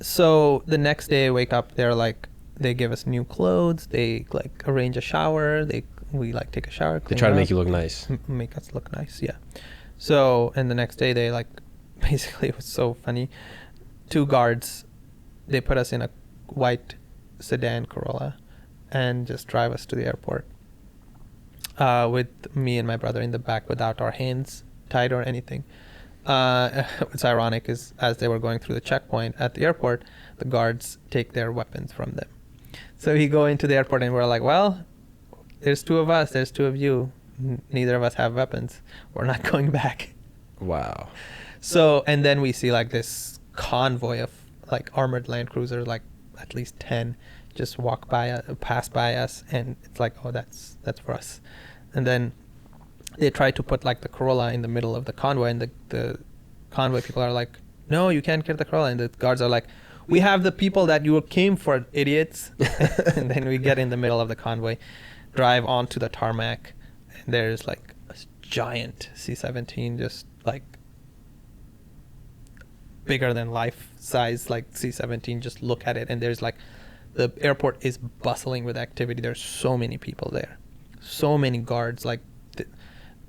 So the next day I wake up, they give us new clothes. They like arrange a shower. We like take a shower. They try to make you look nice. Make us look nice, yeah. So, and the next day they basically, it was so funny. 2 guards, they put us in a white sedan Corolla and just drive us to the airport. with me and my brother in the back without our hands tied or anything. What's ironic is as they were going through the checkpoint at the airport, the guards take their weapons from them. So we go into the airport and we're like, well, there's two of us, there's two of you. Neither of us have weapons. We're not going back. Wow. So, and then we see like this convoy of like armored land cruisers, like at least 10, just pass by us, and it's like, oh, that's for us. And then they try to put like the Corolla in the middle of the convoy, and the convoy people are like, no, you can't get the Corolla. And the guards are like, we have the people that you came for, idiots. And then we get in the middle of the convoy, drive onto the tarmac, and there's like a giant C-17, just like bigger than life size, like C-17. Just look at it, and there's like, the airport is bustling with activity. There's so many people there, so many guards. Like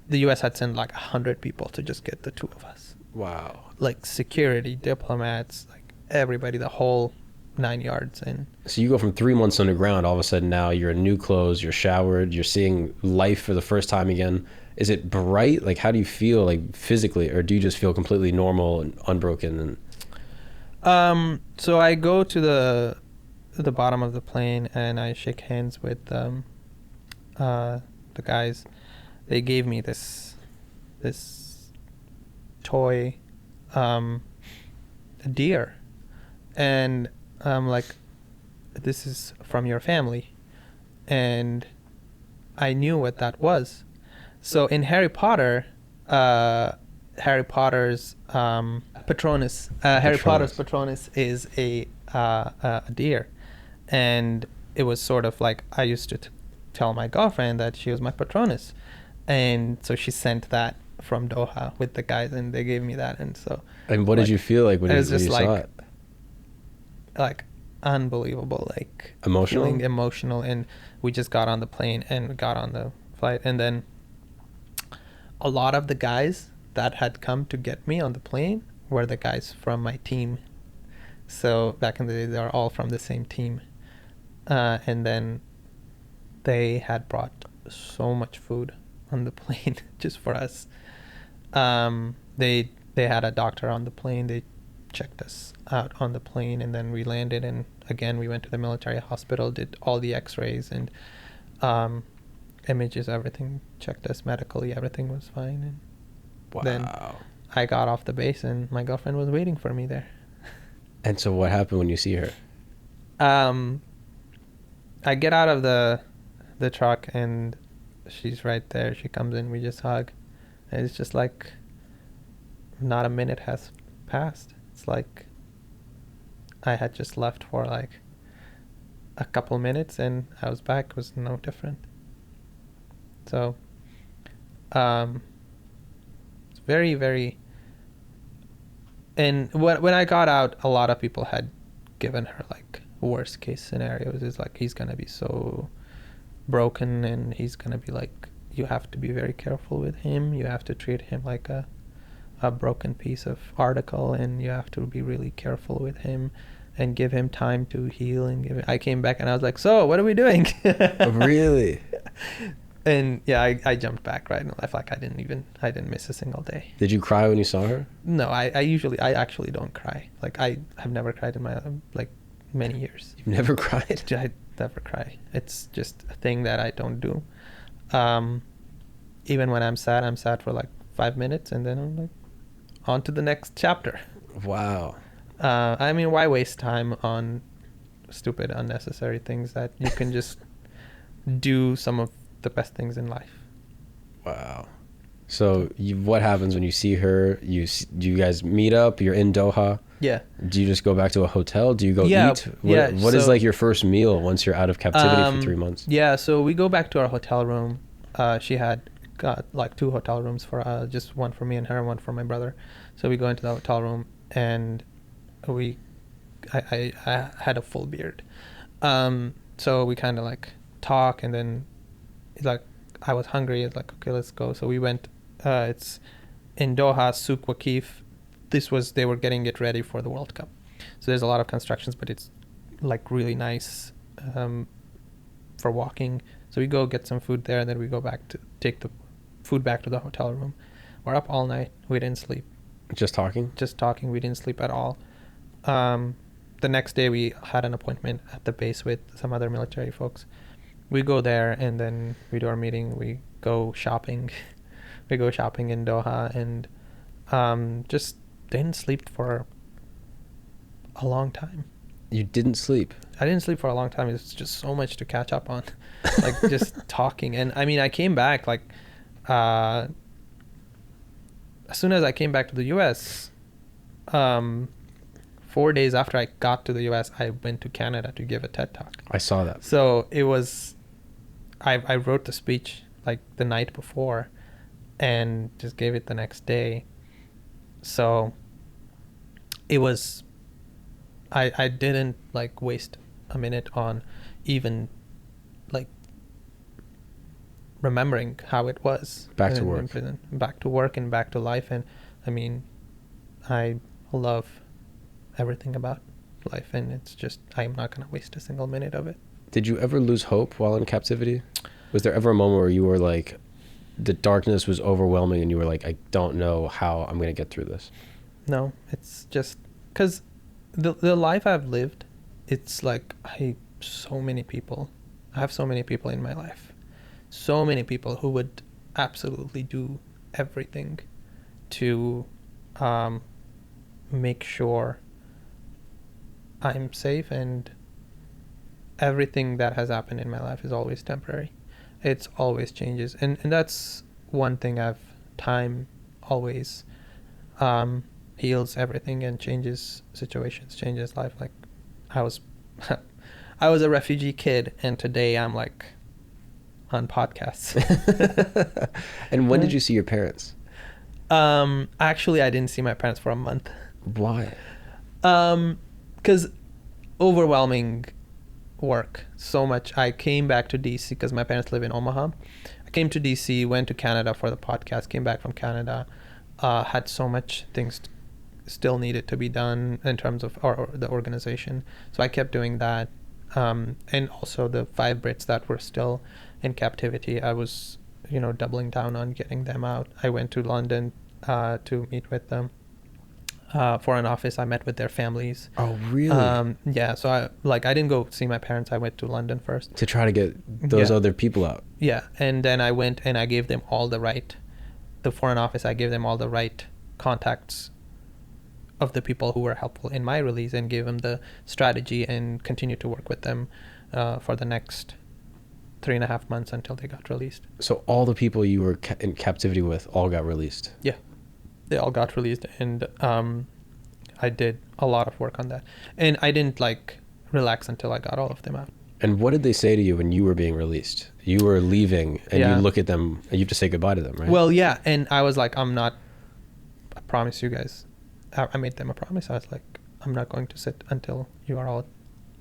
the US had sent like 100 people to just get the two of us. Wow. Like security, diplomats, like everybody, the whole 9 yards. And so you go from 3 months underground, all of a sudden now you're in new clothes, you're showered, you're seeing life for the first time again. Is it bright? Like, how do you feel, like, physically, or do you just feel completely normal and unbroken? And so I go to the bottom of the plane and I shake hands with the guys. They gave me this toy, a deer, and I'm like, this is from your family. And I knew what that was. So in Harry Potter's Patronus, Harry Potter's Patronus is a deer. And it was sort of like, I used to tell my girlfriend that she was my Patronus. And so she sent that from Doha with the guys, and they gave me that. And so. And what did you feel like when you saw it? Like unbelievable, like emotional? Feeling emotional. And we just got on the plane and we got on the flight. And then a lot of the guys that had come to get me on the plane were the guys from my team. So back in the day, they were all from the same team. And then they had brought so much food on the plane just for us. They had a doctor on the plane. They checked us out on the plane, and then we landed, and again we went to the military hospital, did all the x-rays and images, everything, checked us medically, everything was fine. And wow. Then I got off the base and my girlfriend was waiting for me there. And so what happened when you see her? I get out of the truck and she's right there. She comes in, we just hug. And it's just like not a minute has passed. It's like I had just left for like a couple minutes and I was back. It was no different. So it's very, very... And when I got out, a lot of people had given her like worst case scenarios. It's like, he's going to be so broken and he's going to be like, you have to be very careful with him. You have to treat him like a broken piece of article, and you have to be really careful with him and give him time to heal. And I came back and I was like, so what are we doing? Really? And yeah, I jumped back right and left. Like I didn't miss a single day. Did you cry when you saw her? No, I actually don't cry. Like I have never cried in my like many years. You've never cried? I never cry. It's just a thing that I don't do. Even when I'm sad for like 5 minutes and then I'm like on to the next chapter. Wow. I mean, why waste time on stupid, unnecessary things that you can just do some of the best things in life. Wow. So what happens when you see her? Do you guys meet up? You're in Doha? Yeah. Do you just go back to a hotel? Do you go eat? What is like your first meal once you're out of captivity for 3 months? Yeah, so we go back to our hotel room. She had got like 2 hotel rooms for just one for me and her and one for my brother. So we go into the hotel room and I had a full beard. So we kind of like talk, and then it's like I was hungry. It's like, okay, let's go. So we went. It's in Doha, Souk Waqif. They were getting it ready for the World Cup. So there's a lot of constructions, but it's like really nice for walking. So we go get some food there, and then we go back to take the food back to the hotel room. We're up all night. We didn't sleep. Just talking? Just talking. We didn't sleep at all. The next day we had an appointment at the base with some other military folks. We go there, and then we do our meeting. We go shopping. We go shopping in Doha, and just didn't sleep for a long time. You didn't sleep? I didn't sleep for a long time. It's just so much to catch up on, like just talking. And I mean, I came back like as soon as I came back to the US, 4 days after I got to the US, I went to Canada to give a TED Talk. I saw that. So it was, I wrote the speech like the night before and just gave it the next day. So it was, I didn't like waste a minute on even like remembering how it was back to in work, prison, back to work and back to life. And I mean, I love everything about life, and it's just, I'm not going to waste a single minute of it. Did you ever lose hope while in captivity? Was there ever a moment where you were like, the darkness was overwhelming and you were like, I don't know how I'm going to get through this? No, it's just because the life I've lived, it's like I have so many people in my life, so many people who would absolutely do everything to make sure I'm safe, and everything that has happened in my life is always temporary. It's always changes, and that's one thing time always heals everything and changes situations, changes life. Like I was a refugee kid, and today I'm like on podcasts. And when did you see your parents? Actually, I didn't see my parents for a month. Why? Because overwhelming work, so much. I came back to DC because my parents live in Omaha. I came to DC, went to Canada for the podcast, came back from Canada, had so much things still needed to be done in terms of the organization. So I kept doing that. And also the 5 Brits that were still in captivity, I was, doubling down on getting them out. I went to London to meet with them. For an office, I met with their families. Oh, really? Yeah, so I didn't go see my parents. I went to London first. To try to get those other people out. Yeah, and then I went and I gave them the Foreign Office, I gave them all the right contacts of the people who were helpful in my release, and gave them the strategy and continued to work with them for the next 3.5 months until they got released. So all the people you were in captivity with all got released? Yeah. They all got released, and I did a lot of work on that. And I didn't relax until I got all of them out. And what did they say to you when you were being released? You were leaving, and you look at them, and you have to say goodbye to them, right? Well, yeah, and I was like, I promise you guys, I made them a promise. I was like, I'm not going to sit until you are all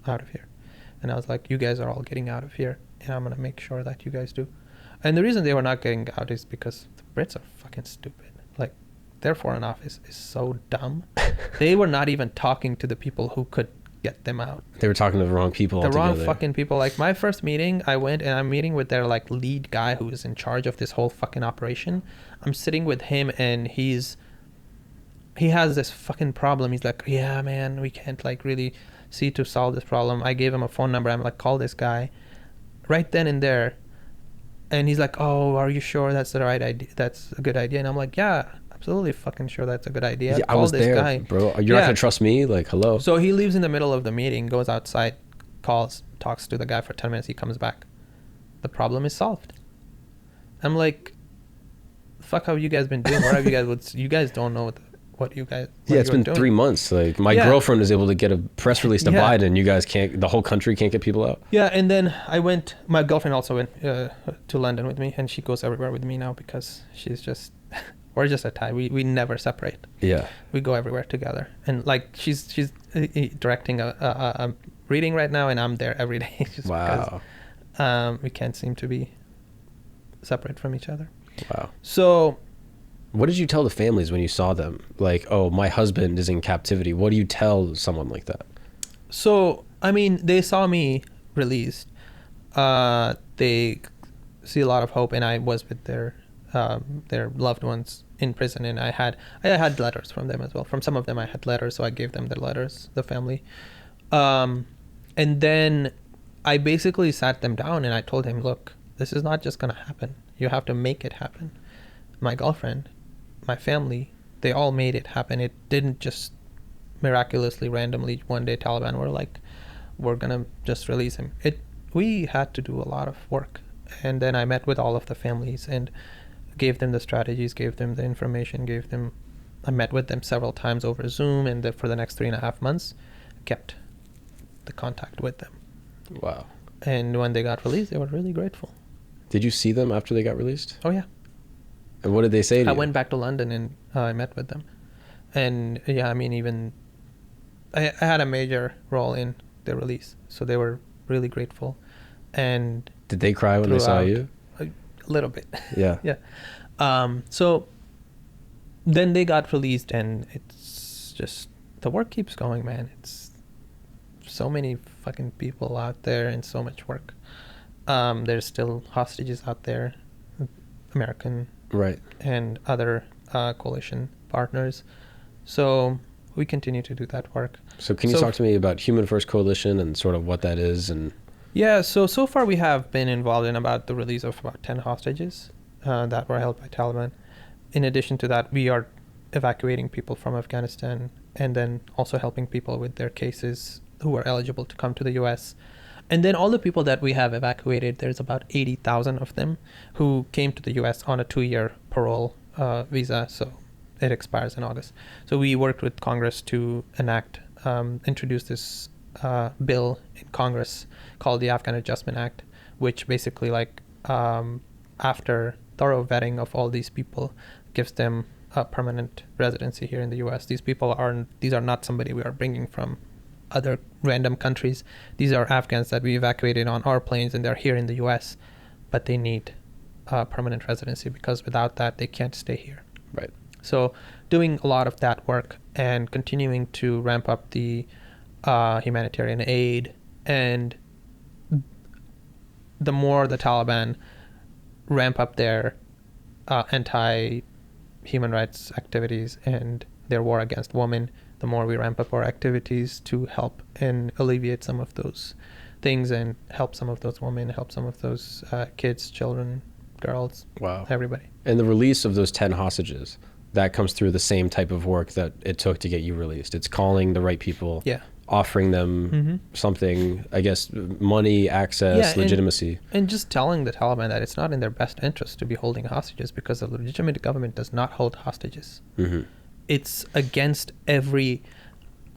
out of here. And I was like, you guys are all getting out of here, and I'm going to make sure that you guys do. And the reason they were not getting out is because the Brits are fucking stupid. Their Foreign Office is so dumb. They were not even talking to the people who could get them out. They were talking to the wrong people altogether. The wrong fucking people. Like my first meeting, I went and I'm meeting with their lead guy who is in charge of this whole fucking operation. I'm sitting with him, and he has this fucking problem. He's like, yeah, man, we can't really see to solve this problem. I gave him a phone number. I'm like, call this guy right then and there. And he's like, oh, are you sure that's the right idea? That's a good idea? And I'm like, yeah, absolutely fucking sure that's a good idea. Yeah, I was this there, guy. Bro. You're not gonna trust me? Hello. So he leaves in the middle of the meeting, goes outside, calls, talks to the guy for 10 minutes. He comes back. The problem is solved. I'm like, fuck, how have you guys been doing? Where have you guys? You guys don't know what you guys. Yeah, it's been doing. 3 months. My girlfriend was able to get a press release to Biden. You guys can't. The whole country can't get people out. Yeah, and then my girlfriend also went to London with me, and she goes everywhere with me now because she's just. We're just a tie. We never separate. Yeah. We go everywhere together. And she's directing a reading right now, and I'm there every day. Just wow. Because we can't seem to be separate from each other. Wow. So. What did you tell the families when you saw them? Oh, my husband is in captivity. What do you tell someone like that? So, I mean, they saw me released. they see a lot of hope, and I was with their loved ones in prison, and I had letters from them as well. From some of them I had letters, so I gave them the letters, the family. And then I basically sat them down and I told him, look, this is not just going to happen. You have to make it happen. My girlfriend, my family, they all made it happen. It didn't just miraculously, randomly, one day Taliban were like, we're going to just release him. We had to do a lot of work. And then I met with all of the families and gave them the strategies, gave them the information, I met with them several times over Zoom, and for the next 3.5 months, kept the contact with them. Wow. And when they got released, they were really grateful. Did you see them after they got released? Oh, yeah. And what did they say to you? I went back to London and I met with them. And yeah, I mean, even I had a major role in their release. So they were really grateful. And did they cry when they saw you? A little bit. Yeah. Yeah. So then they got released, and it's just, the work keeps going, man. It's so many fucking people out there and so much work. There's still hostages out there, American, right, and other coalition partners. So we continue to do that work. So can you talk to me about Human First Coalition and sort of what that is? And yeah, so far we have been involved in about the release of about 10 hostages that were held by Taliban. In addition to that, we are evacuating people from Afghanistan and then also helping people with their cases who are eligible to come to the US. And then all the people that we have evacuated, there's about 80,000 of them who came to the US on a 2-year parole visa. So it expires in August. So we worked with Congress to introduce this bill in Congress called the Afghan Adjustment Act, which basically, like, after thorough vetting of all these people, gives them a permanent residency here in the US. These are not somebody we are bringing from other random countries. These are Afghans that we evacuated on our planes, and they're here in the US, but they need permanent residency because without that, they can't stay here. Right. So doing a lot of that work and continuing to ramp up the humanitarian aid, and the more the Taliban ramp up their anti-human rights activities and their war against women, the more we ramp up our activities to help and alleviate some of those things and help some of those women, help some of those kids, children, girls, wow, everybody. And the release of those 10 hostages, that comes through the same type of work that it took to get you released. It's calling the right people, yeah, offering them something, I guess, money, access, legitimacy. And just telling the Taliban that it's not in their best interest to be holding hostages because the legitimate government does not hold hostages. Mm-hmm. It's against every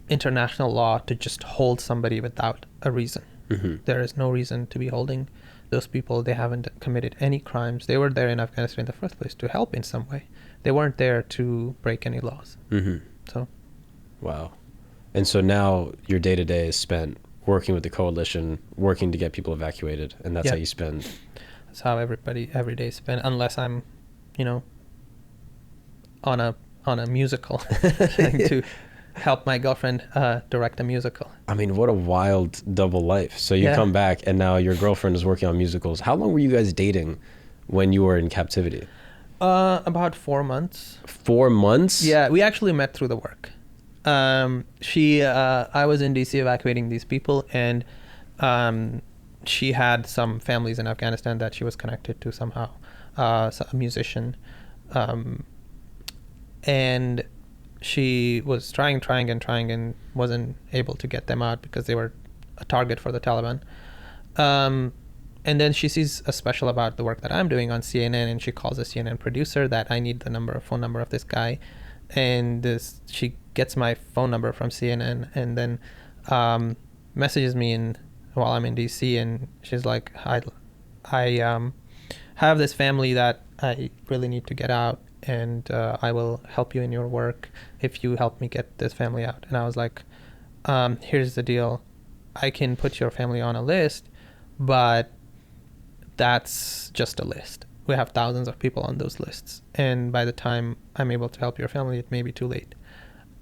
international law to just hold somebody without a reason. Mm-hmm. There is no reason to be holding those people. They haven't committed any crimes. They were there in Afghanistan in the first place to help in some way. They weren't there to break any laws. Mm-hmm. So, wow. And so now your day-to-day is spent working with the coalition, working to get people evacuated, and that's how you spend. That's how everybody every day spend, unless I'm, on a musical trying to help my girlfriend direct a musical. I mean, what a wild double life. So you come back and now your girlfriend is working on musicals. How long were you guys dating when you were in captivity? About 4 months. 4 months? Yeah, we actually met through the work. I was in DC evacuating these people, and she had some families in Afghanistan that she was connected to somehow, a musician. And she was trying and wasn't able to get them out because they were a target for the Taliban. And then she sees a special about the work that I'm doing on CNN, and she calls the CNN producer that I need the phone number of this guy. And she gets my phone number from CNN, and then messages me while I'm in DC, and she's like, I have this family that I really need to get out, and I will help you in your work if you help me get this family out. And I was like, here's the deal. I can put your family on a list, but that's just a list. We have thousands of people on those lists, and by the time I'm able to help your family, it may be too late.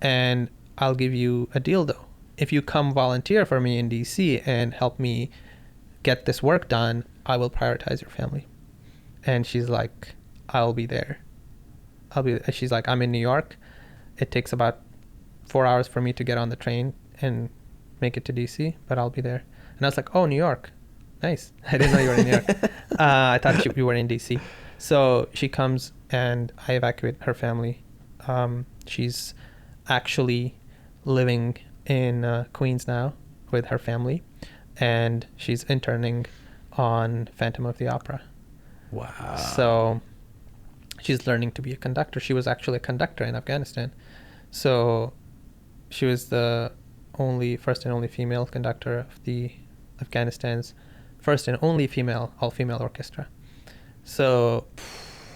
And I'll give you a deal though. If you come volunteer for me in DC and help me get this work done, I will prioritize your family. And she's like, I'll be there. She's like, I'm in New York. It takes about 4 hours for me to get on the train and make it to DC, but I'll be there. And I was like, oh, New York. Nice. I didn't know you were in New York. I thought you were in DC. So she comes and I evacuate her family. She's actually living in Queens now with her family, and she's interning on Phantom of the Opera. Wow. So she's learning to be a conductor. She was actually a conductor in Afghanistan. So she was the first and only female conductor of the Afghanistan's first and only all-female orchestra. So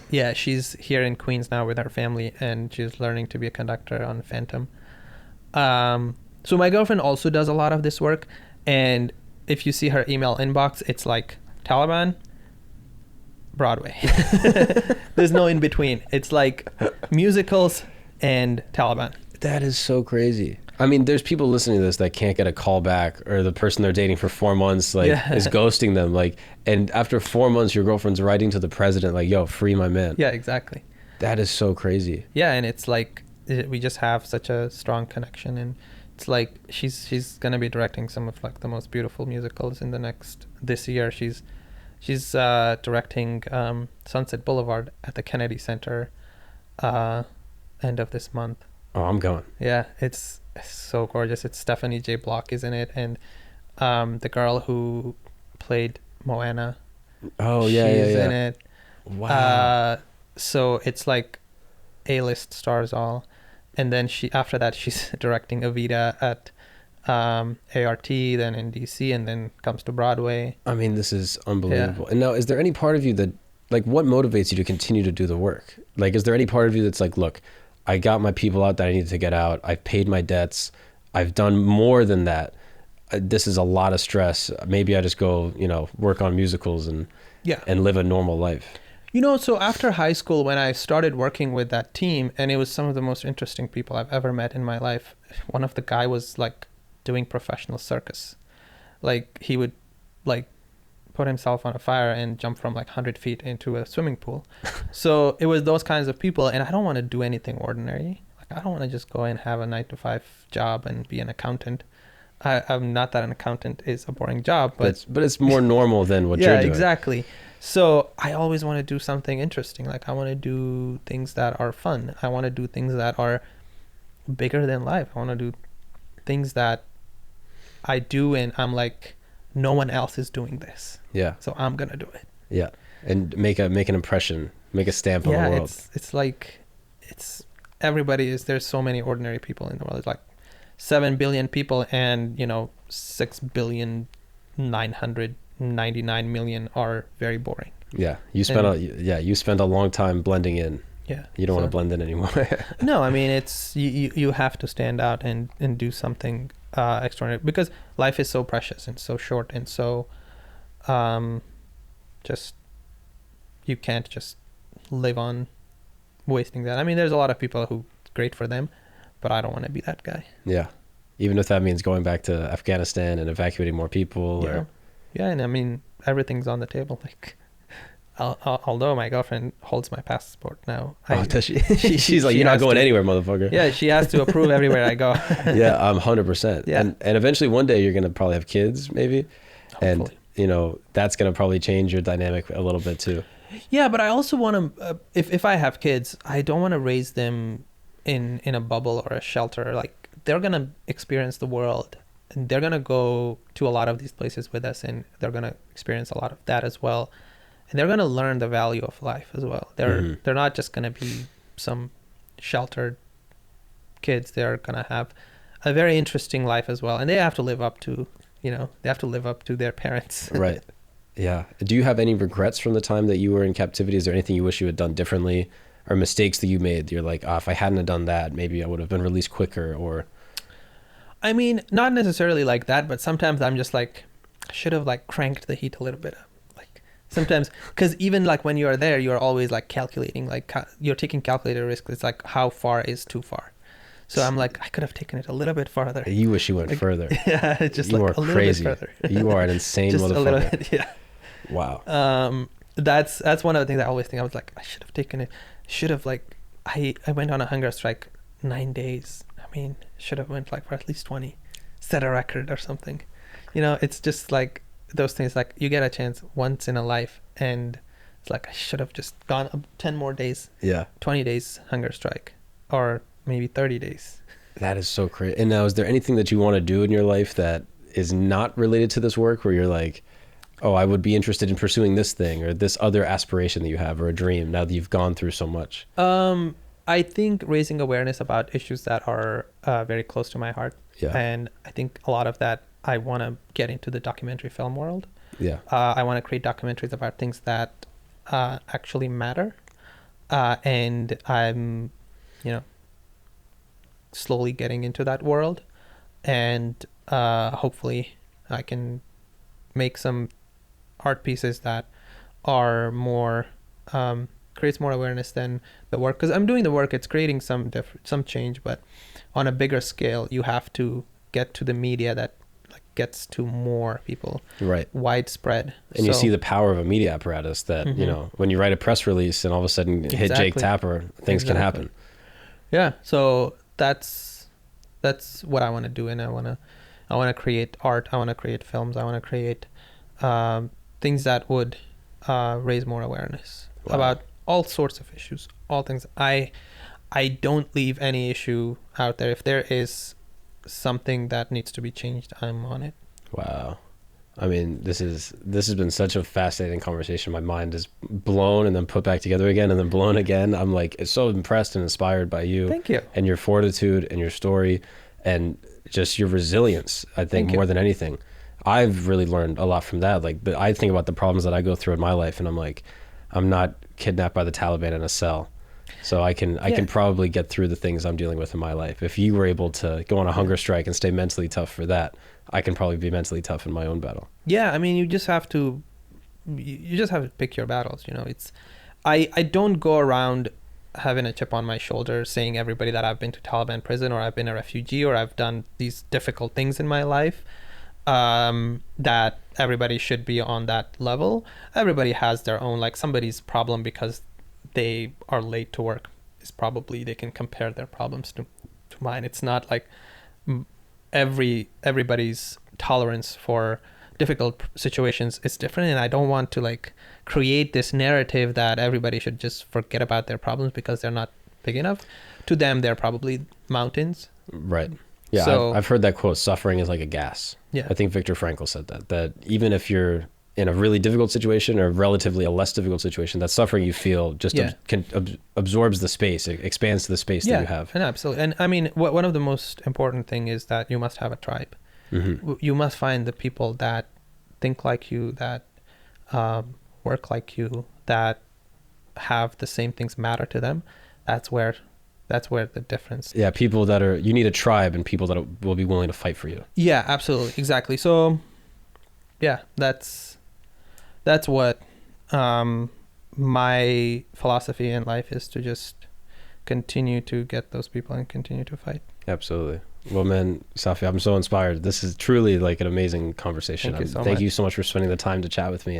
yeah, she's here in Queens now with her family, and she's learning to be a conductor on Phantom. So my girlfriend also does a lot of this work, and if you see her email inbox, it's like Taliban, Broadway. There's no in between. It's like musicals and Taliban. That is so crazy. I mean, there's people listening to this that can't get a call back, or the person they're dating for 4 months is ghosting them. And after 4 months, your girlfriend's writing to the president like, yo, free my man. Yeah, exactly. That is so crazy. Yeah, and it's like we just have such a strong connection, and it's like she's gonna be directing some of like the most beautiful musicals in this year. She's directing Sunset Boulevard at the Kennedy Center end of this month. Oh, I'm going. Yeah, it's so gorgeous. It's Stephanie J. Block is in it, and the girl who played Moana. Oh yeah, she's yeah. in it. Wow. So it's like A-list stars all, and then after that she's directing Evita at ART, then in DC, and then comes to Broadway. I mean, this is unbelievable. Yeah. And now, is there any part of you that, like, what motivates you to continue to do the work? Like, is there any part of you that's like, look, I got my people out that I needed to get out. I've paid my debts. I've done more than that. This is a lot of stress. Maybe I just go, work on musicals and live a normal life. So after high school, when I started working with that team, and it was some of the most interesting people I've ever met in my life. One of the guy was like doing professional circus. Like he would like put himself on a fire and jump from like 100 feet into a swimming pool. So it was those kinds of people, and I don't want to do anything ordinary. Like I don't want to just go and have a 9-to-5 job and be an accountant. I'm not that an accountant is a boring job, but it's more normal than what you're doing. Yeah, exactly. So I always want to do something interesting. Like I want to do things that are fun. I want to do things that are bigger than life. I want to do things that I do and I'm like, no one else is doing this. Yeah. So I'm gonna do it. Yeah. And make an impression, make a stamp on the world. It's like there's so many ordinary people in the world. It's like 7 billion people, and 6,999,000,000 are very boring. Yeah. You spend a long time blending in. Yeah. You don't want to blend in anymore. No, I mean it's you have to stand out and do something extraordinary, because life is so precious and so short, and so just you can't just live on wasting that. I mean, there's a lot of people who it's great for them, but I don't want to be that guy. Yeah. Even if that means going back to Afghanistan and evacuating more people. Yeah, and I mean everything's on the table. Like although my girlfriend holds my passport now. Does she? She's like, you're not going anywhere, motherfucker. Yeah, she has to approve everywhere I go. Yeah, 100%. Yeah. And eventually one day you're going to probably have kids, maybe. Hopefully. And, that's going to probably change your dynamic a little bit too. Yeah, but I also want to, if I have kids, I don't want to raise them in a bubble or a shelter. Like, they're going to experience the world, and they're going to go to a lot of these places with us, and they're going to experience a lot of that as well. And they're going to learn the value of life as well. They're not just going to be some sheltered kids. They're going to have a very interesting life as well. And they have to live up to, their parents. Right. Yeah. Do you have any regrets from the time that you were in captivity? Is there anything you wish you had done differently, or mistakes that you made? You're like, if I hadn't have done that, maybe I would have been released quicker, or... I mean, not necessarily like that, but sometimes I'm just like, I should have like cranked the heat a little bit up. Sometimes, because even like when you're there, you're always like calculating, like you're taking calculated risks. It's like, how far is too far? So I'm like, I could have taken it a little bit farther. You wish you went Like, further. yeah, just You like are a little crazy. bit further. You are an insane Just a little motherfucker. bit, yeah. Wow. That's one of the things I always think. I was like, I should have taken it. Should have like, I went on a hunger strike 9 days. I mean, should have went like for at least 20, set a record or something. You know, it's just like those things. Like you get a chance once in a life, and it's like I should have just gone 10 more days. Yeah. 20 days hunger strike, or maybe 30 days. That is so crazy. And now, is there anything that you want to do in your life that is not related to this work, where you're like, oh, I would be interested in pursuing this thing or this other aspiration that you have, or a dream, now that you've gone through so much? I think raising awareness about issues that are very close to my heart. Yeah. And I think a lot of that, I want to get into the documentary film world. Yeah. I want to create documentaries about things that actually matter. And I'm, slowly getting into that world. And hopefully I can make some art pieces that are more creates more awareness than the work, because I'm doing the work, it's creating some change, but on a bigger scale you have to get to the media that like gets to more people, Right. widespread. And you see the power of a media apparatus that when you write a press release and all of a sudden hit Jake Tapper, things can happen. Yeah, so that's what I want to do. And I want to create art, I want to create films, I want to create things that would raise more awareness about all sorts of issues, all things. I don't leave any issue out there. If there is something that needs to be changed, I'm on it. Wow. I mean, this has been such a fascinating conversation. My mind is blown and then put back together again and then blown again. I'm like so impressed and inspired by you. Thank you. And your fortitude and your story and just your resilience, I think, more than anything. I've really learned a lot from that. Like, I think about the problems that I go through in my life, and I'm like, I'm not kidnapped by the Taliban in a cell. So I can probably get through the things I'm dealing with in my life. If you were able to go on a hunger strike and stay mentally tough for that, I can probably be mentally tough in my own battle. Yeah, I mean, you just have to pick your battles. I don't go around having a chip on my shoulder saying everybody that I've been to Taliban prison, or I've been a refugee, or I've done these difficult things in my life, that everybody should be on that level. Everybody has their own, like, somebody's problem because they are late to work is probably, they can compare their problems to mine. It's not like everybody's tolerance for difficult situations is different, and I don't want to like create this narrative that everybody should just forget about their problems because they're not big enough. To them, they're probably mountains. Right. Yeah, so, I've heard that quote, suffering is like a gas. Yeah. I think Viktor Frankl said that even if you're in a really difficult situation or relatively a less difficult situation, that suffering you feel just absorbs the space, it expands to the space that you have. And absolutely. And I mean, one of the most important thing is that you must have a tribe. Mm-hmm. You must find the people that think like you, that work like you, that have the same things matter to them. That's where the difference. Yeah, people that you need a tribe and people that will be willing to fight for you. Yeah, absolutely. Exactly. So, yeah, that's what my philosophy in life is, to just continue to get those people and continue to fight. Absolutely. Well, man, Safi, I'm so inspired. This is truly like an amazing conversation. Thank you so much for spending the time to chat with me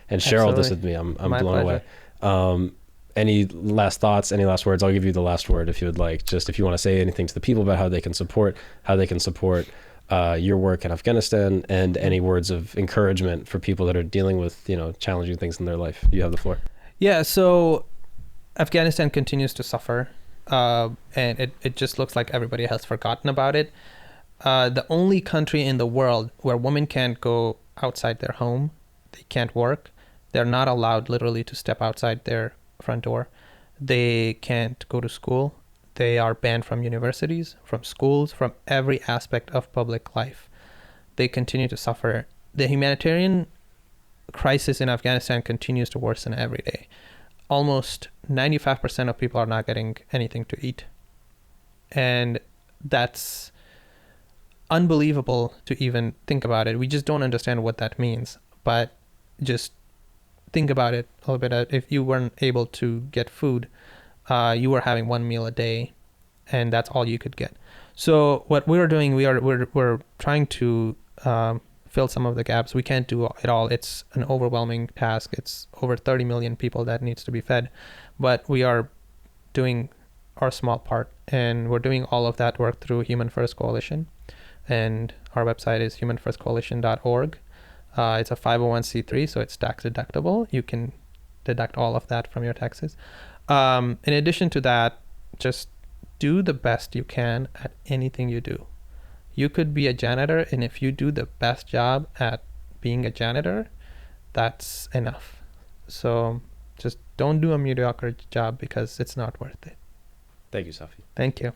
and share all this with me. I'm blown away. Any last thoughts, any last words? I'll give you the last word if you would like. Just if you want to say anything to the people about how they can support your work in Afghanistan, and any words of encouragement for people that are dealing with, challenging things in their life. You have the floor. Yeah. So Afghanistan continues to suffer, and it just looks like everybody has forgotten about it. The only country in the world where women can't go outside their home, they can't work. They're not allowed literally to step outside their front door. They can't go to school. They are banned from universities, from schools, from every aspect of public life. They continue to suffer. The humanitarian crisis in Afghanistan continues to worsen every day. Almost 95% of people are not getting anything to eat. And that's unbelievable to even think about it. We just don't understand what that means. But just think about it a little bit. If you weren't able to get food, you were having one meal a day, and that's all you could get. So what we're doing, we're trying to fill some of the gaps. We can't do it all. It's an overwhelming task. It's over 30 million people that needs to be fed, but we are doing our small part, and we're doing all of that work through Human First Coalition, and our website is humanfirstcoalition.org. It's a 501c3, so it's tax deductible. You can deduct all of that from your taxes. In addition to that, just do the best you can at anything you do. You could be a janitor, and if you do the best job at being a janitor, that's enough. So just don't do a mediocre job, because it's not worth it. Thank you, Safi. Thank you.